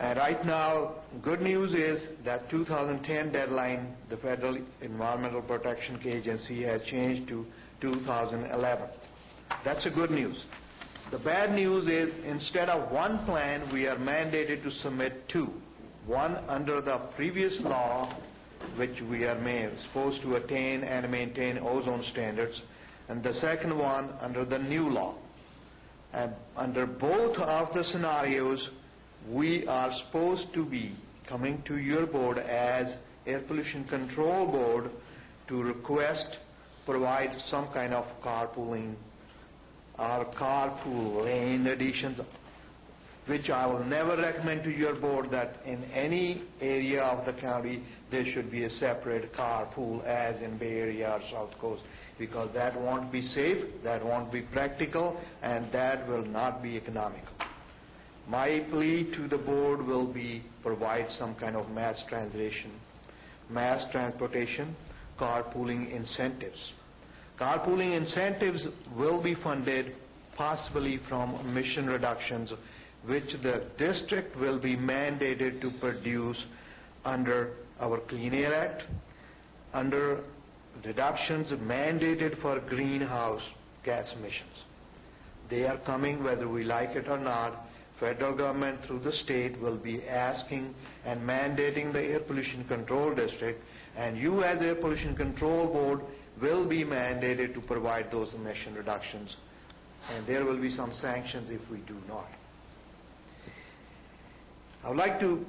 And right now, good news is that 2010 deadline, the Federal Environmental Protection Agency has changed to 2011. That's a good news. The bad news is instead of one plan, we are mandated to submit two. One under the previous law, which we are supposed to attain and maintain ozone standards, and the second one under the new law. And under both of the scenarios, we are supposed to be coming to your board as Air Pollution Control Board to request, provide some kind of carpooling or carpool lane additions, which I will never recommend to your board that in any area of the county there should be a separate carpool as in Bay Area or South Coast, because that won't be safe, that won't be practical, and that will not be economical. My plea to the board will be provide some kind of mass transportation, carpooling incentives. Carpooling incentives will be funded possibly from emission reductions, which the district will be mandated to produce under our Clean Air Act, under reductions mandated for greenhouse gas emissions. They are coming whether we like it or not. Federal government through the state will be asking and mandating the Air Pollution Control District, and you as Air Pollution Control Board will be mandated to provide those emission reductions, and there will be some sanctions if we do not. I would like to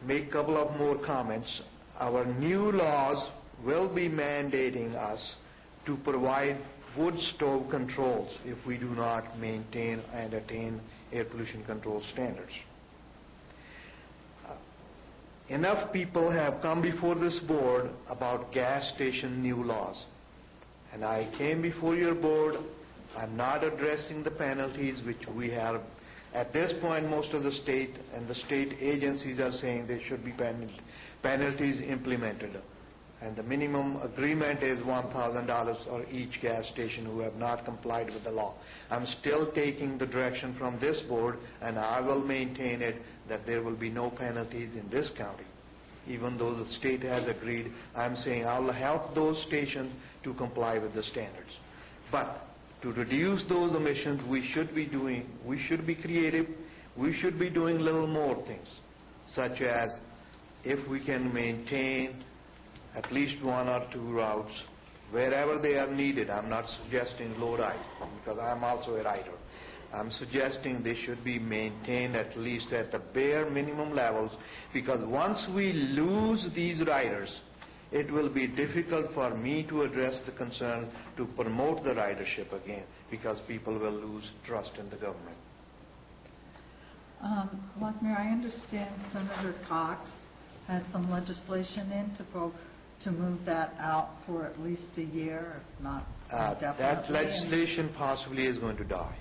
make a couple of more comments. Our new laws will be mandating us to provide wood stove controls if we do not maintain and attain air pollution control standards. Enough people have come before this board about gas station new laws. And I came before your board. I'm not addressing the penalties which we have. At this point, most of the state and the state agencies are saying there should be penalties implemented. And the minimum agreement is $1,000 for each gas station who have not complied with the law. I'm still taking the direction from this board, and I will maintain it that there will be no penalties in this county. Even though the state has agreed, I'm saying I'll help those stations to comply with the standards. But to reduce those emissions, we should be creative, we should be doing little more things, such as if we can maintain at least one or two routes wherever they are needed. I'm not suggesting low ride, because I'm also a rider. I'm suggesting they should be maintained at least at the bare minimum levels, because once we lose these riders, it will be difficult for me to address the concern to promote the ridership again, because people will lose trust in the government. Mayor, I understand Senator Cox has some legislation in to move that out for at least a year, if not indefinitely. That legislation possibly is going to die.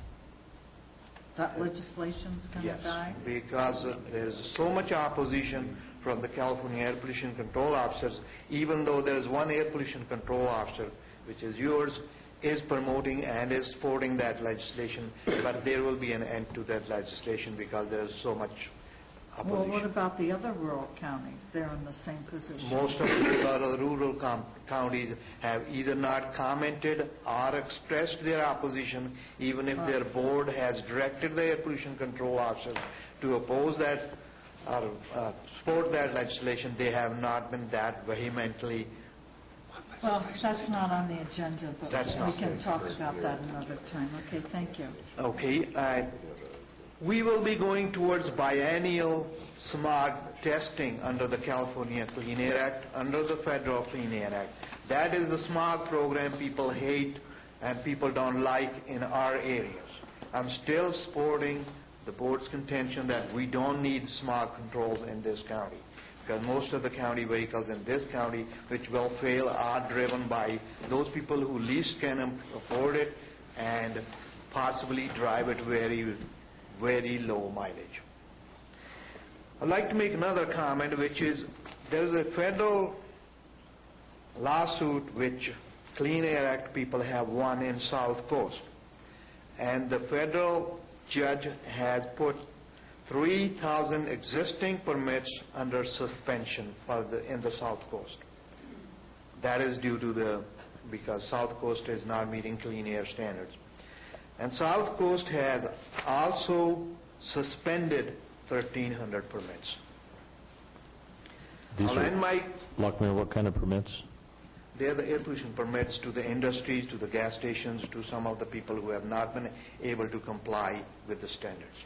That legislation's going to die? Yes, because there is so much opposition from the California Air Pollution Control Officers, even though there is one Air Pollution Control Officer, which is yours, is promoting and is supporting that legislation, but there will be an end to that legislation because there is so much opposition. Well, what about the other rural counties? They're in the same position. Most of the other rural counties have either not commented or expressed their opposition, even if their board has directed the Air Pollution Control Officers to oppose that or support that legislation. They have not been that vehemently. Well, that's not on the agenda, but we can talk about that another time. Okay, thank you. Okay. We will be going towards biennial smog testing under the California Clean Air Act, under the Federal Clean Air Act. That is the smog program people hate and people don't like in our areas. I'm still supporting the board's contention that we don't need smog controls in this county, because most of the county vehicles in this county which will fail are driven by those people who least can afford it, and possibly drive at very, very low mileage. I'd like to make another comment, which is there is a federal lawsuit which Clean Air Act people have won in South Coast. And the federal judge has put 3,000 existing permits under suspension in the South Coast. That is due to because South Coast is not meeting clean air standards. And South Coast has also suspended 1,300 permits. These are, Lockmere, what kind of permits? They are the air pollution permits to the industries, to the gas stations, to some of the people who have not been able to comply with the standards.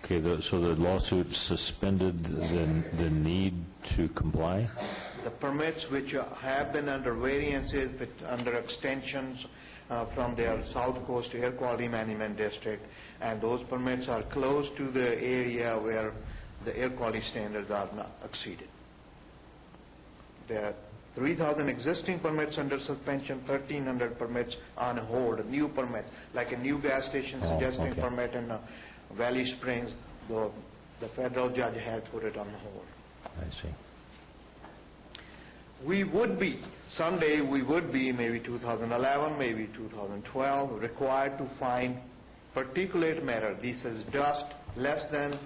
Okay, so the lawsuit suspended the need to comply? The permits which have been under variances, but under extensions from their South Coast Air Quality Management District, and those permits are close to the area where the air quality standards are not exceeded. There are 3,000 existing permits under suspension, 1,300 permits on hold, a new permit, like a new gas station suggesting permit in Valley Springs, though the federal judge has put it on hold. I see. Someday we would be, maybe 2011, maybe 2012, required to find particulate matter. This is dust less than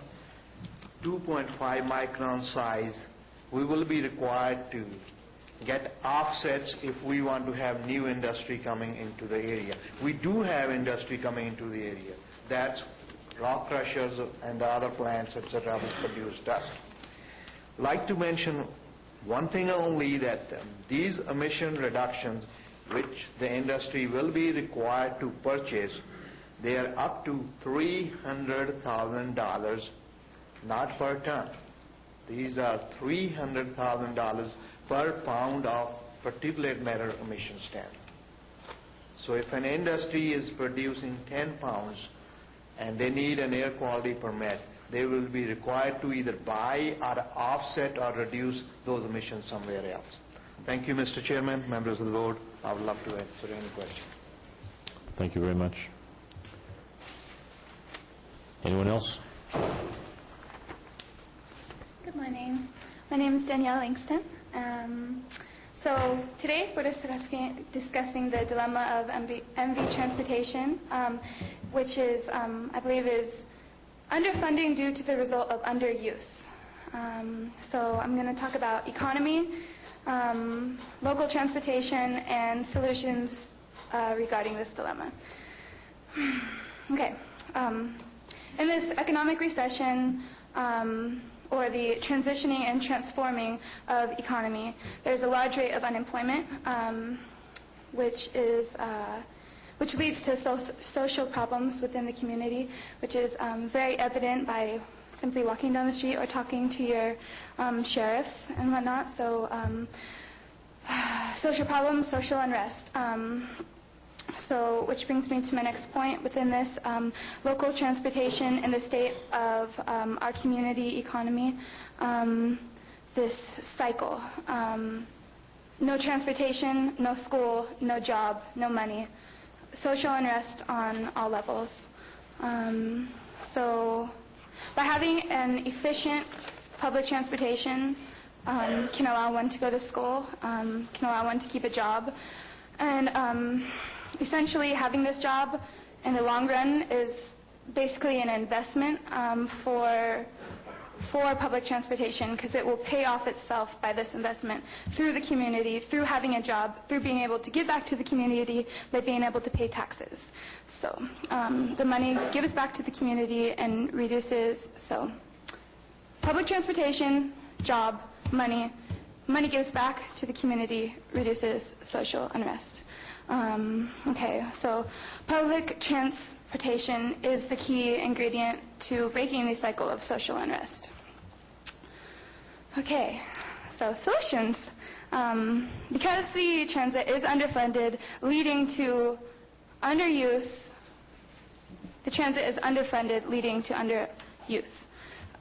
2.5 micron size. We will be required to get offsets if we want to have new industry coming into the area. We do have industry coming into the area. That's rock crushers and the other plants, etc., which produce dust. I'd like to mention one thing only, that these emission reductions, which the industry will be required to purchase, they are up to $300,000, not per ton. These are $300,000 per pound of particulate matter emission standard. So if an industry is producing 10 pounds and they need an air quality permit, they will be required to either buy or offset or reduce those emissions somewhere else. Thank you, Mr. Chairman, members of the board. I would love to answer any question. Thank you very much. Anyone else? Good morning. My name is Danielle Langston. So today we're discussing the dilemma of MV transportation, which is, I believe, is underfunding due to the result of underuse. So I'm going to talk about economy, local transportation, and solutions regarding this dilemma. Okay. In this economic recession, or the transitioning and transforming of economy, there's a large rate of unemployment, which leads to social problems within the community, which is very evident by simply walking down the street or talking to your sheriffs and whatnot. So social problems, social unrest. So, which brings me to my next point within this, local transportation in the state of our community economy, this cycle. No transportation, no school, no job, no money. Social unrest on all levels. So, by having an efficient public transportation, can allow one to go to school, can allow one to keep a job, and essentially having this job in the long run is basically an investment for public transportation, because it will pay off itself by this investment through the community, through having a job, through being able to give back to the community by being able to pay taxes. So the money gives back to the community and reduces. So public transportation, job, money gives back to the community, reduces social unrest. Okay, so public transportation is the key ingredient to breaking the cycle of social unrest. Okay, so solutions. Because the transit is underfunded, leading to underuse, the transit is underfunded, leading to underuse.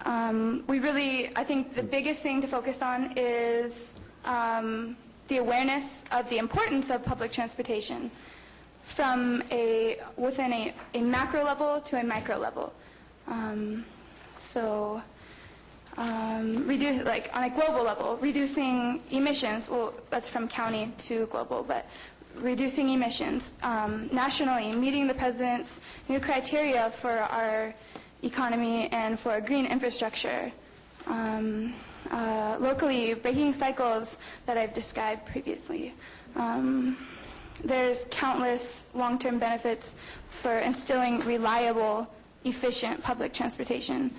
I think the biggest thing to focus on is the awareness of the importance of public transportation. within a macro level to a micro level. Reduce, like on a global level, reducing emissions. Well, that's from county to global, but reducing emissions nationally, meeting the president's new criteria for our economy and for green infrastructure. Locally, breaking cycles that I've described previously. There's countless long-term benefits for instilling reliable, efficient public transportation,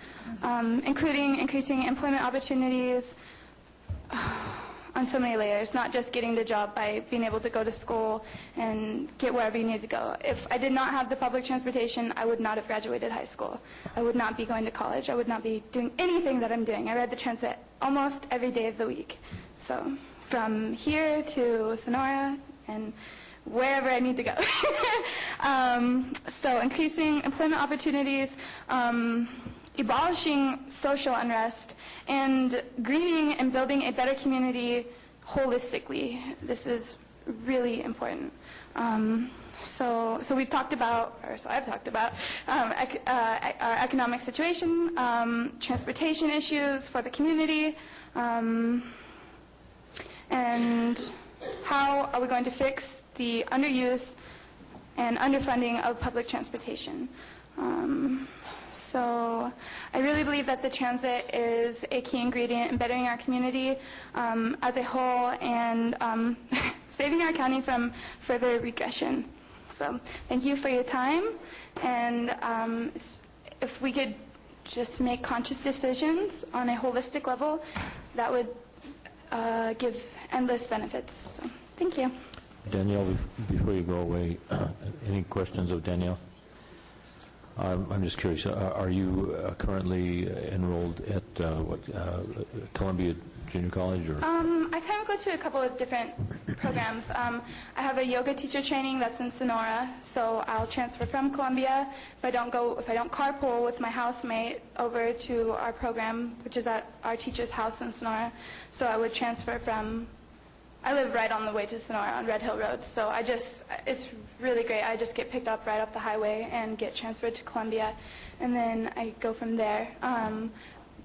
including increasing employment opportunities on so many layers, not just getting the job by being able to go to school and get wherever you need to go. If I did not have the public transportation, I would not have graduated high school. I would not be going to college. I would not be doing anything that I'm doing. I ride the transit almost every day of the week. So from here to Sonora and wherever I need to go. So increasing employment opportunities, abolishing social unrest, and greening and building a better community holistically. This is really important. So we've talked about, or so I've talked about, our economic situation, transportation issues for the community, and how are we going to fix the underuse and underfunding of public transportation. So I really believe that the transit is a key ingredient in bettering our community as a whole and saving our county from further regression. So thank you for your time, and if we could just make conscious decisions on a holistic level, that would give endless benefits. So thank you. Danielle, before you go away, any questions of Danielle? I'm just curious, are you currently enrolled at Columbia Junior College? Or? I kind of go to a couple of different programs. I have a yoga teacher training that's in Sonora, so I'll transfer from Columbia if I don't carpool with my housemate over to our program, which is at our teacher's house in Sonora. So I would transfer from. I live right on the way to Sonora on Red Hill Road, so it's really great. I just get picked up right off the highway and get transferred to Columbia, and then I go from there.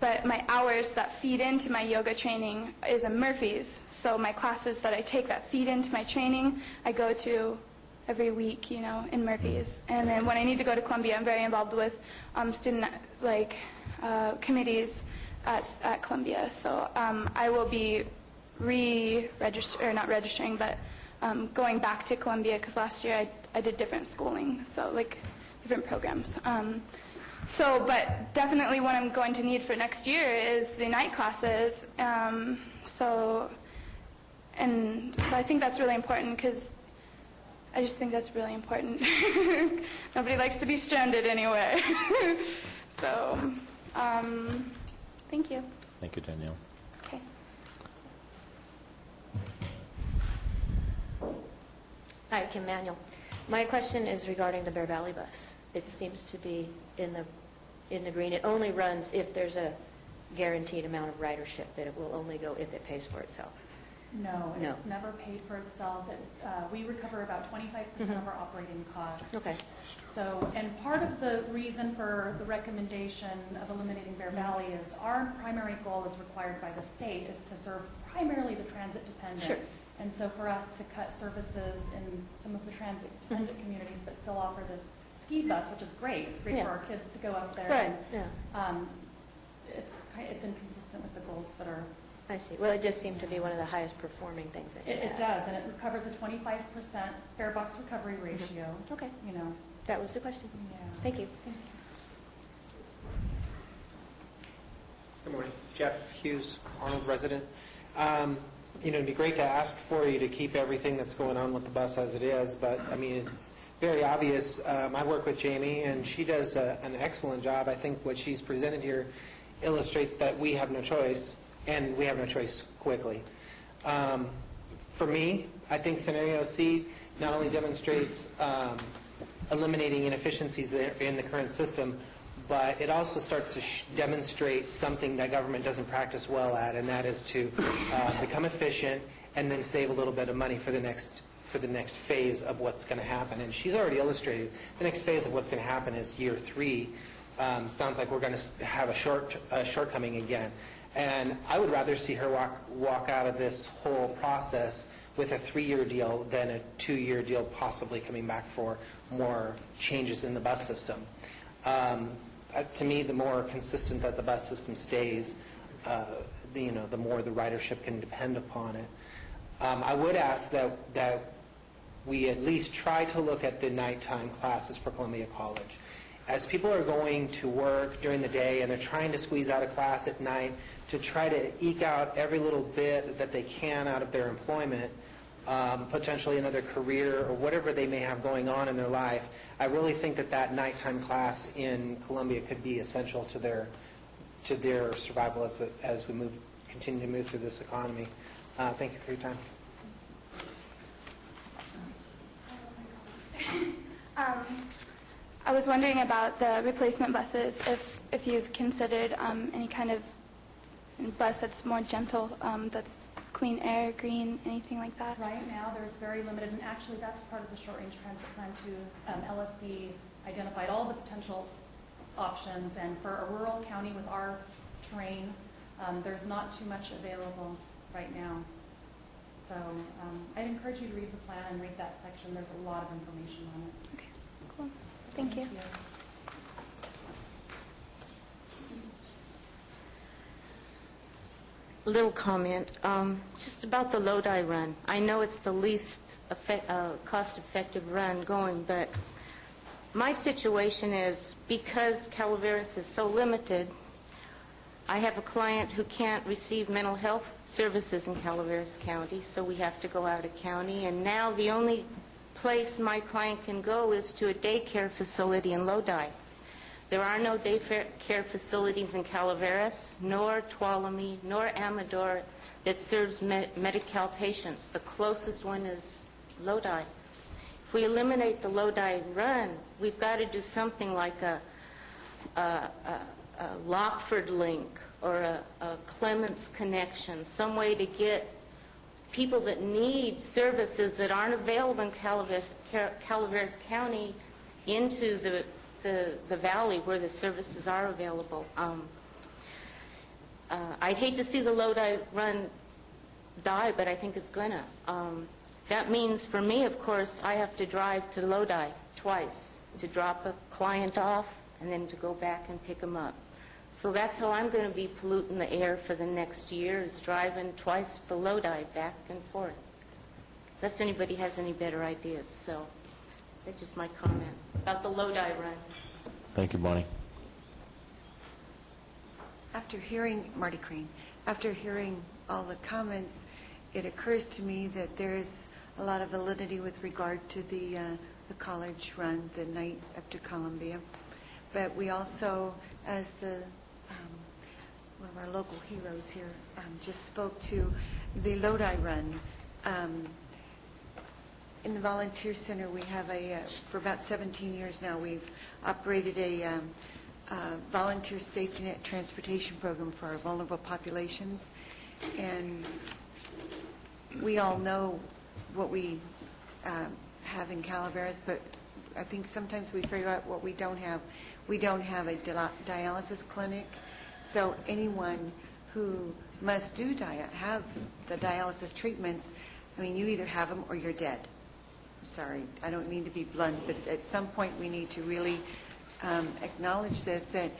But my hours that feed into my yoga training is in Murphy's, so my classes that I take that feed into my training, I go to every week, in Murphy's. And then when I need to go to Columbia, I'm very involved with student committees at Columbia, so I will be going back to Columbia because last year I did different schooling, so different programs. But definitely what I'm going to need for next year is the night classes. So I think that's really important because I just think that's really important. Nobody likes to be stranded anywhere. So thank you. Thank you, Danielle. Okay. Hi, Kim Manuel. My question is regarding the Bear Valley bus. It seems to be in the green. It only runs if there's a guaranteed amount of ridership, that it will only go if it pays for itself. No, it's never paid for itself. We recover about 25% of our operating costs. Okay. So, and part of the reason for the recommendation of eliminating Bear Valley is our primary goal as required by the state is to serve primarily the transit dependent. Sure. And so for us to cut services in some of the transit dependent communities but still offer this ski bus, which is great. It's great for our kids to go up there. Right. And, it's inconsistent with the goals that are. I see. Well, it just seemed to be one of the highest performing things that you have. It does, and it recovers a 25% fare box recovery ratio. Okay. That was the question. Yeah. Thank you. Good morning. Jeff Hughes, Arnold resident. It'd be great to ask for you to keep everything that's going on with the bus as it is, but it's very obvious. I work with Jamie, and she does an excellent job. I think what she's presented here illustrates that we have no choice, and we have no choice quickly. For me, I think Scenario C not only demonstrates eliminating inefficiencies in the current system, but it also starts to demonstrate something that government doesn't practice well at, and that is to become efficient and then save a little bit of money for the next for the next phase of what's going to happen. And she's already illustrated the next phase of what's going to happen is year 3. Sounds like we're going to have a shortcoming again. And I would rather see her walk out of this whole process with a 3-year deal than a 2-year deal possibly coming back for more changes in the bus system. To me, the more consistent that the bus system stays, the more the ridership can depend upon it. I would ask that we at least try to look at the nighttime classes for Columbia College. As people are going to work during the day and they're trying to squeeze out a class at night to try to eke out every little bit that they can out of their employment, potentially another career or whatever they may have going on in their life, I really think that nighttime class in Columbia could be essential to their survival as we continue to move through this economy. Thank you for your time. I was wondering about the replacement buses, if you've considered any kind of bus that's more gentle, that's clean air, green, anything like that? Right now, there's very limited, and actually that's part of the short-range transit plan too. LSC identified all the potential options, and for a rural county with our terrain, there's not too much available right now. So I'd encourage you to read the plan and read that section. There's a lot of information on it. Okay, cool. Thank you. Little comment, just about the Lodi run. I know it's the least cost-effective run going, but my situation is because Calaveras is so limited, I have a client who can't receive mental health services in Calaveras County, so we have to go out of county, and now the only place my client can go is to a daycare facility in Lodi. There are no daycare facilities in Calaveras, nor Tuolumne, nor Amador that serves Medi-Cal patients. The closest one is Lodi. If we eliminate the Lodi run, we've got to do something like a Lockford link or a Clements connection, some way to get people that need services that aren't available in Calaveras County into the valley where the services are available. I'd hate to see the Lodi run die, but I think it's going to. That means for me, of course, I have to drive to Lodi twice to drop a client off and then to go back and pick them up. So that's how I'm going to be polluting the air for the next year, is driving twice to Lodi, back and forth. Unless anybody has any better ideas. So that's just my comment about the Lodi run. Thank you, Bonnie. After hearing, Marty Crane, after hearing all the comments, it occurs to me that there's a lot of validity with regard to the college run, the night up to Columbia. But we also, as one of our local heroes here just spoke to, the Lodi run. In the Volunteer Center, we have for about 17 years now, we've operated a volunteer safety net transportation program for our vulnerable populations. And we all know what we have in Calaveras, but I think sometimes we figure out what we don't have. We don't have a dialysis clinic, so anyone who must have the dialysis treatments, I mean, you either have them or you're dead. I'm sorry, I don't mean to be blunt, but at some point we need to really acknowledge this, that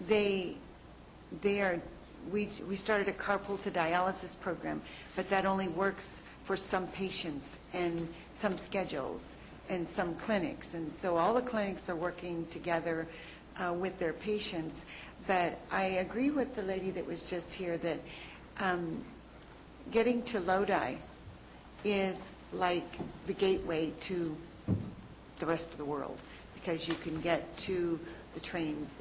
we started a carpool to dialysis program, but that only works for some patients and some schedules and some clinics. And so all the clinics are working together with their patients. But I agree with the lady that was just here that getting to Lodi is like the gateway to the rest of the world, because you can get to the trains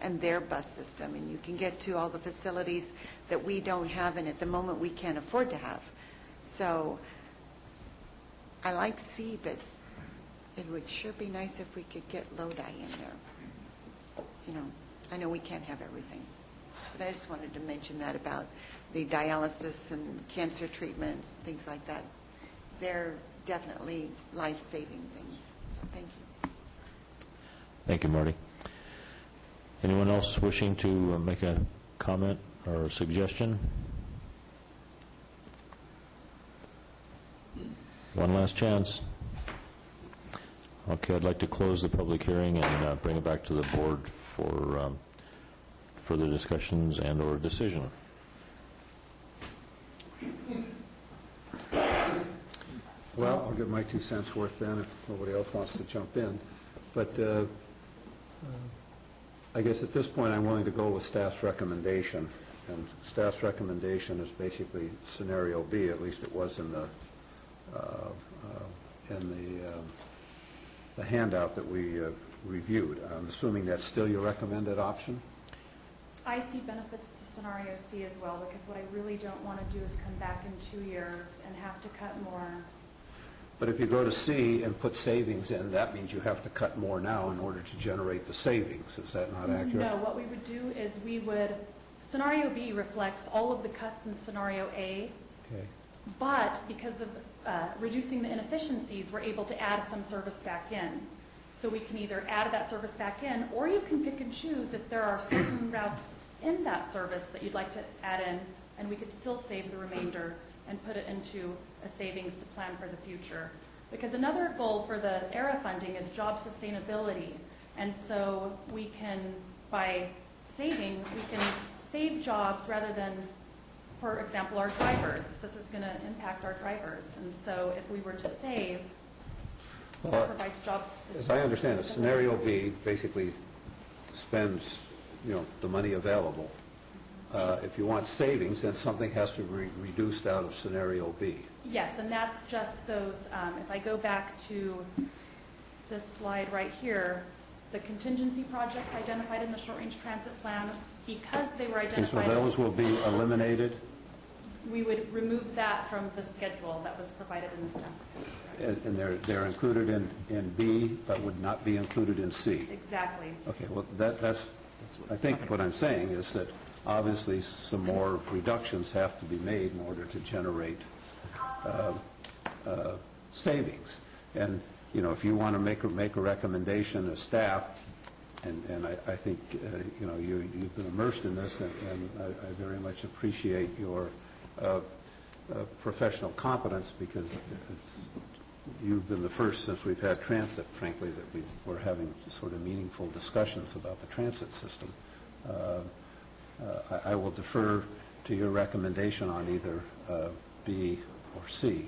and their bus system, and you can get to all the facilities that we don't have, and at the moment we can't afford to have. So I like C, but it would sure be nice if we could get Lodi in there. You know, I know we can't have everything, but I just wanted to mention that about the dialysis and cancer treatments, things like that. they're definitely life-saving things. So thank you. Thank you, Marty. Anyone else wishing to make a comment or a suggestion? One last chance. Okay, I'd like to close the public hearing and bring it back to the board for further discussions and or decision. Well, I'll give my 2 cents worth then if nobody else wants to jump in. But I guess at this point I'm willing to go with staff's recommendation. And staff's recommendation is basically scenario B, at least it was in the handout that we reviewed. I'm assuming that's still your recommended option? I see benefits to scenario C as well, because what I really don't want to do is come back in 2 years and have to cut more. But if you go to C and put savings in, that means you have to cut more now in order to generate the savings. Is that not accurate? No, what we would do is scenario B reflects all of the cuts in scenario A. Okay. But because of reducing the inefficiencies, we're able to add some service back in. So we can either add that service back in, or you can pick and choose if there are certain routes in that service that you'd like to add in, and we could still save the remainder and put it into a savings to plan for the future. Because another goal for the ERA funding is job sustainability. And so we can, by saving, we can save jobs rather than, for example, our drivers. This is going to impact our drivers. And so if we were to save, that provides jobs. As I understand it, scenario B basically spends, the money available. If you want savings, then something has to be reduced out of scenario B. Yes, and that's just those, if I go back to this slide right here, the contingency projects identified in the short-range transit plan, because they were identified. So those will be eliminated? We would remove that from the schedule that was provided in the staff. And they're included in B, but would not be included in C? Exactly. Okay, well, that's I think what I'm saying is that obviously some more reductions have to be made in order to generate savings. And, if you want to make a recommendation as staff, and I think, you've been immersed in this, and I very much appreciate your professional competence, because you've been the first since we've had transit, frankly, that we're having sort of meaningful discussions about the transit system. I will defer to your recommendation on either B or C.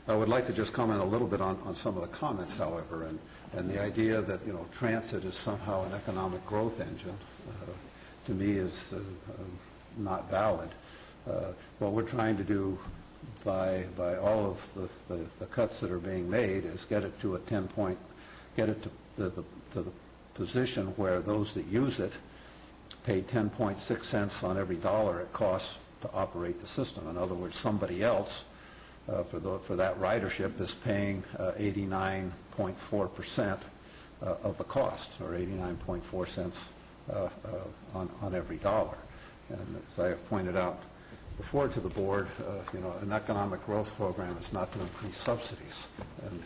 I would like to just comment a little bit on some of the comments, however, and the idea that, transit is somehow an economic growth engine, to me is not valid. What we're trying to do by all of the cuts that are being made is get it to the position where those that use it pay 10.6 cents on every dollar it costs to operate the system. In other words, somebody else for that ridership is paying 89.4% of the cost, or 89.4 cents on every dollar. And as I have pointed out before to the board, an economic growth program is not to increase subsidies. And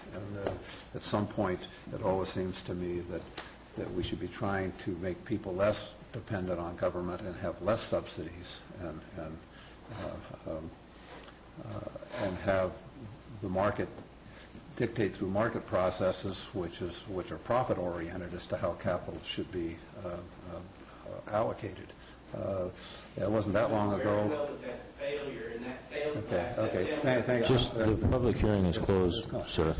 at some point, it always seems to me that we should be trying to make people less dependent on government and have less subsidies, and have the market dictate through market processes which are profit oriented as to how capital should be allocated. It wasn't that long ago. Okay. Thanks. Just the public hearing is closed, sir.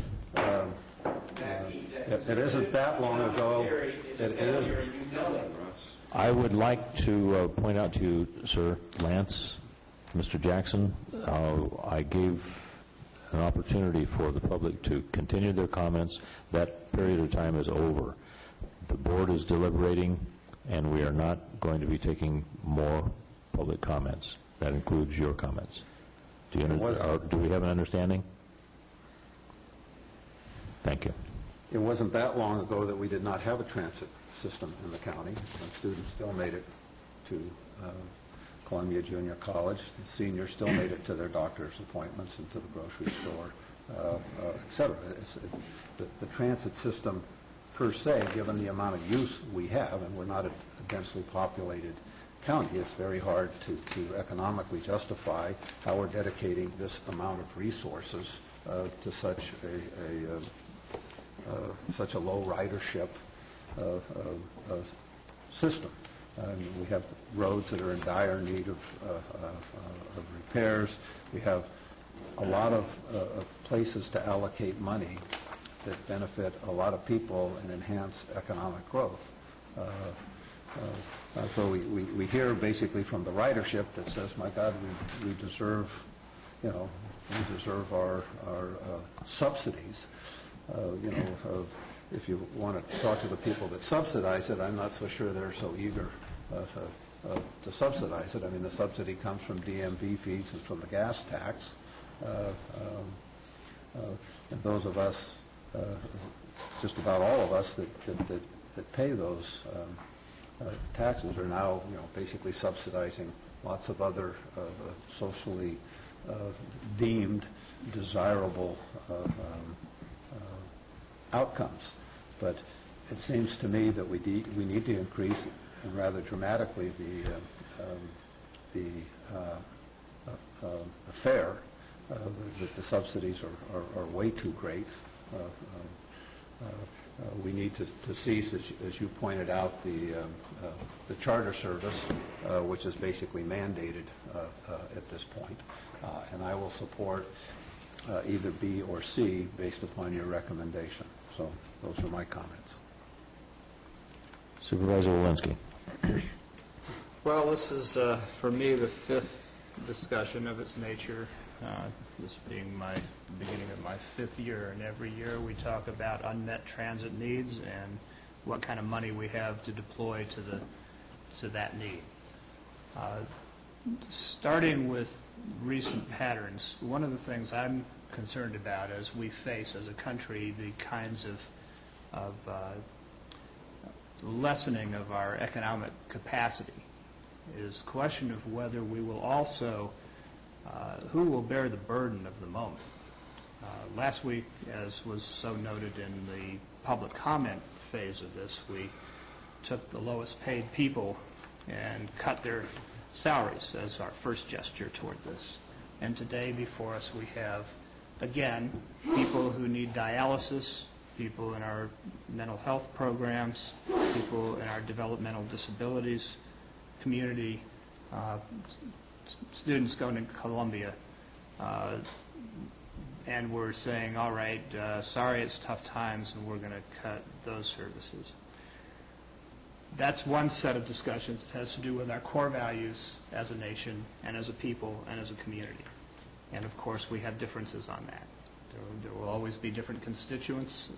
It isn't that long ago. I would like to point out to you, sir, Lance, Mr. Jackson, I gave an opportunity for the public to continue their comments. That period of time is over. The board is deliberating, and we are not going to be taking more public comments. That includes your comments. Do we have an understanding? Thank you. It wasn't that long ago that we did not have a transit system in the county, and students still made it to Columbia Junior College. The seniors still made it to their doctor's appointments and to the grocery store, et cetera. The transit system per se, given the amount of use we have, and we're not a densely populated county, it's very hard to economically justify how we're dedicating this amount of resources to such a low ridership system. We have roads that are in dire need of repairs. We have a lot of places to allocate money that benefit a lot of people and enhance economic growth. So we hear basically from the ridership that says, my God, we deserve, we deserve our subsidies. If you want to talk to the people that subsidize it, I'm not so sure they're so eager to subsidize it. I mean, the subsidy comes from DMV fees and from the gas tax. And those of us, just about all of us that pay those taxes are now, basically subsidizing lots of other socially deemed desirable outcomes. But it seems to me that we need to increase, and rather dramatically, the fare. The subsidies are way too great. We need to cease, as you pointed out, the charter service, which is basically mandated at this point. And I will support either B or C based upon your recommendation. So those are my comments. Supervisor Walensky. Well, this is, for me, the fifth discussion of its nature, this being my beginning of my fifth year. And every year we talk about unmet transit needs and what kind of money we have to deploy to that need. Starting with recent patterns, one of the things I'm concerned about as we face as a country the kinds of lessening of our economic capacity is the question of whether we will also, who will bear the burden of the moment. Last week, as was so noted in the public comment phase of this, we took the lowest paid people and cut their salaries as our first gesture toward this. And today before us we have, again, people who need dialysis, people in our mental health programs, people in our developmental disabilities community, students going to Columbia, and we're saying, all right, sorry, it's tough times, and we're going to cut those services. That's one set of discussions that has to do with our core values as a nation and as a people and as a community. And, of course, we have differences on that. There will always be different constituencies.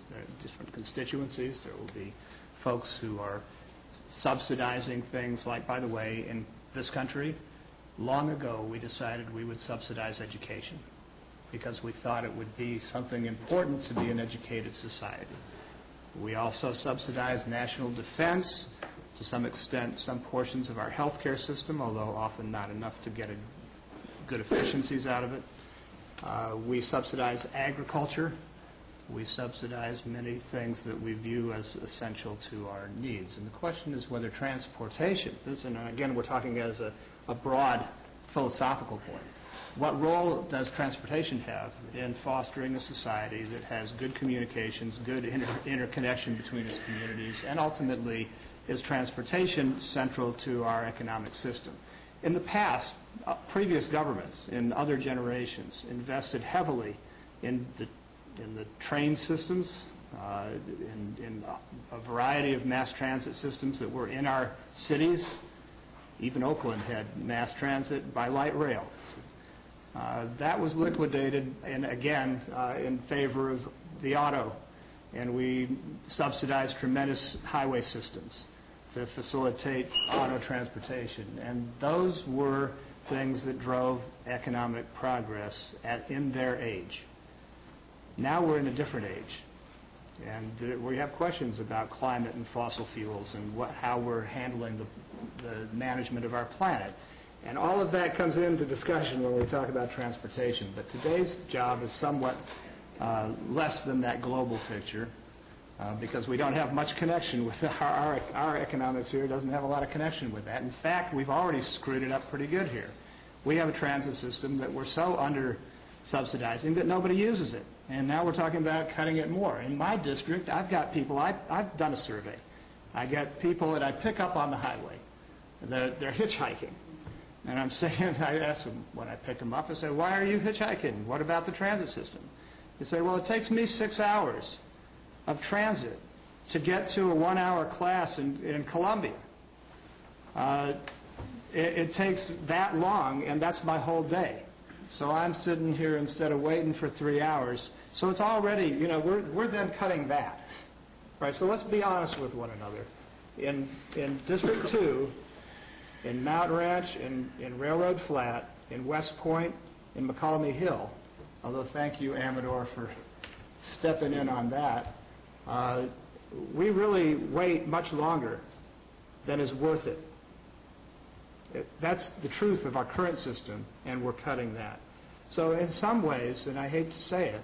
There will be folks who are subsidizing things like, by the way, in this country, long ago we decided we would subsidize education because we thought it would be something important to be an educated society. We also subsidized national defense, to some extent some portions of our health care system, although often not enough to get good efficiencies out of it. We subsidize agriculture. We subsidize many things that we view as essential to our needs. And the question is whether transportation, and again we're talking as a broad philosophical point, what role does transportation have in fostering a society that has good communications, good interconnection between its communities, and ultimately is transportation central to our economic system? In the past, previous governments in other generations invested heavily in the train systems, in a variety of mass transit systems that were in our cities. Even Oakland had mass transit by light rail. That was liquidated, and again, in favor of the auto. And we subsidized tremendous highway systems to facilitate auto transportation. And those were things that drove economic progress in their age. Now we're in a different age. And we have questions about climate and fossil fuels and how we're handling the management of our planet. And all of that comes into discussion when we talk about transportation. But today's job is somewhat less than that global picture because we don't have much connection with our economics here. Doesn't have a lot of connection with that. In fact, we've already screwed it up pretty good here. We have a transit system that we're so under-subsidizing that nobody uses it. And now we're talking about cutting it more. In my district, I've got people, I've done a survey. I get people that I pick up on the highway. They're hitchhiking. And I'm saying, I ask them when I pick them up, I say, why are you hitchhiking? What about the transit system? They say, well, it takes me 6 hours of transit to get to a 1-hour class in Columbia. It takes that long, and that's my whole day. So I'm sitting here instead of waiting for 3 hours. So it's already, we're then cutting that. Right, so let's be honest with one another. In District 2, in Mountain Ranch, in Railroad Flat, in West Point, in McCallamy Hill, although thank you, Amador, for stepping in on that, we really wait much longer than is worth it. That's the truth of our current system, and we're cutting that. So in some ways, and I hate to say it,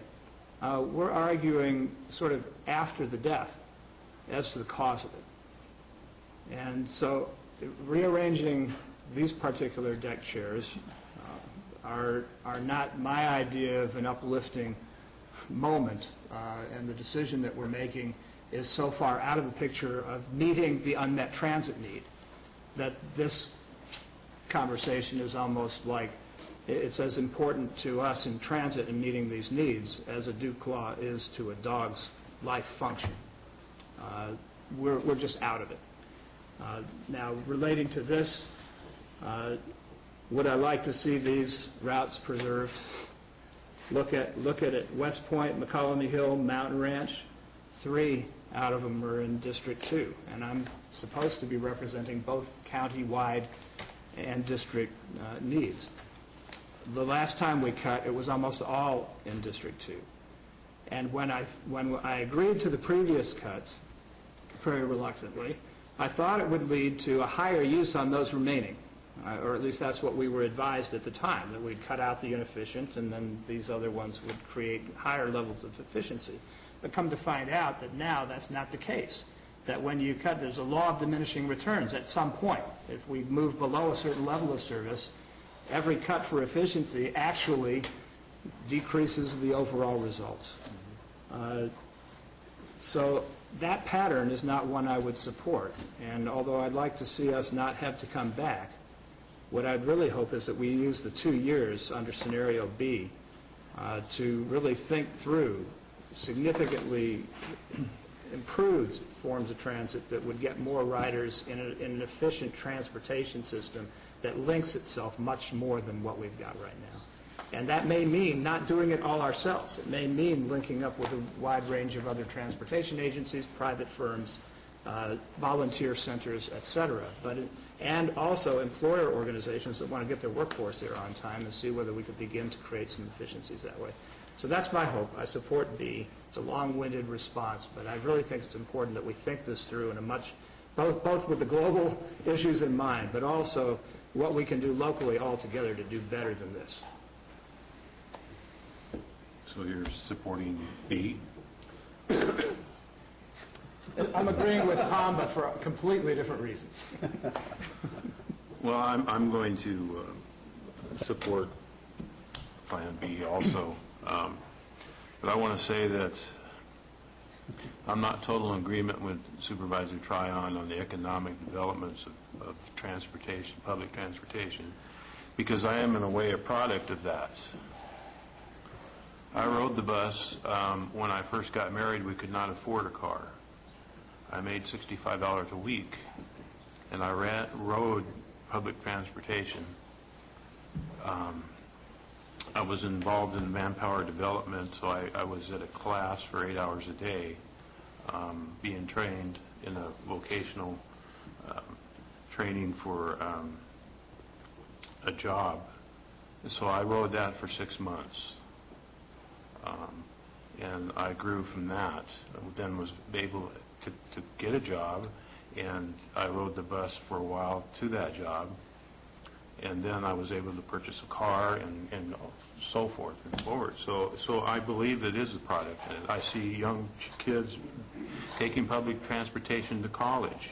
we're arguing sort of after the death as to the cause of it. And so rearranging these particular deck chairs are not my idea of an uplifting moment, and the decision that we're making is so far out of the picture of meeting the unmet transit need that this conversation is almost like it's as important to us in transit and meeting these needs as a dew claw is to a dog's life function. We're just out of it. Now, relating to this, would I like to see these routes preserved? Look at it. West Point, McCallamy Hill, Mountain Ranch, 3 out of them are in District 2, and I'm supposed to be representing both county-wide and district needs. The last time we cut, it was almost all in District 2. And when I agreed to the previous cuts, very reluctantly, I thought it would lead to a higher use on those remaining, or at least that's what we were advised at the time, that we'd cut out the inefficient and then these other ones would create higher levels of efficiency. But come to find out that now that's not the case, that when you cut, there's a law of diminishing returns at some point. If we move below a certain level of service, every cut for efficiency actually decreases the overall results. So that pattern is not one I would support. And although I'd like to see us not have to come back, what I'd really hope is that we use the 2 years under scenario B to really think through significantly improved forms of transit that would get more riders in an efficient transportation system that links itself much more than what we've got right now. And that may mean not doing it all ourselves. It may mean linking up with a wide range of other transportation agencies, private firms, volunteer centers, et cetera. And also employer organizations that want to get their workforce there on time and see whether we could begin to create some efficiencies that way. So that's my hope. I support B. It's a long-winded response, but I really think it's important that we think this through in a much, both with the global issues in mind, but also what we can do locally all together to do better than this. So you're supporting B? I'm agreeing with Tom, but for completely different reasons. Well, I'm going to support Plan B also. But I want to say that I'm not total in agreement with Supervisor Tryon on the economic developments of transportation, public transportation, because I am in a way a product of that. I rode the bus. When I first got married, we could not afford a car. I made $65 a week, and I rode public transportation. I was involved in manpower development, so I was at a class for 8 hours a day, being trained in a vocational training for a job. So I rode that for 6 months. And I grew from that, then was able to get a job, and I rode the bus for a while to that job. and then I was able to purchase a car and so forth and forward. So I believe it is a product. And I see young kids taking public transportation to college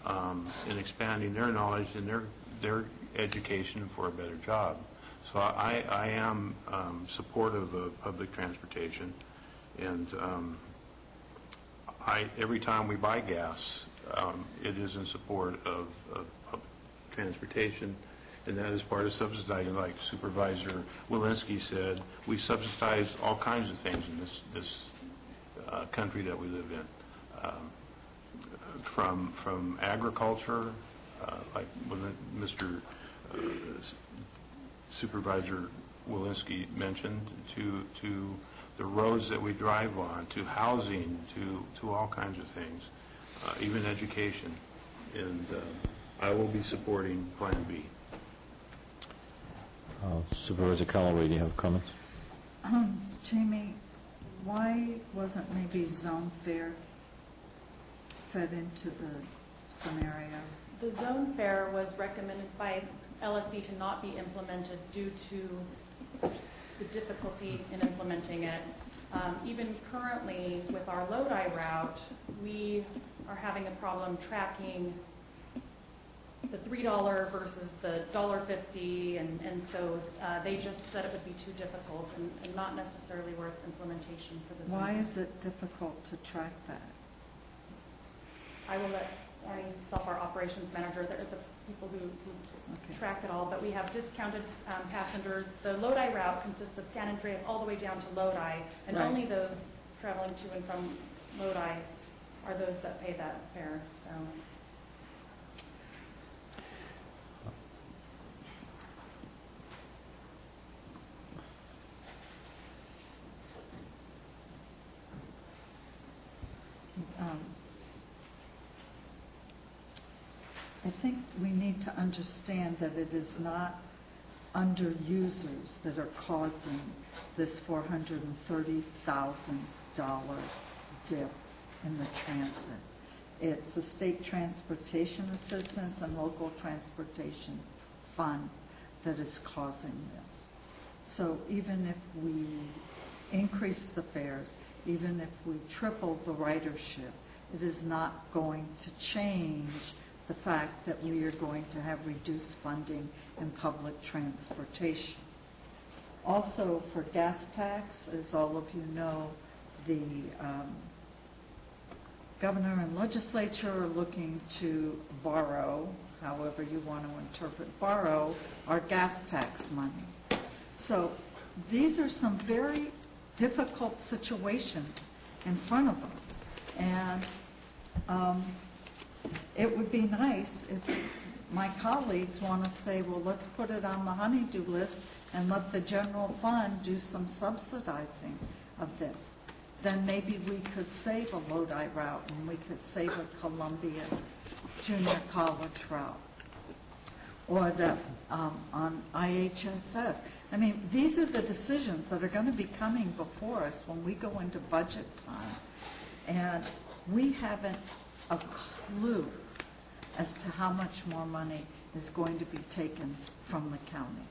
and expanding their knowledge and their education for a better job. So I am supportive of public transportation, and every time we buy gas, it is in support of public transportation, and that is part of subsidizing. Like Supervisor Walensky said, we subsidize all kinds of things in this country that we live in, from agriculture, like when Mr. Supervisor Walensky mentioned, to the roads that we drive on, to housing, to all kinds of things, even education. And I will be supporting Plan B. Supervisor Callaway, do you have comments? Jamie, why wasn't maybe zone fare fed into the scenario? The zone fare was recommended by LSC to not be implemented due to the difficulty in implementing it. Even currently with our Lodi route, we are having a problem tracking the $3 versus the $1.50, and so they just said it would be too difficult and not necessarily worth implementation for the zone. Why is it difficult to track that? I will let myself, our operations manager, the people who track it all, but we have discounted passengers. The Lodi route consists of San Andreas all the way down to Lodi, and Right. only those traveling to and from Lodi are those that pay that fare. So. I think we need to understand that it is not under-users that are causing this $430,000 dip in the transit. It's the state transportation assistance and local transportation fund that is causing this. So even if we increase the fares, even if we triple the ridership, it is not going to change the fact that we are going to have reduced funding in public transportation. Also, for gas tax, as all of you know, the governor and legislature are looking to borrow, however you want to interpret borrow, our gas tax money. So these are some very difficult situations in front of us. And it would be nice if my colleagues want to say, well, let's put it on the honey-do list and let the general fund do some subsidizing of this. Then maybe we could save a Lodi route and we could save a Columbia Junior College route, or the on IHSS. I mean, these are the decisions that are going to be coming before us when we go into budget time, and we haven't a clue as to how much more money is going to be taken from the county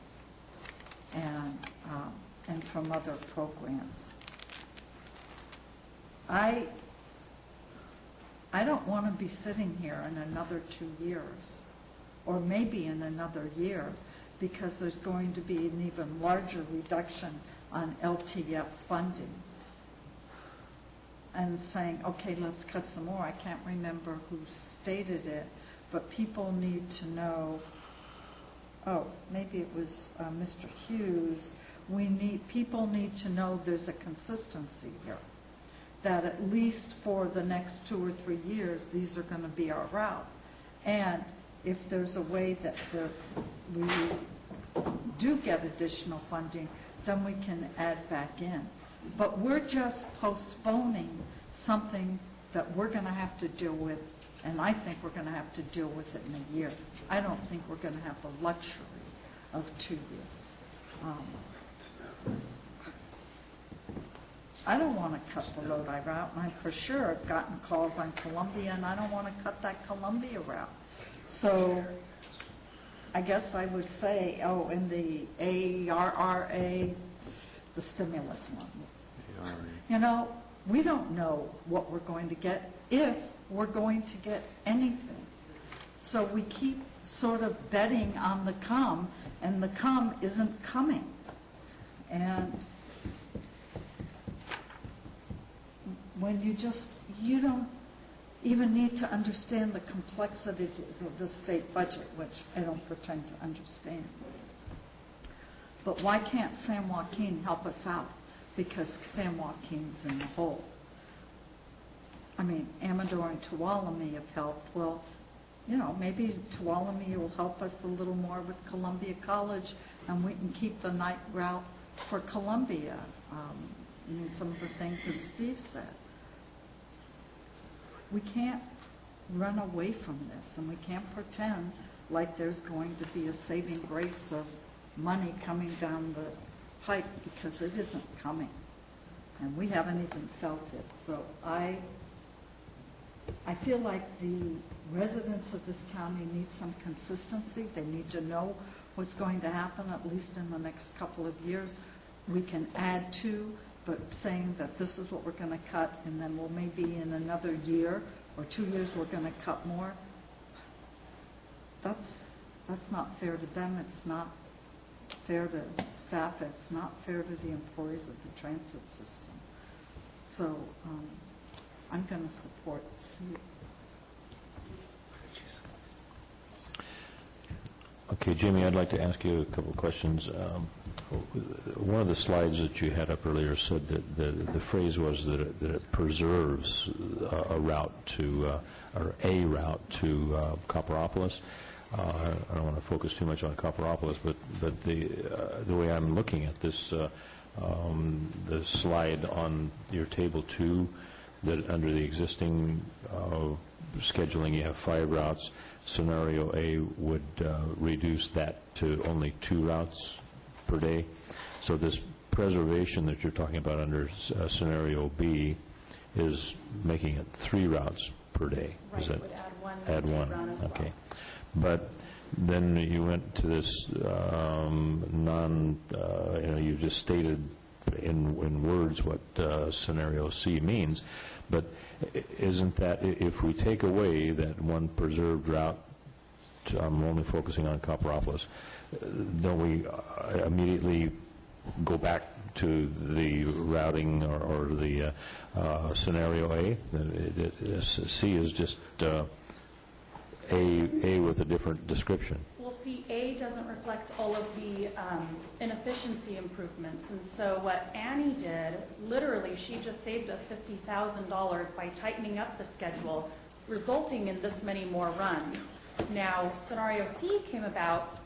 and from other programs. I don't want to be sitting here in another 2 years, or maybe in another year, because there's going to be an even larger reduction on LTF funding, and saying, okay, let's cut some more. I can't remember who stated it, but people need to know, maybe it was Mr. Hughes, people need to know there's a consistency here, that at least for the next 2 or 3 years, these are going to be our routes. And if there's a way that we do get additional funding, then we can add back in. But we're just postponing something that we're going to have to deal with, and I think we're going to have to deal with it in a year. I don't think we're going to have the luxury of 2 years. I don't want to cut the Lodi route, and I for sure have gotten calls on Columbia, and I don't want to cut that Columbia route. So I guess I would say, in the ARRA, the stimulus one. You know, we don't know what we're going to get, if we're going to get anything. So we keep sort of betting on the come, and the come isn't coming. And when you don't even need to understand the complexities of the state budget, which I don't pretend to understand. But why can't San Joaquin help us out? Because San Joaquin's in the hole. I mean, Amador and Tuolumne have helped. Well, you know, maybe Tuolumne will help us a little more with Columbia College, and we can keep the night route for Columbia. Some of the things that Steve said. We can't run away from this, and we can't pretend like there's going to be a saving grace of money coming down the pike, because it isn't coming, and we haven't even felt it. So I feel like the residents of this county need some consistency. They need to know what's going to happen, at least in the next couple of years. We can add to, but saying that this is what we're going to cut, and then we'll maybe in another year or 2 years we're going to cut more, that's not fair to them. It's not fair to staff. It's not fair to the employees of the transit system. So I'm going to support C. Okay, Jamie, I'd like to ask you a couple of questions. One of the slides that you had up earlier said that the phrase was that it preserves a route to, or a route to Copperopolis. I don't want to focus too much on Copperopolis, but the way I'm looking at this, the slide on your table 2, that under the existing scheduling you have 5 routes. Scenario A would reduce that to only 2 routes per day. So this preservation that you're talking about under scenario B is making it 3 routes per day. Right, Is that, would add one. Add one. Okay. But then you went to this you just stated in words what scenario C means, but isn't that, if we take away that one preserved route, I'm only focusing on Copperopolis, don't we immediately go back to the routing or the scenario A? C is just A with a different description. Well, see, A doesn't reflect all of the inefficiency improvements. And so what Annie did, literally, she just saved us $50,000 by tightening up the schedule, resulting in this many more runs. Now, scenario C came about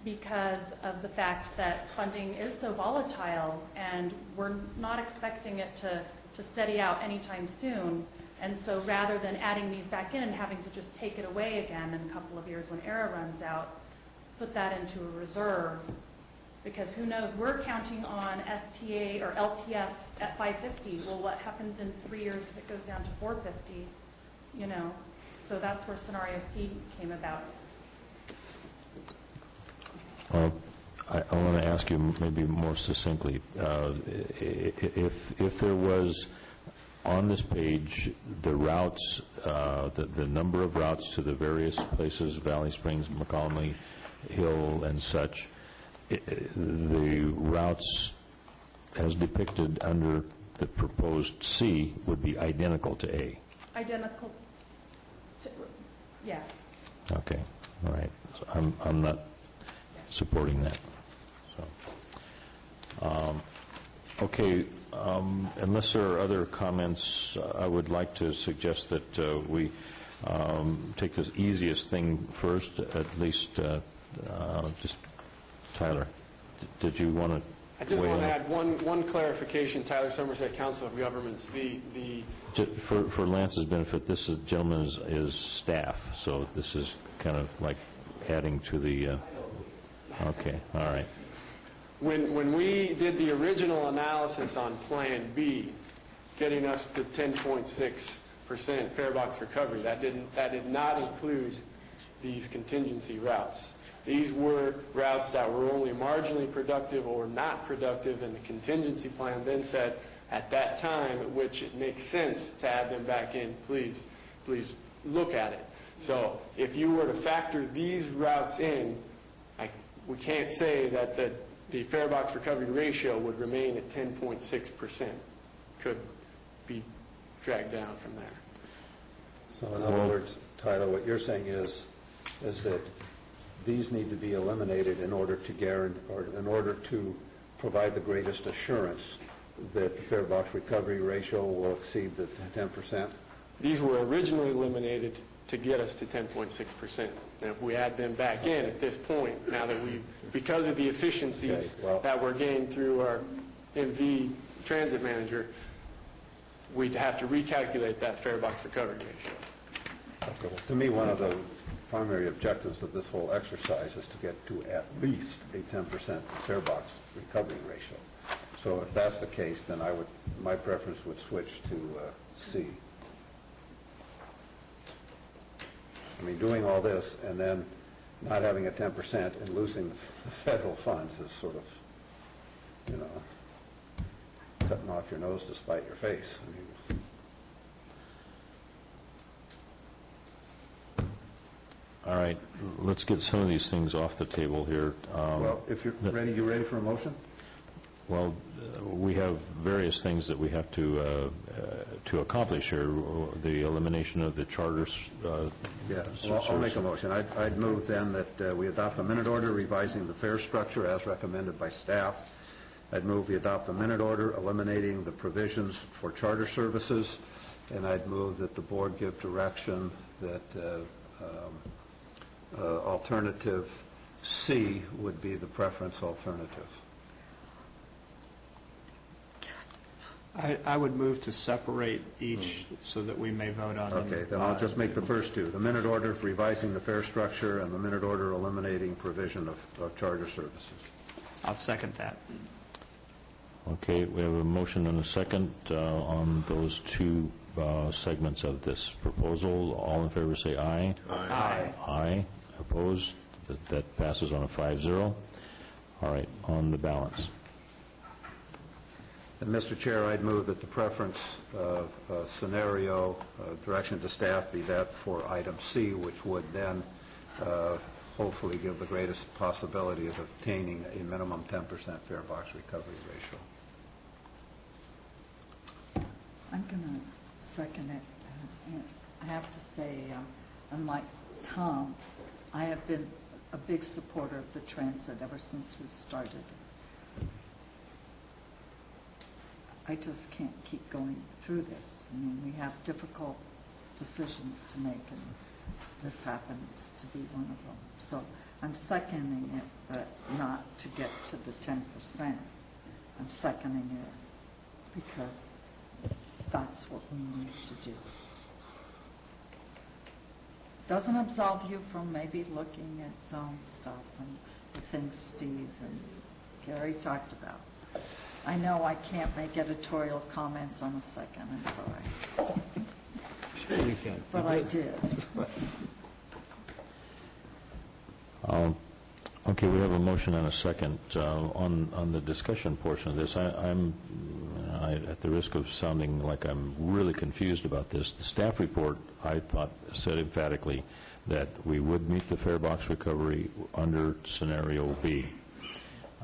because of the fact that funding is so volatile, and we're not expecting it to steady out anytime soon. And so rather than adding these back in and having to just take it away again in a couple of years when ERA runs out, put that into a reserve. Because who knows, we're counting on STA or LTF at 550. Well, what happens in 3 years if it goes down to 450? You know, so that's where scenario C came about. Well, I want to ask you maybe more succinctly, if there was on this page the routes, the number of routes to the various places, Valley Springs, McConnelly Hill, and such, the routes as depicted under the proposed C would be identical to A. Identical to, yes. Okay, all right. So I'm not supporting that. So, okay. Unless there are other comments, I would like to suggest that we take the easiest thing first, at least just Tyler. Did you want to I just want to add one clarification. Tyler Somerset, Council of Governments. For Lance's benefit, this gentleman is staff, so this is kind of like adding to the... okay, all right. When we did the original analysis on Plan B, getting us to 10.6% fare box recovery, that did not include these contingency routes. These were routes that were only marginally productive or not productive, and the contingency plan then said, at that time at which it makes sense to add them back in, please look at it. So if you were to factor these routes in, we can't say that the fare box recovery ratio would remain at 10.6%. Could be dragged down from there. So in other words, Tyler, what you're saying is that these need to be eliminated in order to guarantee, or in order to provide the greatest assurance that the fare box recovery ratio will exceed the 10%? These were originally eliminated to get us to 10.6%. And if we add them back in at this point, now that because of the efficiencies that we're gaining through our MV transit manager, we'd have to recalculate that fare box recovery ratio. Okay. Well, to me, one of the primary objectives of this whole exercise is to get to at least a 10% fare box recovery ratio. So if that's the case, then my preference would switch to C. I mean, doing all this and then not having a 10% and losing the federal funds is sort of, cutting off your nose to spite your face. I mean, All right, let's get some of these things off the table here. Well, if you're ready, you ready for a motion? Well, we have various things that we have to accomplish here. The elimination of the charters. Yeah, well, I'll make a motion. I'd move then that we adopt a minute order revising the fare structure as recommended by staff. I'd move we adopt a minute order eliminating the provisions for charter services, and I'd move that the board give direction that alternative C would be the preference alternative. I would move to separate each so that we may vote on them. Okay, then I'll just make the first two. The minute order revising the fare structure and the minute order eliminating provision of charter services. I'll second that. Okay, we have a motion and a second on those two segments of this proposal. All in favor say aye. Aye. Aye. Opposed? That passes on a 5-0. All right, on the balance. And Mr. Chair, I'd move that the preference scenario direction to staff be that for item C, which would then hopefully give the greatest possibility of obtaining a minimum 10% fare box recovery ratio. I'm going to second it. I have to say, unlike Tom, I have been a big supporter of the transit ever since we started. I just can't keep going through this. I mean, we have difficult decisions to make, and this happens to be one of them. So I'm seconding it, but not to get to the 10%. I'm seconding it because that's what we need to do. Doesn't absolve you from maybe looking at zone stuff and the things Steve and Gary talked about. I know I can't make editorial comments on a second, I'm sorry. Sure you can. But I did. Okay, we have a motion and a second. On the discussion portion of this, I'm at the risk of sounding like I'm really confused about this. The staff report, I thought, said emphatically that we would meet the fare box recovery under scenario B.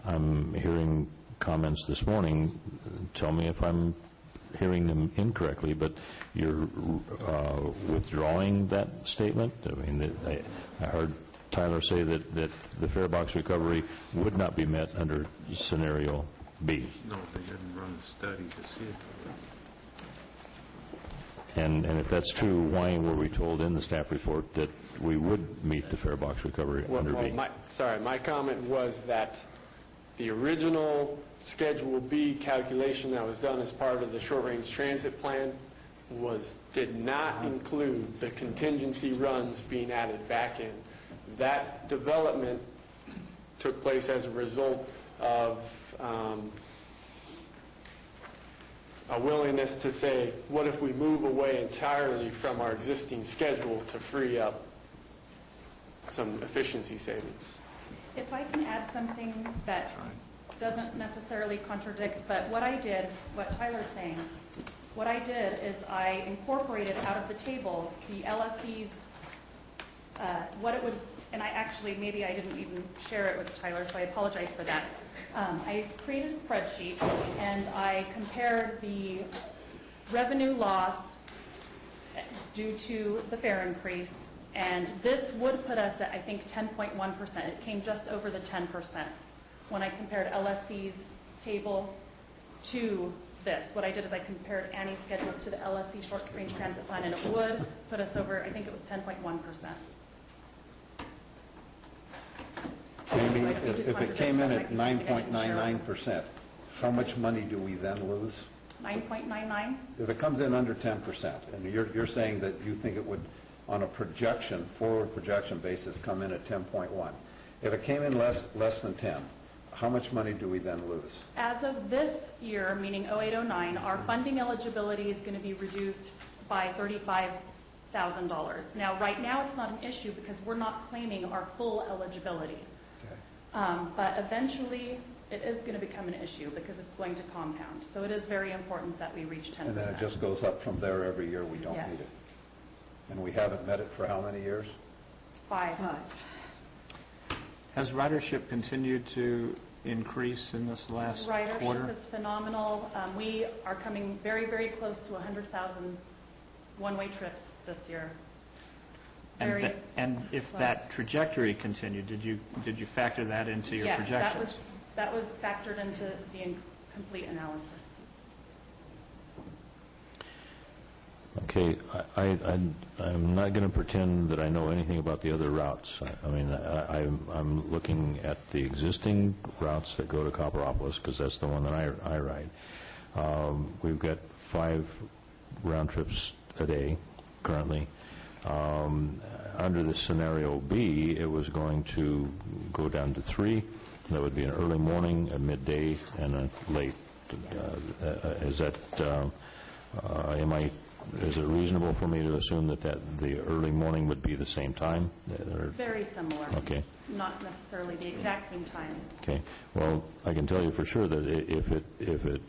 I'm hearing comments this morning. Tell me if I'm hearing them incorrectly, but you're withdrawing that statement? I mean, I heard Tyler say that the fare box recovery would not be met under scenario B. No, they didn't run a study to see it. And if that's true, why were we told in the staff report that we would meet the fare box recovery under B? My comment was that the original Schedule B calculation that was done as part of the short-range transit plan did not include the contingency runs being added back in. That development took place as a result of a willingness to say, what if we move away entirely from our existing schedule to free up some efficiency savings. If I can add something that doesn't necessarily contradict, but what I did, what Tyler's saying, what I did is I incorporated out of the table the LSC's, what it would, and I actually, maybe I didn't even share it with Tyler, so I apologize for that. I created a spreadsheet and I compared the revenue loss due to the fare increase, and this would put us at, I think, 10.1%. It came just over the 10% when I compared LSC's table to this. What I did is I compared Annie's schedule to the LSC short-range transit plan, and it would put us over, I think it was 10.1%. Amy, if it came in at 9.99%, how much money do we then lose? 9.99? If it comes in under 10%, and you're saying that you think it would, on a projection, forward projection basis, come in at 10.1. If it came in less than 10, how much money do we then lose? As of this year, meaning 0809, our funding eligibility is going to be reduced by $35,000. Now, right now, it's not an issue because we're not claiming our full eligibility. But eventually, it is going to become an issue because it's going to compound. So it is very important that we reach 10%. And then it just goes up from there every year we don't Yes. need it. And we haven't met it for how many years? 5. Has ridership continued to increase in this last quarter? Ridership is phenomenal. We are coming very, very close to 100,000 one-way trips this year. And if that trajectory continued, did you factor that into your projections? Yes, that was factored into the complete analysis. Okay, I'm not going to pretend that I know anything about the other routes. I mean, I'm looking at the existing routes that go to Copperopolis because that's the one that I ride. We've got 5 round trips a day currently. Under the scenario B, it was going to go down to 3. That would be an early morning, a midday, and a late. Is it reasonable for me to assume that the early morning would be the same time? Very similar. Okay. Not necessarily the exact same time. Okay. Well, I can tell you for sure that if it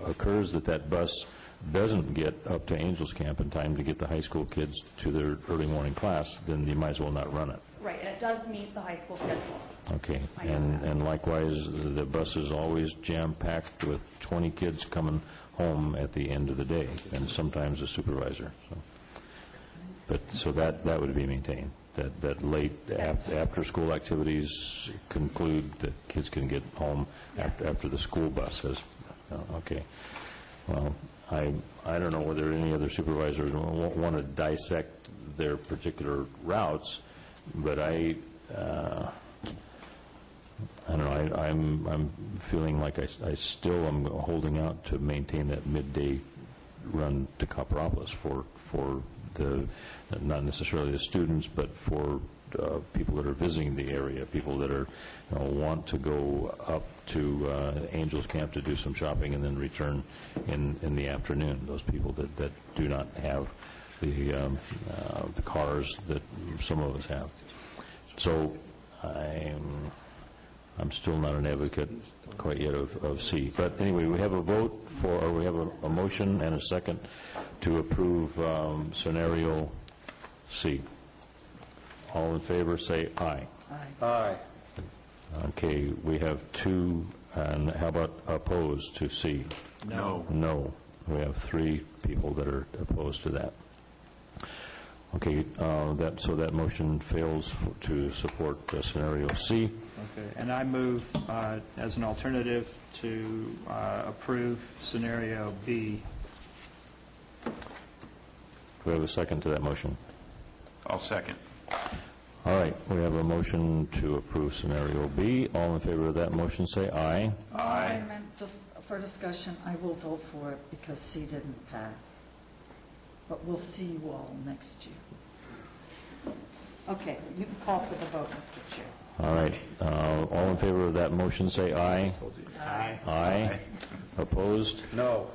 occurs that bus doesn't get up to Angels Camp in time to get the high school kids to their early morning class, then you might as well not run it. Right, and it does meet the high school schedule. Okay, and likewise, the bus is always jam-packed with 20 kids coming home at the end of the day, and sometimes a supervisor. So that would be maintained, that late after-school activities conclude that kids can get home after the school bus has, okay. Well, I don't know whether any other supervisors want to dissect their particular routes, but I don't know. I'm feeling like I still am holding out to maintain that midday run to Copperopolis for the not necessarily the students, but for people that are visiting the area, people that are want to go up to Angels Camp to do some shopping and then return in the afternoon. Those people that do not have the cars that some of us have. So I'm still not an advocate quite yet of C. But anyway, we have a vote or we have a motion and a second to approve scenario C. All in favor, say aye. Aye. Aye. Okay, we have 2, and how about opposed to C? No. No. We have 3 people that are opposed to that. Okay, so that motion fails to support scenario C. Okay, and I move as an alternative to approve scenario B. Do we have a second to that motion? I'll second. All right, we have a motion to approve scenario B. All in favor of that motion, say aye. Aye. Just for discussion, I will vote for it because C didn't pass. But we'll see you all next year. Okay, you can call for the vote, Mr. Chair. All right, all in favor of that motion, say aye. Aye. Aye. Opposed? No.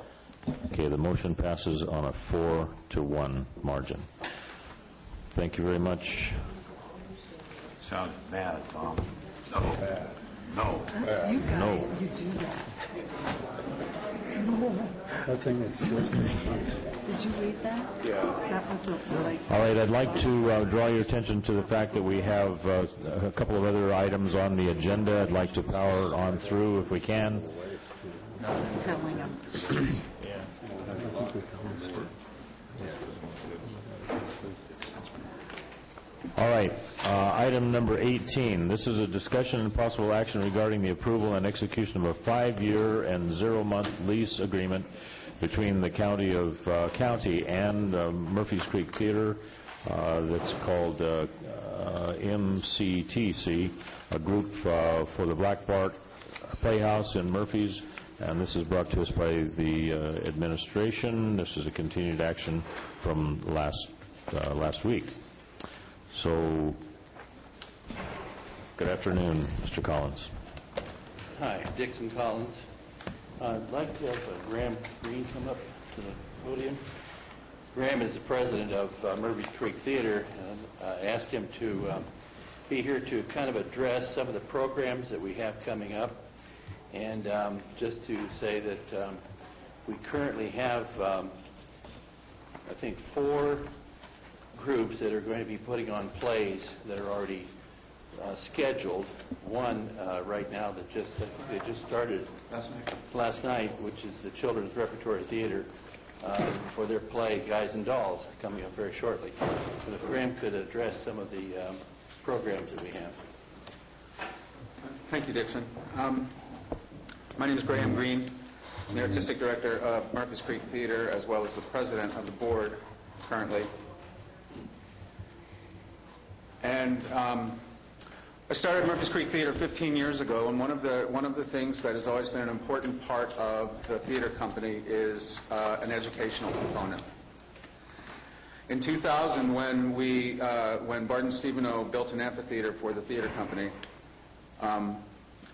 Okay, the motion passes on a 4-1 margin. Thank you very much. sounds bad, Tom. No. Bad. No. That's you guys, you do that. I think it's just nice. Did you read that? Yeah. That was really... All right, I'd like to draw your attention to the fact that we have a couple of other items on the agenda. I'd like to power on through if we can. Telling them. All right, item number 18. This is a discussion and possible action regarding the approval and execution of a 5-year and 0-month lease agreement between the County and Murphy's Creek Theater that's called MCTC, a group for the Black Bart Playhouse in Murphy's, and this is brought to us by the administration. This is a continued action from last week. So, good afternoon, Mr. Collins. Hi, Dixon Collins. I'd like to have Graham Green come up to the podium. Graham is the president of Murphy's Creek Theater, and I asked him to be here to kind of address some of the programs that we have coming up, and just to say that we currently have, I think, 4 groups that are going to be putting on plays that are already scheduled. One right now that they just started last night, which is the Children's Repertory Theater for their play Guys and Dolls, coming up very shortly. So if Graham could address some of the programs that we have. Thank you, Dixon. My name is Graham Green. I'm the artistic director of Murphy's Creek Theater, as well as the president of the board currently. And I started Murphy's Creek Theater 15 years ago, and one of the things that has always been an important part of the theater company is an educational component. In 2000, when Bart and Stevenow built an amphitheater for the theater company,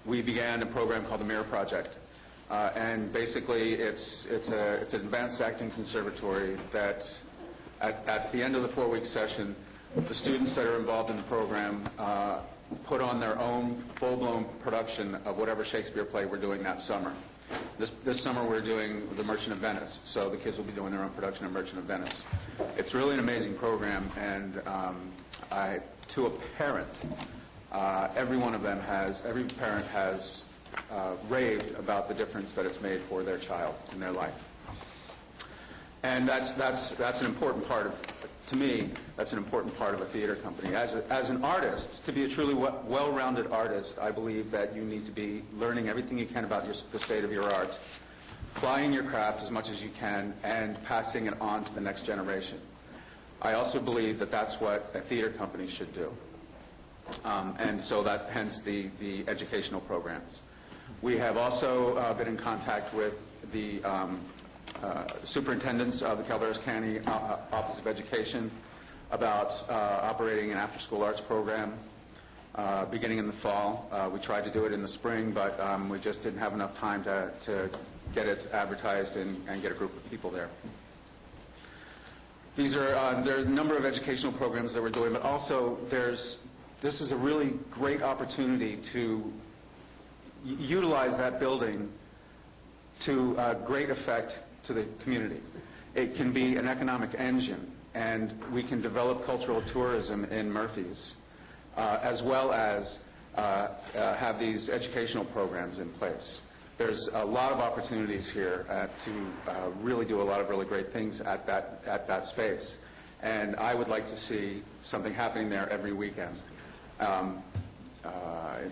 we began a program called the Mirror Project. And basically, it's an advanced acting conservatory that, at the end of the 4-week session, the students that are involved in the program put on their own full-blown production of whatever Shakespeare play we're doing that summer. This summer we're doing The Merchant of Venice, so the kids will be doing their own production of Merchant of Venice. It's really an amazing program, and to a parent, every parent has raved about the difference that it's made for their child in their life. And that's an important part of, to me, that's an important part of a theater company. As an artist, to be a truly well-rounded artist, I believe that you need to be learning everything you can about the state of your art, applying your craft as much as you can, and passing it on to the next generation. I also believe that that's what a theater company should do. And so that, hence the educational programs. We have also been in contact with the superintendents of the Calaveras County Office of Education about operating an after-school arts program beginning in the fall. We tried to do it in the spring, but we just didn't have enough time to get it advertised and get a group of people there. There are a number of educational programs that we're doing, but also this is a really great opportunity to utilize that building to great effect to the community. It can be an economic engine, and we can develop cultural tourism in Murphy's, as well as have these educational programs in place. There's a lot of opportunities here to really do a lot of really great things at that space, and I would like to see something happening there every weekend.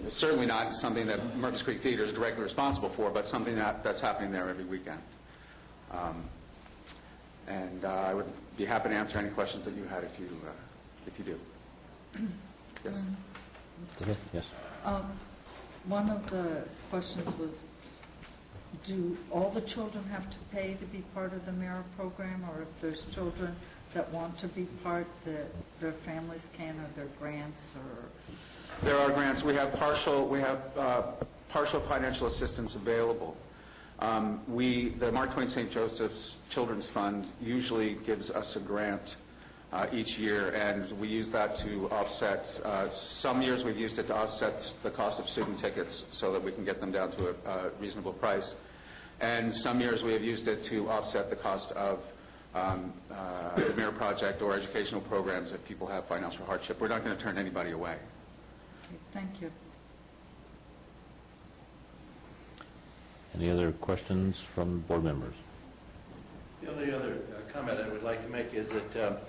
It's certainly not something that Murphy's Creek Theater is directly responsible for, but something that's happening there every weekend. And I would be happy to answer any questions that you had if you do. Yes. Yes. One of the questions was, do all the children have to pay to be part of the Mirror program, or if there's children that want to be part, that their families can, or their grants, or? There are grants. We have partial financial assistance available. The Mark Twain St. Joseph's Children's Fund usually gives us a grant each year, and we use that to offset, some years we've used it to offset the cost of student tickets so that we can get them down to a reasonable price. And some years we have used it to offset the cost of the Mirror Project or educational programs if people have financial hardship. We're not going to turn anybody away. Okay, thank you. Any other questions from board members? The only other comment I would like to make is that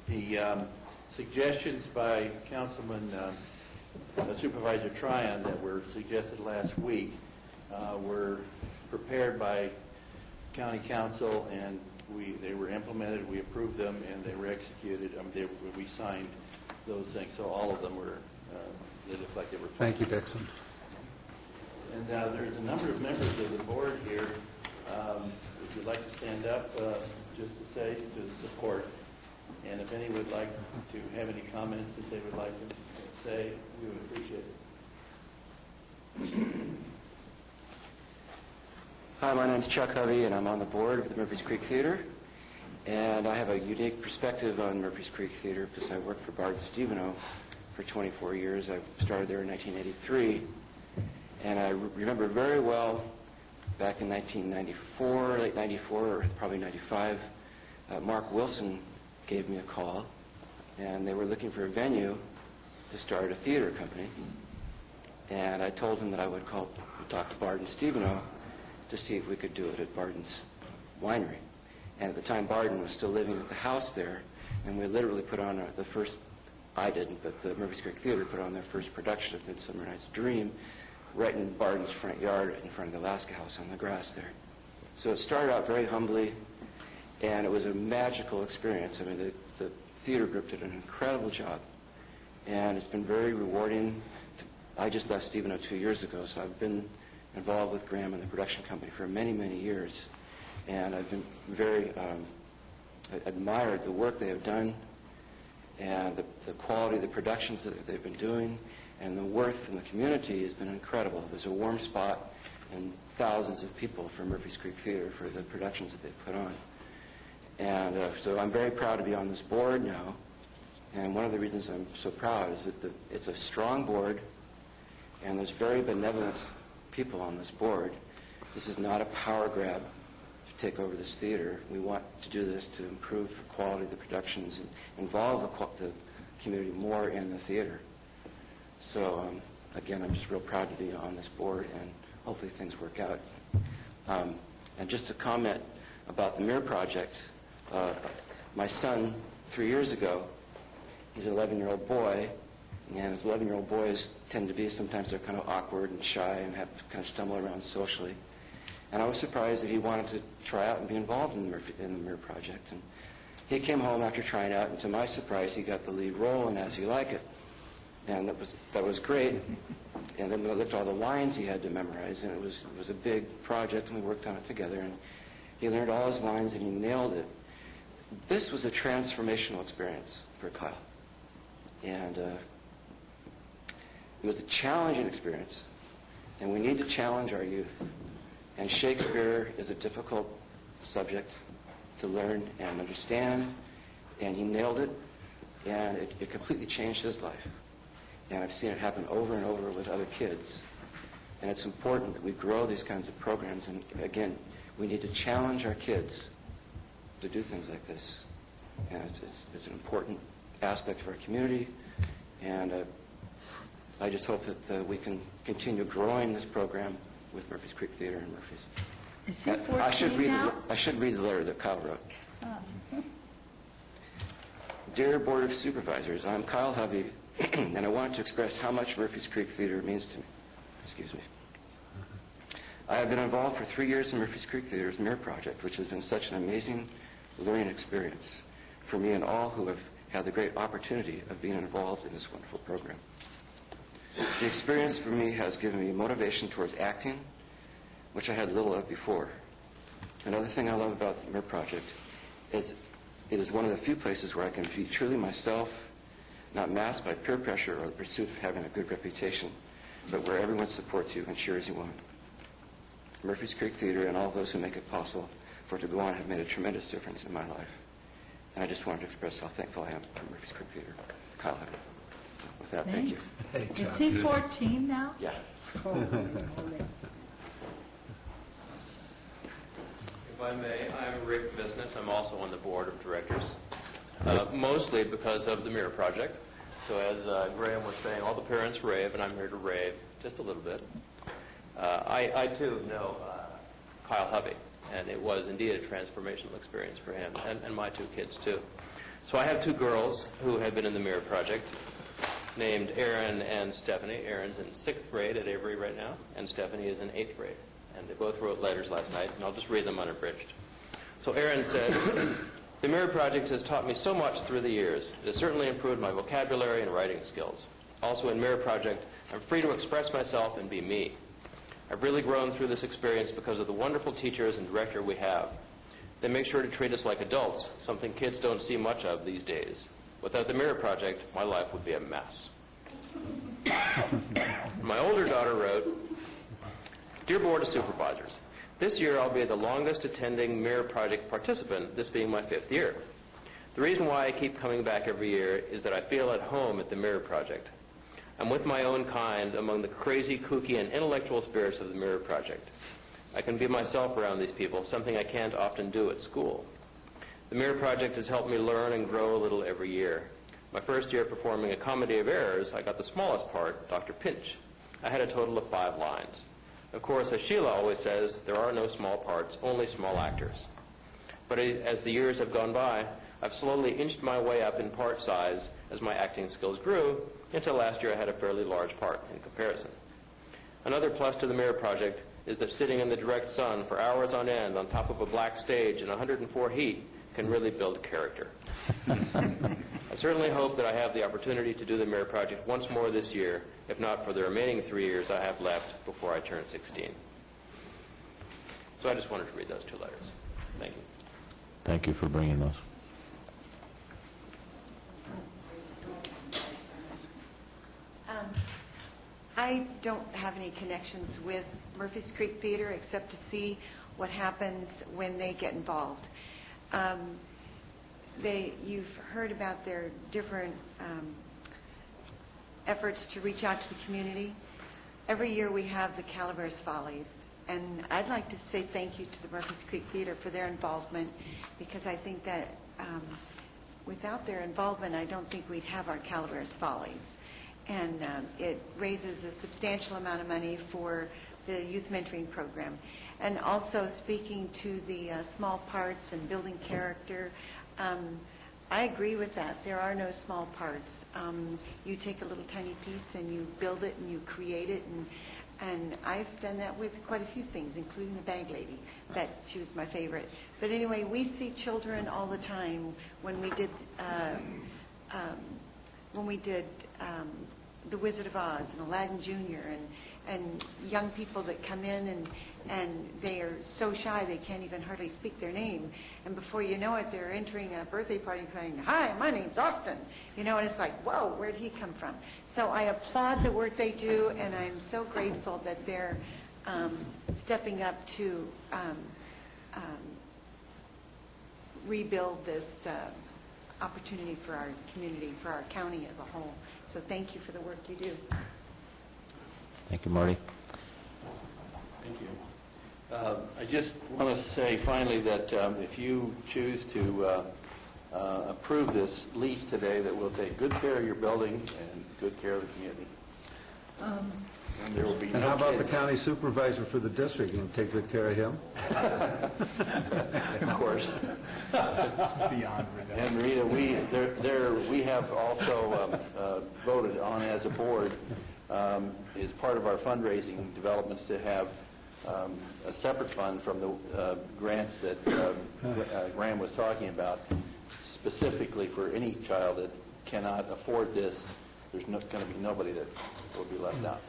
the suggestions by Councilman Supervisor Tryon that were suggested last week were prepared by County Council, and they were implemented, we approved them, and they were executed. We signed those things, so all of them were, they look like they were. Thank you, Dixon. And there's a number of members of the board here. If you'd like to stand up, just to say to support, and if any would like to have any comments that they would like to say, we would appreciate it. Hi, my name's Chuck Hovey, and I'm on the board of the Murphys Creek Theater. And I have a unique perspective on Murphys Creek Theater because I worked for Bard Stevenow for 24 years. I started there in 1983. And I remember very well back in 1994, late 94, or probably 95, Mark Wilson gave me a call, and they were looking for a venue to start a theater company. And I told him that I would talk to Barden Stevenow to see if we could do it at Barden's winery. And at the time, Barden was still living at the house there, and we literally put on the first, I didn't, but the Murphys Creek Theater put on their first production of Midsummer Night's Dream right in Barden's front yard in front of the Alaska House on the grass there. So it started out very humbly, and it was a magical experience. I mean, the theater group did an incredible job, and it's been very rewarding. I just left Stevenow 2 years ago, so I've been involved with Graham and the production company for many, many years, and I've been very admired the work they have done and the quality of the productions that they've been doing, and the worth in the community has been incredible. There's a warm spot and thousands of people from Murphys Creek Theater for the productions that they've put on. And so I'm very proud to be on this board now, and one of the reasons I'm so proud is that it's a strong board, and there's very benevolent people on this board. This is not a power grab to take over this theater. We want to do this to improve the quality of the productions and involve the community more in the theater. So, again, I'm just real proud to be on this board, and hopefully things work out. And just to comment about the Mirror Project, my son, 3 years ago, he's an 11-year-old boy, and as 11-year-old boys tend to be, sometimes they're kind of awkward and shy and have to kind of stumble around socially. And I was surprised that he wanted to try out and be involved in the Mirror Project. And he came home after trying out, and to my surprise, he got the lead role in As You Like It. And that was great. And then I looked at all the lines he had to memorize, and it was a big project, and we worked on it together. And he learned all his lines, and he nailed it. This was a transformational experience for Kyle. And it was a challenging experience, and we need to challenge our youth. And Shakespeare is a difficult subject to learn and understand, and he nailed it, and it completely changed his life. And I've seen it happen over and over with other kids. And it's important that we grow these kinds of programs. And again, we need to challenge our kids to do things like this. And it's an important aspect of our community. And I just hope that we can continue growing this program with Murphys Creek Theater and Murphys. Is he 14 now? I should read the letter that Kyle wrote. Dear Board of Supervisors, I'm Kyle Hovey, and I want to express how much Murphys Creek Theater means to me. Excuse me. I have been involved for 3 years in Murphys Creek Theater's Mirror Project, which has been such an amazing learning experience for me and all who have had the great opportunity of being involved in this wonderful program. The experience for me has given me motivation towards acting, which I had little of before. Another thing I love about the Mirror Project is it is one of the few places where I can be truly myself, not masked by peer pressure or the pursuit of having a good reputation, but where everyone supports you and cheers you on. Murphys Creek Theater and all those who make it possible for it to go on have made a tremendous difference in my life. And I just wanted to express how thankful I am to Murphy's Creek Theater, Kyle Hubbard. With that, thank you. Is he 14 now? Yeah. If I may, I'm Rick Business. I'm also on the board of directors, mostly because of the Mirror Project. So as Graham was saying, all the parents rave, and I'm here to rave just a little bit. I too know Kyle Hovey, and it was indeed a transformational experience for him, and my two kids too. So I have two girls who have been in the Mirror Project, named Erin and Stephanie. Erin's in 6th grade at Avery right now, and Stephanie is in 8th grade. And they both wrote letters last night, and I'll just read them unabridged. So Erin said, "The Mirror Project has taught me so much through the years. It has certainly improved my vocabulary and writing skills. Also in Mirror Project, I'm free to express myself and be me. I've really grown through this experience because of the wonderful teachers and director we have. They make sure to treat us like adults, something kids don't see much of these days. Without the Mirror Project, my life would be a mess." My older daughter wrote, "Dear Board of Supervisors, this year I'll be the longest attending Mirror Project participant, this being my 5th year. The reason why I keep coming back every year is that I feel at home at the Mirror Project. I'm with my own kind among the crazy, kooky, and intellectual spirits of the Mirror Project. I can be myself around these people, something I can't often do at school. The Mirror Project has helped me learn and grow a little every year. My first year performing A Comedy of Errors, I got the smallest part, Dr. Pinch. I had a total of 5 lines. Of course, as Sheila always says, there are no small parts, only small actors. But as the years have gone by, I've slowly inched my way up in part size as my acting skills grew, until last year I had a fairly large part in comparison. Another plus to the Mirror Project is that sitting in the direct sun for hours on end on top of a black stage in 104 heat can really build character. I certainly hope that I have the opportunity to do the Mirror Project once more this year, if not for the remaining 3 years I have left before I turn 16. So I just wanted to read those 2 letters. Thank you. Thank you for bringing those. I don't have any connections with Murphy's Creek Theater except to see what happens when they get involved. You've heard about their different efforts to reach out to the community. Every year we have the Calaveras Follies, and I'd like to say thank you to the Murphy's Creek Theater for their involvement, because I think that without their involvement, I don't think we'd have our Calaveras Follies. And it raises a substantial amount of money for the youth mentoring program. And also speaking to the small parts and building character, I agree with that. There are no small parts. You take a little tiny piece and you build it and you create it. And I've done that with quite a few things, including the bag lady. She was my favorite. But anyway, we see children all the time when we did The Wizard of Oz and Aladdin Jr. and young people that come in and they are so shy they can't even hardly speak their name. And before you know it, they're entering a birthday party and saying, "Hi, my name's Austin." And it's like, whoa, where'd he come from? So I applaud the work they do, and I'm so grateful that they're stepping up to rebuild this opportunity for our community, for our county as a whole. So thank you for the work you do. Thank you, Marty. Thank you. I just want to say finally that if you choose to approve this lease today, that we'll take good care of your building and good care of the community. And there will be no how about kids. the county supervisor for the district? You can take good care of him? Of course. Beyond And Rita, we have also voted on as a board, as part of our fundraising developments, to have a separate fund from the grants that Graham was talking about, specifically for any child that cannot afford this. There's going to be nobody that will be left out.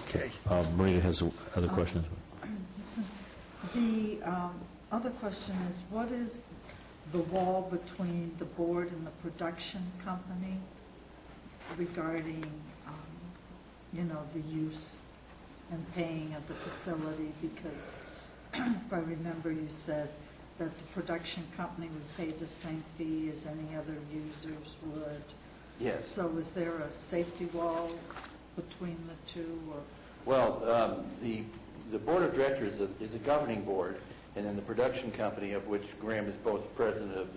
Okay. Marita has other questions. The other question is, what is the wall between the board and the production company regarding, the use and paying of the facility? Because if I remember, you said that the production company would pay the same fee as any other users would. Yes. So is there a safety wall between the two? Or? Well, the board of directors is a governing board, and then the production company, of which Graham is both president of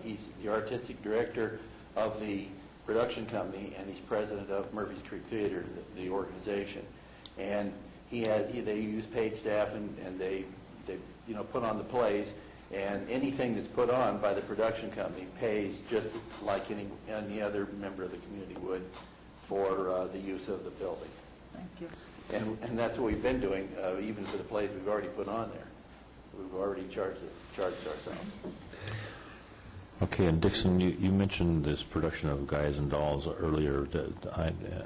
he's the artistic director of the production company, and he's president of Murphy's Creek Theater, the organization. And they use paid staff, and they put on the plays, and anything that's put on by the production company pays just like any other member of the community would for the use of the building. Thank you. And that's what we've been doing, even for the plays we've already put on there. We've already charged ourselves. Okay, and Dixon, you mentioned this production of Guys and Dolls earlier.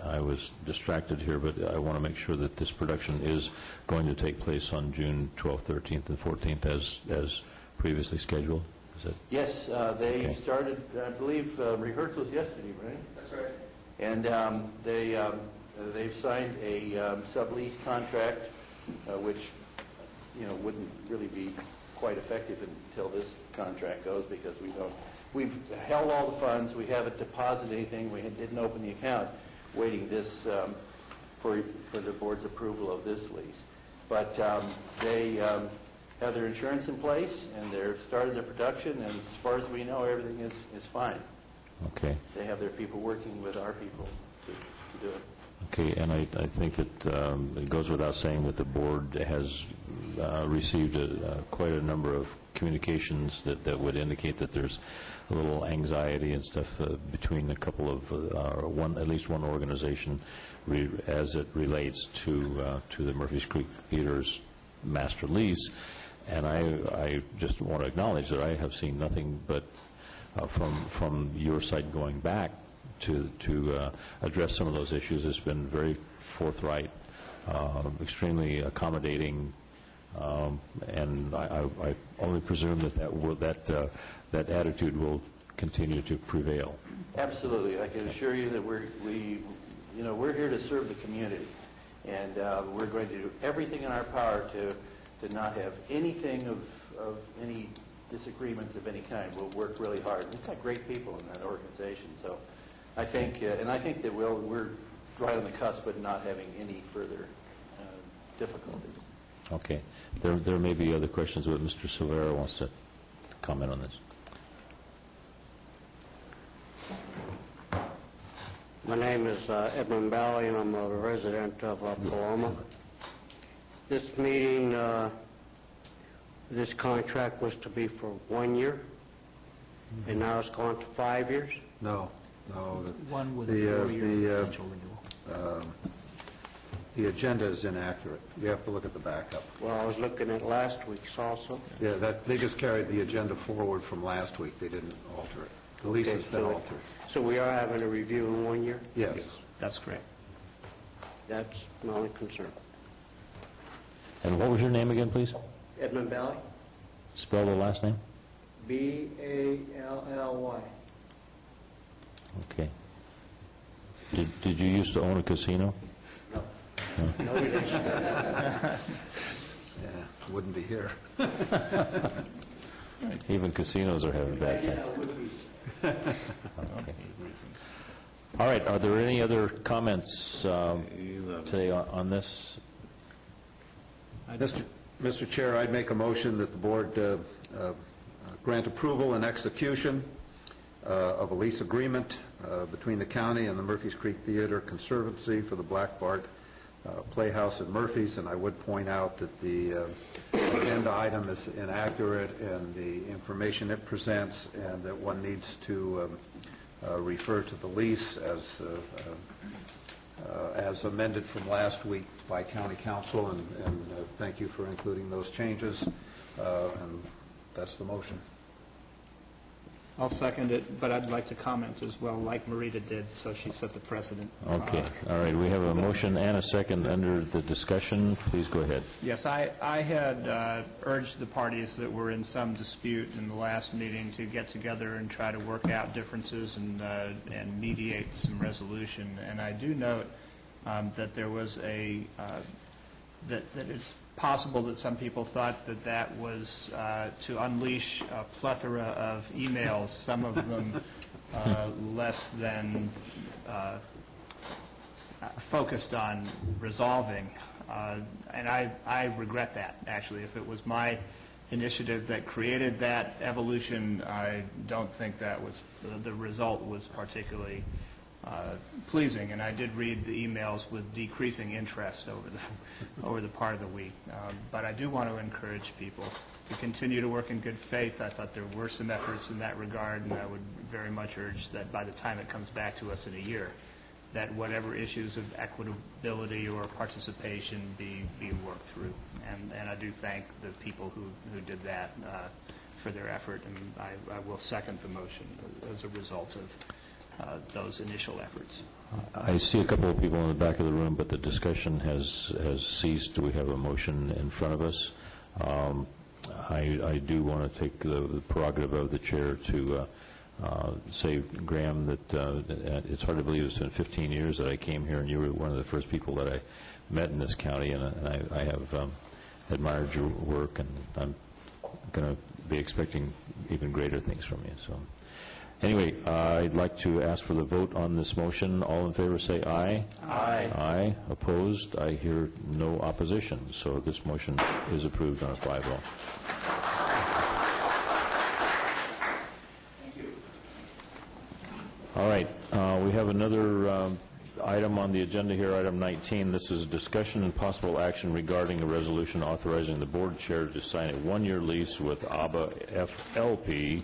I was distracted here, but I want to make sure that this production is going to take place on June 12th, 13th, and 14th as previously scheduled. Is it? Yes, they started, I believe, rehearsals yesterday, right? That's right. And they've signed a sublease contract, which wouldn't really be quite effective until this contract goes, because we've held all the funds, we haven't deposited anything, we didn't open the account, waiting this for the board's approval of this lease. But they have their insurance in place, and they've started their production, and as far as we know, everything is fine. Okay. They have their people working with our people to do it. Okay, and I think that it goes without saying that the board has received quite a number of communications that would indicate that there's a little anxiety and stuff between a couple of, at least one organization as it relates to the Murphy's Creek Theater's master lease. And I just want to acknowledge that I have seen nothing but from your side going back to address some of those issues. It's been very forthright, extremely accommodating, and I only presume that attitude will continue to prevail. Absolutely, I can assure you that we're here to serve the community, and we're going to do everything in our power to not have anything of any disagreements of any kind. We'll work really hard. We've got great people in that organization, so I think, that we're right on the cusp of not having any further difficulties. Okay. There may be other questions, but Mr. Silvera wants to comment on this. My name is Edmund Bally, and I'm a resident of Paloma. This meeting, this contract was to be for 1 year, and now it's gone to 5 years? No. One with a 4-year potential renewal. The agenda is inaccurate. You have to look at the backup. Well, I was looking at last week's also. Yeah, they just carried the agenda forward from last week. They didn't alter it. The lease has been altered. So we are having a review in 1 year? Yes. That's correct. That's my only concern. And what was your name again, please? Edmund Bally? Spell the last name. B-A-L-L-Y. Okay. Did you used to own a casino? No. No, we didn't. Yeah, wouldn't be here. Even casinos are having bad times. Okay. All right. Are there any other comments today on this? Mr. Chair, I'd make a motion that the board grant approval and execution of a lease agreement between the county and the Murphy's Creek Theater Conservancy for the Black Bart Playhouse at Murphy's. And I would point out that the agenda item is inaccurate in the information it presents, and that one needs to refer to the lease as amended from last week by County Council, and thank you for including those changes. And that's the motion. I'll second it, but I'd like to comment as well, like Marita did, so she set the precedent. Okay. All right. We have a motion and a second under the discussion. Please go ahead. Yes, I had urged the parties that were in some dispute in the last meeting to get together and try to work out differences and mediate some resolution. And I do note that there was a that it's possible that some people thought that that was to unleash a plethora of emails, some of them less than focused on resolving. And I regret that, actually. If it was my initiative that created that evolution, I don't think that was the result was particularly pleasing. And I did read the emails with decreasing interest over the part of the week. But I do want to encourage people to continue to work in good faith. I thought there were some efforts in that regard, and I would very much urge that by the time it comes back to us in a year, that whatever issues of equitability or participation be worked through. And I do thank the people who did that for their effort, and I will second the motion as a result of those initial efforts. I see a couple of people in the back of the room, but the discussion has ceased. We have a motion in front of us. I do want to take the prerogative of the chair to say, Graham, that it's hard to believe it's been 15 years that I came here, and you were one of the first people that I met in this county, and I have admired your work, and I'm going to be expecting even greater things from you. So, anyway, I'd like to ask for the vote on this motion. All in favor say aye. Aye. Aye. Opposed? I hear no opposition. So this motion is approved on a 5-0. All right, we have another item on the agenda here, item 19. This is a discussion and possible action regarding a resolution authorizing the board chair to sign a one-year lease with ABBA FLP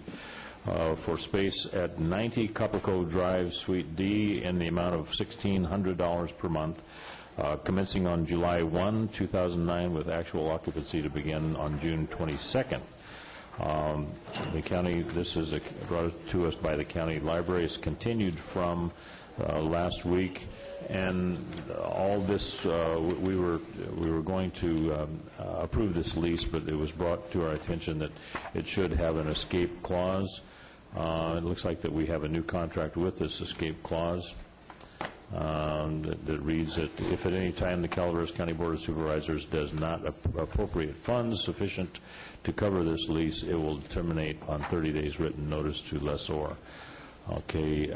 for space at 90 Copper Cove Drive, Suite D, in the amount of $1,600 per month, commencing on July 1, 2009, with actual occupancy to begin on June 22nd. The county, this is brought to us by the county library. It's continued from last week, and all this we were going to approve this lease, but it was brought to our attention that it should have an escape clause. It looks like that we have a new contract with this escape clause that reads that if at any time the Calaveras County Board of Supervisors does not appropriate funds sufficient to cover this lease, it will terminate on 30 days written notice to lessor. Okay.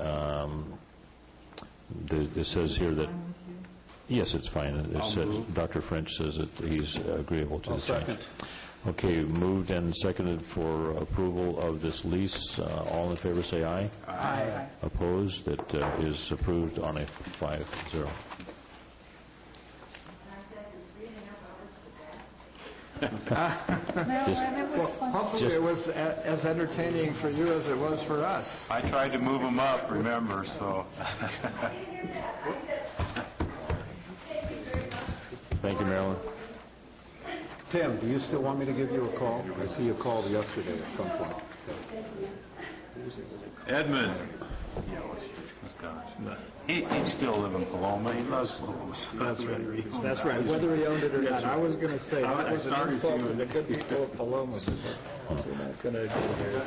It says here that, yes, it's fine. It said, Dr. French says that he's agreeable to the change. Second. Okay, moved and seconded for approval of this lease. All in favor say aye. Aye. Opposed? That is approved on a 5-0. Hopefully it was as entertaining for you as it was for us. I tried to move them up, remember, so. Thank you, Marilyn. Tim, do you still want me to give you a call? I see you called yesterday at some point. Edmund. He still lives in Paloma. He loves Paloma. That's right. That's right. Whether he owned it or not. I was going to say that was an insult to the good people of Paloma. We're not going to do there.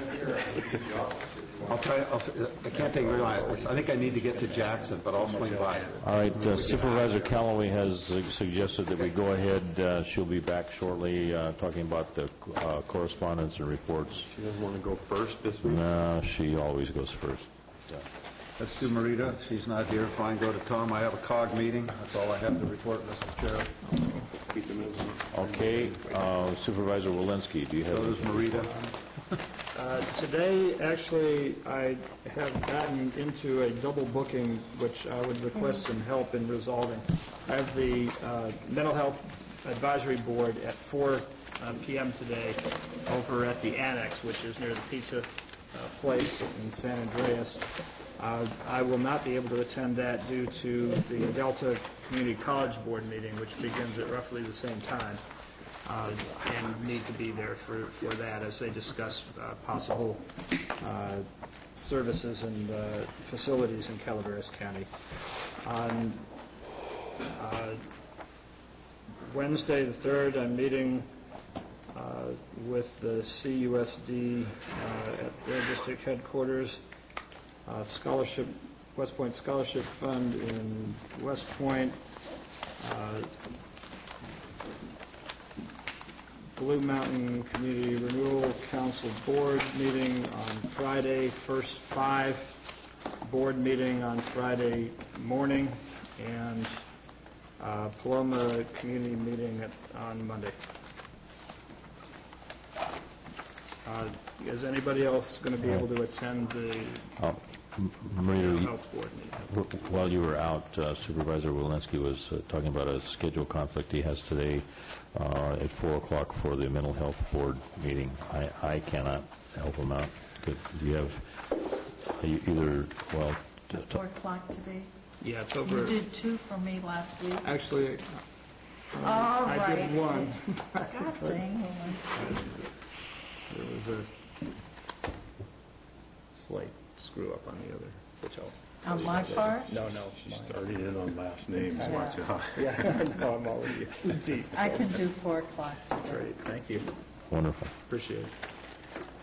I'll try. I can't take very long. I think I need to get to Jackson, but I'll swing by. All right. Supervisor Calloway has suggested that we go ahead. She'll be back shortly talking about the correspondence and reports. She doesn't want to go first this week? No, she always goes first. Yeah. Let's do Marita. She's not here. Fine, go to Tom. I have a COG meeting. That's all I have to report, Mr. Chair. Okay. Supervisor Walensky, do you have... So does Marita. Today, actually, I have gotten into a double booking, which I would request some help in resolving. I have the Mental Health Advisory Board at 4 p.m. today over at the Annex, which is near the pizza place in San Andreas. I will not be able to attend that due to the Delta Community College Board meeting, which begins at roughly the same time, and need to be there for that as they discuss possible services and facilities in Calaveras County. On Wednesday the 3rd, I'm meeting with the CUSD at their district headquarters. Scholarship, West Point Scholarship Fund in West Point, Blue Mountain Community Renewal Council Board meeting on Friday, first 5, board meeting on Friday morning, and Paloma Community meeting on Monday. Is anybody else going to be able to attend the Maria, health board meeting? while you were out, Supervisor Walensky was talking about a schedule conflict he has today at 4 o'clock for the mental health board meeting. I cannot help him out. Do you have either, well... At 4 o'clock today? Yeah, it's over. You did 2 for me last week. Actually, All I right. did 1. God dang. There was a slight screw up on the other, which I'll... On my part? No. Starting in on last name, Yeah. watch out. Yeah, no, I'm already deep. I can do 4 o'clock. Great, thank you. Wonderful. Appreciate it.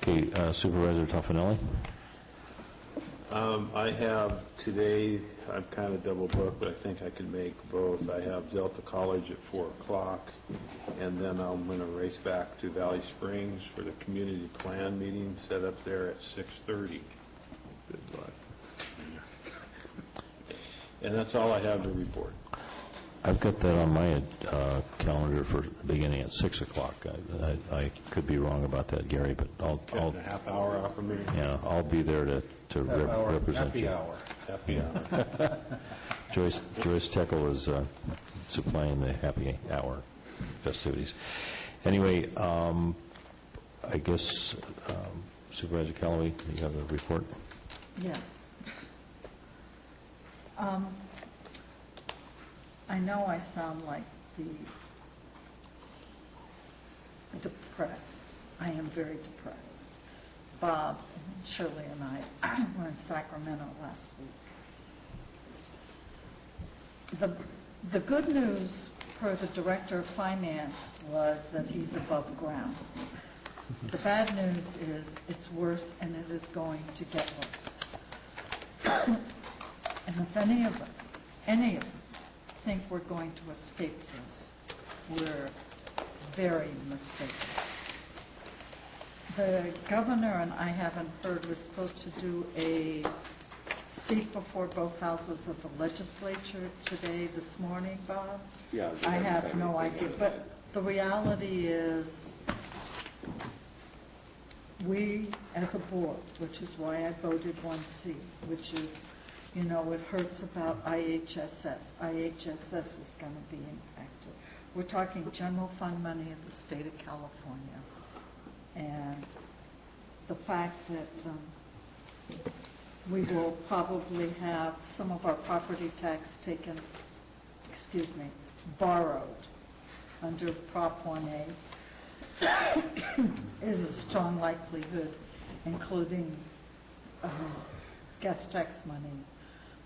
Okay, Supervisor Toffanelli? I have today, I'm kind of double booked, but I think I can make both. I have Delta College at 4 o'clock, and then I'm going to race back to Valley Springs for the community plan meeting set up there at 6:30. Good luck. And that's all I have to report. I've got that on my calendar for beginning at 6 o'clock. I could be wrong about that, Gary, but I'll A half hour off of me. yeah, I'll be there to represent happy you. hour. Happy hour. Joyce Tekel is supplying the happy hour festivities. Anyway, I guess Supervisor Callaway, you have a report? Yes. I know I sound like the depressed. I am very depressed. Bob and Shirley and I were in Sacramento last week. The good news per the Director of Finance was that he's above ground. The bad news is it's worse and it is going to get worse. And if any of us think we're going to escape this, we're very mistaken. The governor and I haven't heard, we're supposed to do a speak before both houses of the legislature today, this morning, Bob? Yeah. I have no idea, but the reality is we as a board, which is why I voted 1C, which is, you know, it hurts about IHSS. IHSS is going to be impacted. We're talking general fund money in the state of California. And the fact that we will probably have some of our property tax taken, borrowed under Prop 1A is a strong likelihood, including gas tax money.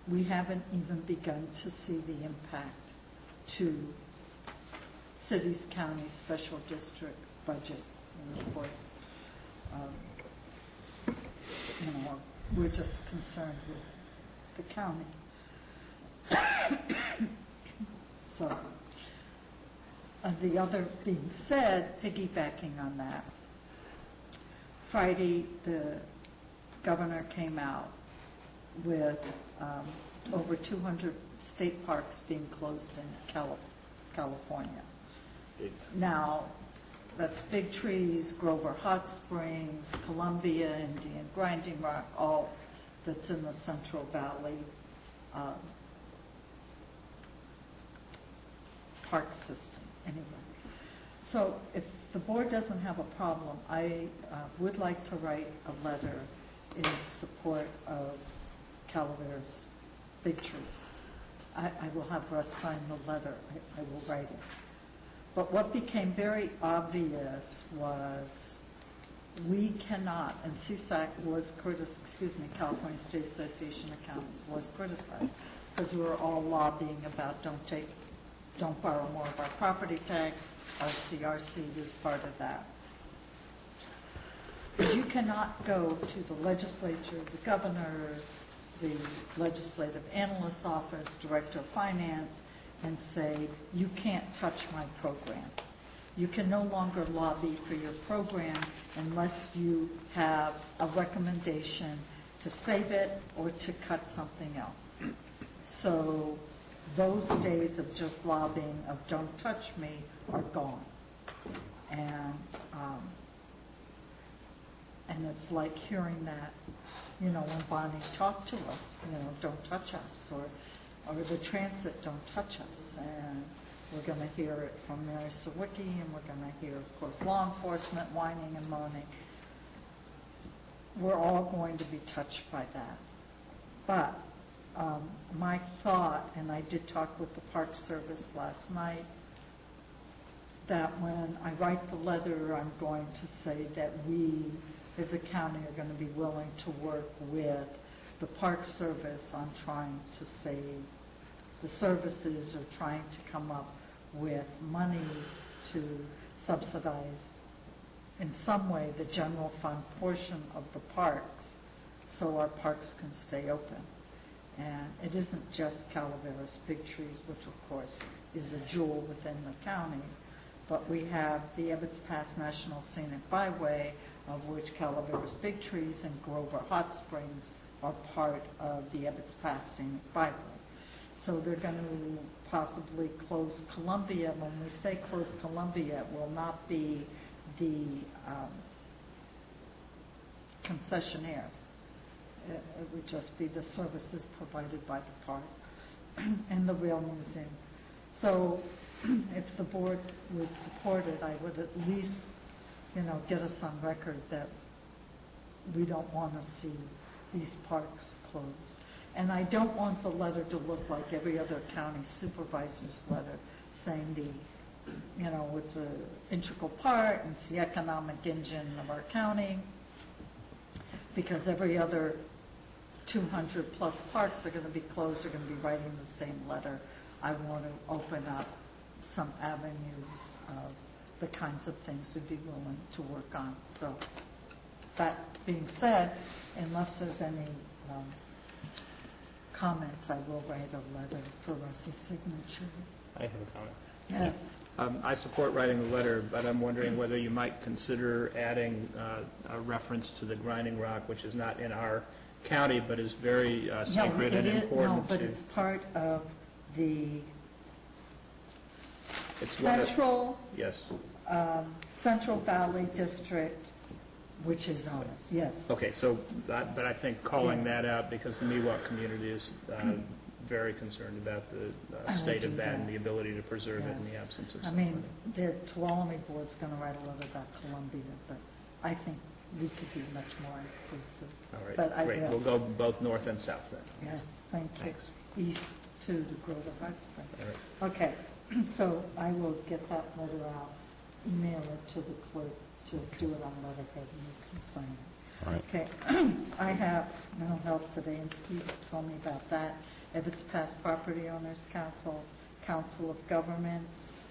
We haven't even begun to see the impact to cities, counties, special district budgets. And of course, we're just concerned with the county. So, the other being said, piggybacking on that, Friday the governor came out with over 200 state parks being closed in California. Now, that's Big Trees, Grover Hot Springs, Columbia, Indian Grinding Rock, all that's in the Central Valley park system, anyway. So if the board doesn't have a problem, I would like to write a letter in support of Calaveras Big Trees. I will have Russ sign the letter. I will write it. But what became very obvious was we cannot, and CSAC was California State Association of Accountants was criticized because we were all lobbying about don't borrow more of our property tax. Our CRC was part of that. Because you cannot go to the legislature, the governor, the legislative analyst's office, director of finance, and say, you can't touch my program. You can no longer lobby for your program unless you have a recommendation to save it or to cut something else. So those days of just lobbying, of don't touch me, are gone. And it's like hearing that, when Bonnie talked to us, don't touch us, or the transit, don't touch us. And we're going to hear it from Mary Sawicki, and we're going to hear, of course, law enforcement whining and moaning. We're all going to be touched by that. But my thought, and I did talk with the Park Service last night, that when I write the letter, I'm going to say that we, as a county, are going to be willing to work with the Park Service on trying to save the services, or trying to come up with monies to subsidize in some way the general fund portion of the parks, so our parks can stay open. And it isn't just Calaveras Big Trees, which of course is a jewel within the county, but we have the Ebbets Pass National Scenic Byway, of which Calaveras Big Trees and Grover Hot Springs are part of the Ebbets Pass Scenic Byway. So they're going to possibly close Columbia. When we say close Columbia, it will not be the concessionaires. It would just be the services provided by the park and the Rail Museum. So if the board would support it, I would at least, get us on record that we don't want to see these parks closed. And I don't want the letter to look like every other county supervisor's letter saying it's an integral part and it's the economic engine of our county, because every other 200 plus parks are going to be closed, are going to be writing the same letter. I want to open up some avenues of the kinds of things we'd be willing to work on. So that being said, unless there's any comments, I will write a letter for Russ's signature. I have a comment. Yes. I support writing the letter, but I'm wondering whether you might consider adding a reference to the grinding rock, which is not in our county, but is very sacred and important. No, but it's part of the Central Valley District, which is ours, yes. Okay, so, but I think calling that out, because the Miwok community is very concerned about the state of that and the ability to preserve it in the absence of something. The Tuolumne Board's going to write a letter about Columbia, but I think we could be much more inclusive. All right, but great. We'll go both north and south then. Yes, thank you. Thanks. East to Grover Hot Springs. All right. Okay, so I will get that letter out, email it to the clerk to do it on letterhead, and you can sign it. All right. Okay, I have mental health today, and Steve told me about that. Ebbets Pass Property Owners Council, Council of Governments,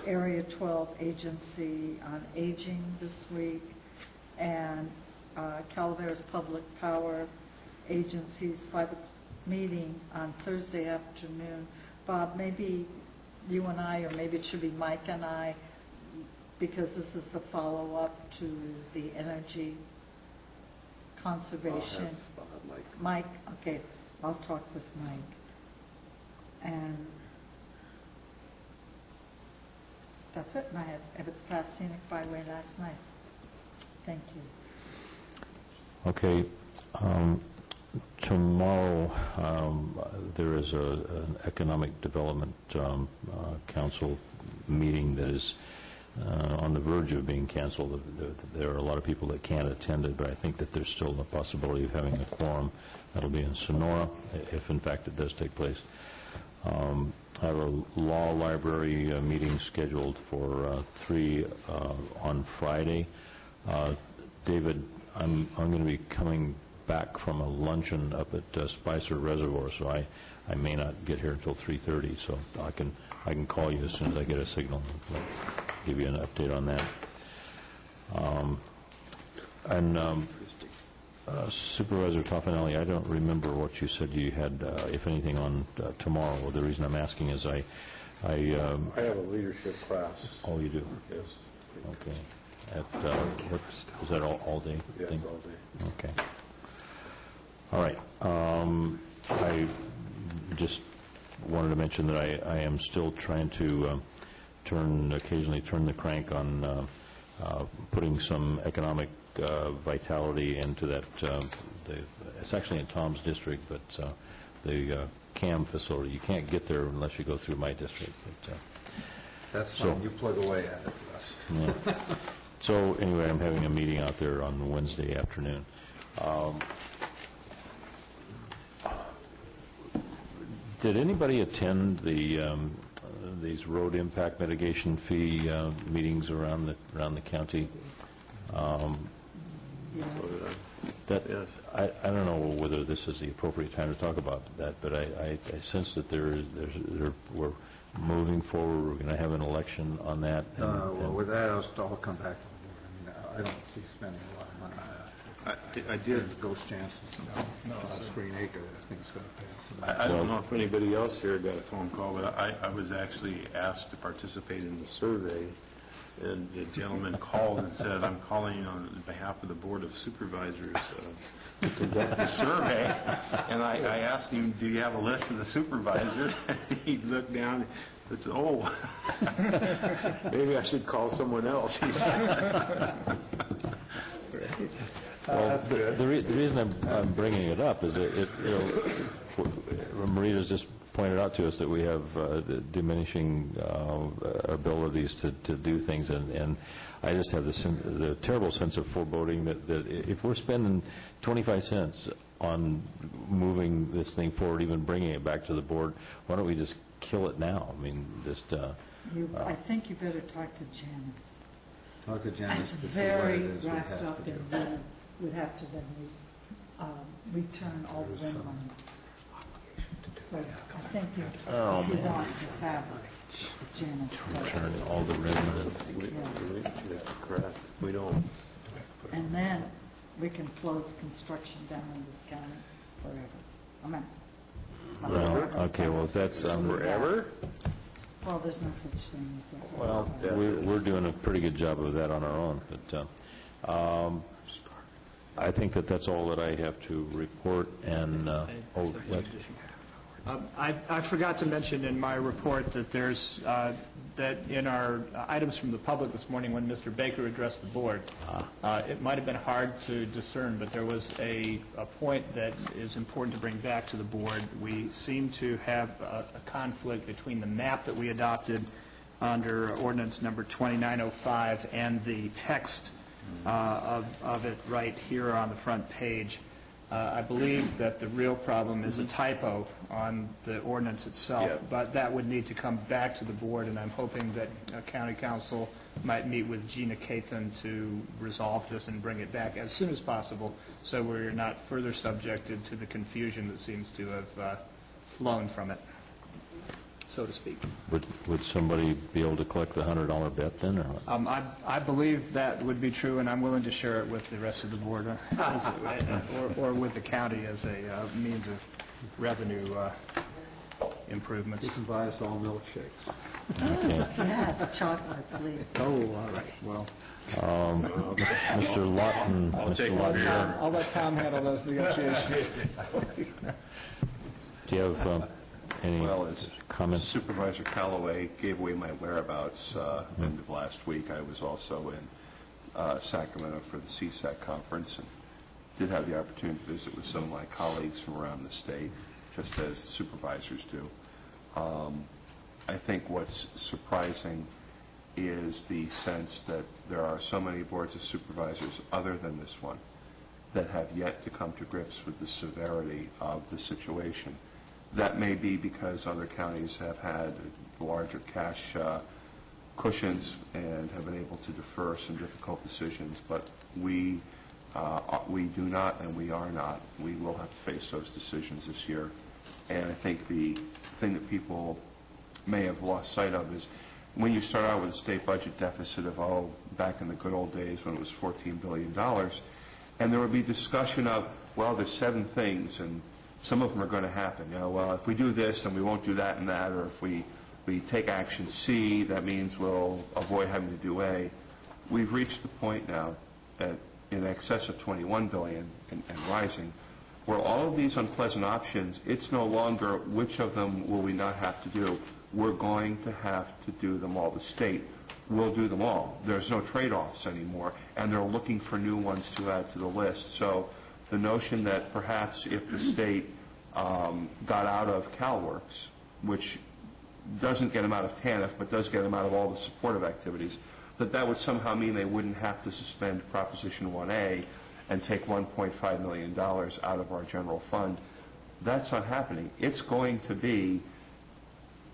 Area 12 Agency on Aging this week, and Calaveras Public Power Agency's 5 o'clock meeting on Thursday afternoon. Bob, maybe you and I, or maybe it should be Mike and I, because this is the follow-up to the energy conservation. I'll have Mike. Mike, okay, I'll talk with Mike. And that's it. And I had Ebbets Pass Scenic Byway last night. Thank you. Okay. Tomorrow, there is an Economic Development Council meeting that is on the verge of being canceled. There are a lot of people that can't attend it, but I think that there's still a possibility of having a quorum. That'll be in Sonora, if in fact it does take place. I have a law library meeting scheduled for 3 on Friday. David, I'm going to be coming back from a luncheon up at Spicer Reservoir, so I may not get here until 3:30. So I can call you as soon as I get a signal. I'll give you an update on that. Supervisor Toffanelli, I don't remember what you said you had, if anything, on tomorrow. The reason I'm asking is I I have a leadership class. Oh, you do? Yes. Okay. Is that all day? Yes, thing? all day. Okay. All right. I just wanted to mention that I am still trying to occasionally turn the crank on putting some economic vitality into that. It's actually in Tom's district, but the CAM facility. You can't get there unless you go through my district. But, That's fine. You plug away at it, Russ. Yeah. So anyway, I'm having a meeting out there on Wednesday afternoon. Did anybody attend these road impact mitigation fee meetings around the county? Yes. I don't know whether this is the appropriate time to talk about that, but I sense that we're moving forward. We're going to have an election on that. Well, with that, I'll come back to the board. I don't see spending a lot of money on that. I did. Ghost chances. Green Acre, I think it's going to pass. I don't know if anybody else here got a phone call, but I was actually asked to participate in the survey, and the gentleman called and said, I'm calling on behalf of the Board of Supervisors to conduct the survey. And I asked him, do you have a list of the supervisors? He looked down and said, oh, maybe I should call someone else, he said. Well, the reason I'm bringing it up is that Marita's just pointed out to us that we have diminishing abilities to do things, and I just have the terrible sense of foreboding that if we're spending 25 cents on moving this thing forward, even bringing it back to the board, why don't we just kill it now? I mean, just... I think you better talk to Janice. Talk to Janice to see what very it is we wrapped have up to do. in that. Would have to then return all the wind money. So I think if you want this happen, Janice. Return all the revenue. Yes. Correct. We don't. And then we can close construction down in this county forever. Well, okay, well, if that's... forever? Well, there's no such thing as that. Well, we're doing a pretty good job of that on our own, but I think that's all that I have to report. And I forgot to mention in my report that there's that in our items from the public this morning when Mr. Baker addressed the board, it might have been hard to discern, but there was a point that is important to bring back to the board. We seem to have a conflict between the map that we adopted under ordinance number 2905 and the text of it right here on the front page. I believe that the real problem is a typo on the ordinance itself, but that would need to come back to the board, and I'm hoping that County Council might meet with Gina Cathan to resolve this and bring it back as soon as possible so we're not further subjected to the confusion that seems to have flown from it, so to speak. Would somebody be able to collect the $100 bet then? Or? I believe that would be true, and I'm willing to share it with the rest of the board or with the county as a means of revenue improvements. You can buy us all milkshakes. Okay. Yeah, chocolate, please. Oh, all right. Well, Mr. Lawton. I'll let Tom handle those negotiations. Do you have any comments? Supervisor Callaway gave away my whereabouts end of last week. I was also in Sacramento for the CSAC conference and did have the opportunity to visit with some of my colleagues from around the state, just as supervisors do. I think what's surprising is the sense that there are so many boards of supervisors other than this one that have yet to come to grips with the severity of the situation. That may be because other counties have had larger cash cushions and have been able to defer some difficult decisions, but we do not and we are not. We will have to face those decisions this year. And I think the thing that people may have lost sight of is when you start out with a state budget deficit of, back in the good old days when it was $14 billion, and there would be discussion of, well, there's 7 things, and some of them are going to happen. Well, if we do this, then we won't do that and that, or if we we take action C, that means we'll avoid having to do A. We've reached the point now at in excess of $21 billion and rising, where all of these unpleasant options, it's no longer which of them will we not have to do. We're going to have to do them all. The state will do them all. There's no trade-offs anymore, and they're looking for new ones to add to the list. So the notion that perhaps if the state got out of CalWORKs, which doesn't get them out of TANF, but does get them out of all the supportive activities, that would somehow mean they wouldn't have to suspend Proposition 1A and take $1.5 million out of our general fund. That's not happening. It's going to be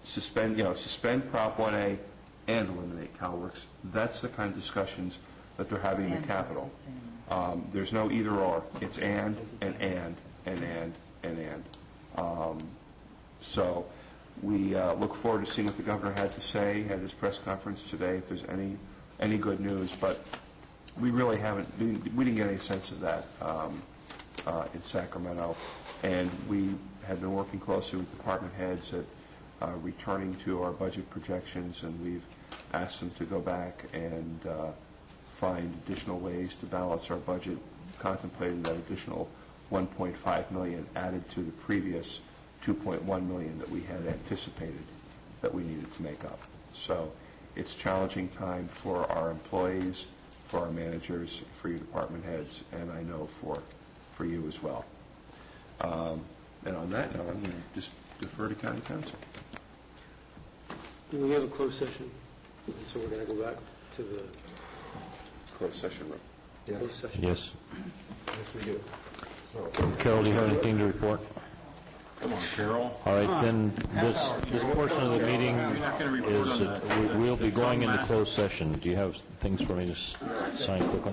suspend Prop 1A and eliminate CalWORKs. That's the kind of discussions that they're having in the Capitol. There's no either or. It's and. So we look forward to seeing what the governor had to say at his press conference today, if there's any good news. But we really we didn't get any sense of that in Sacramento. And we have been working closely with department heads at returning to our budget projections, and we've asked them to go back and find additional ways to balance our budget, contemplating that additional $1.5 million added to the previous $2.1 million that we had anticipated that we needed to make up. So it's a challenging time for our employees, for our managers, for your department heads, and I know for you as well. And on that note, I'm going to just defer to County Council. We have a closed session, so we're going to go back to the closed session room. Yes. Closed session. Yes. Yes, we do. Carol, do you have anything to report? Come on, Carol. All right, then this portion of the meeting is, we'll be going into closed session. Do you have things for me to sign quickly?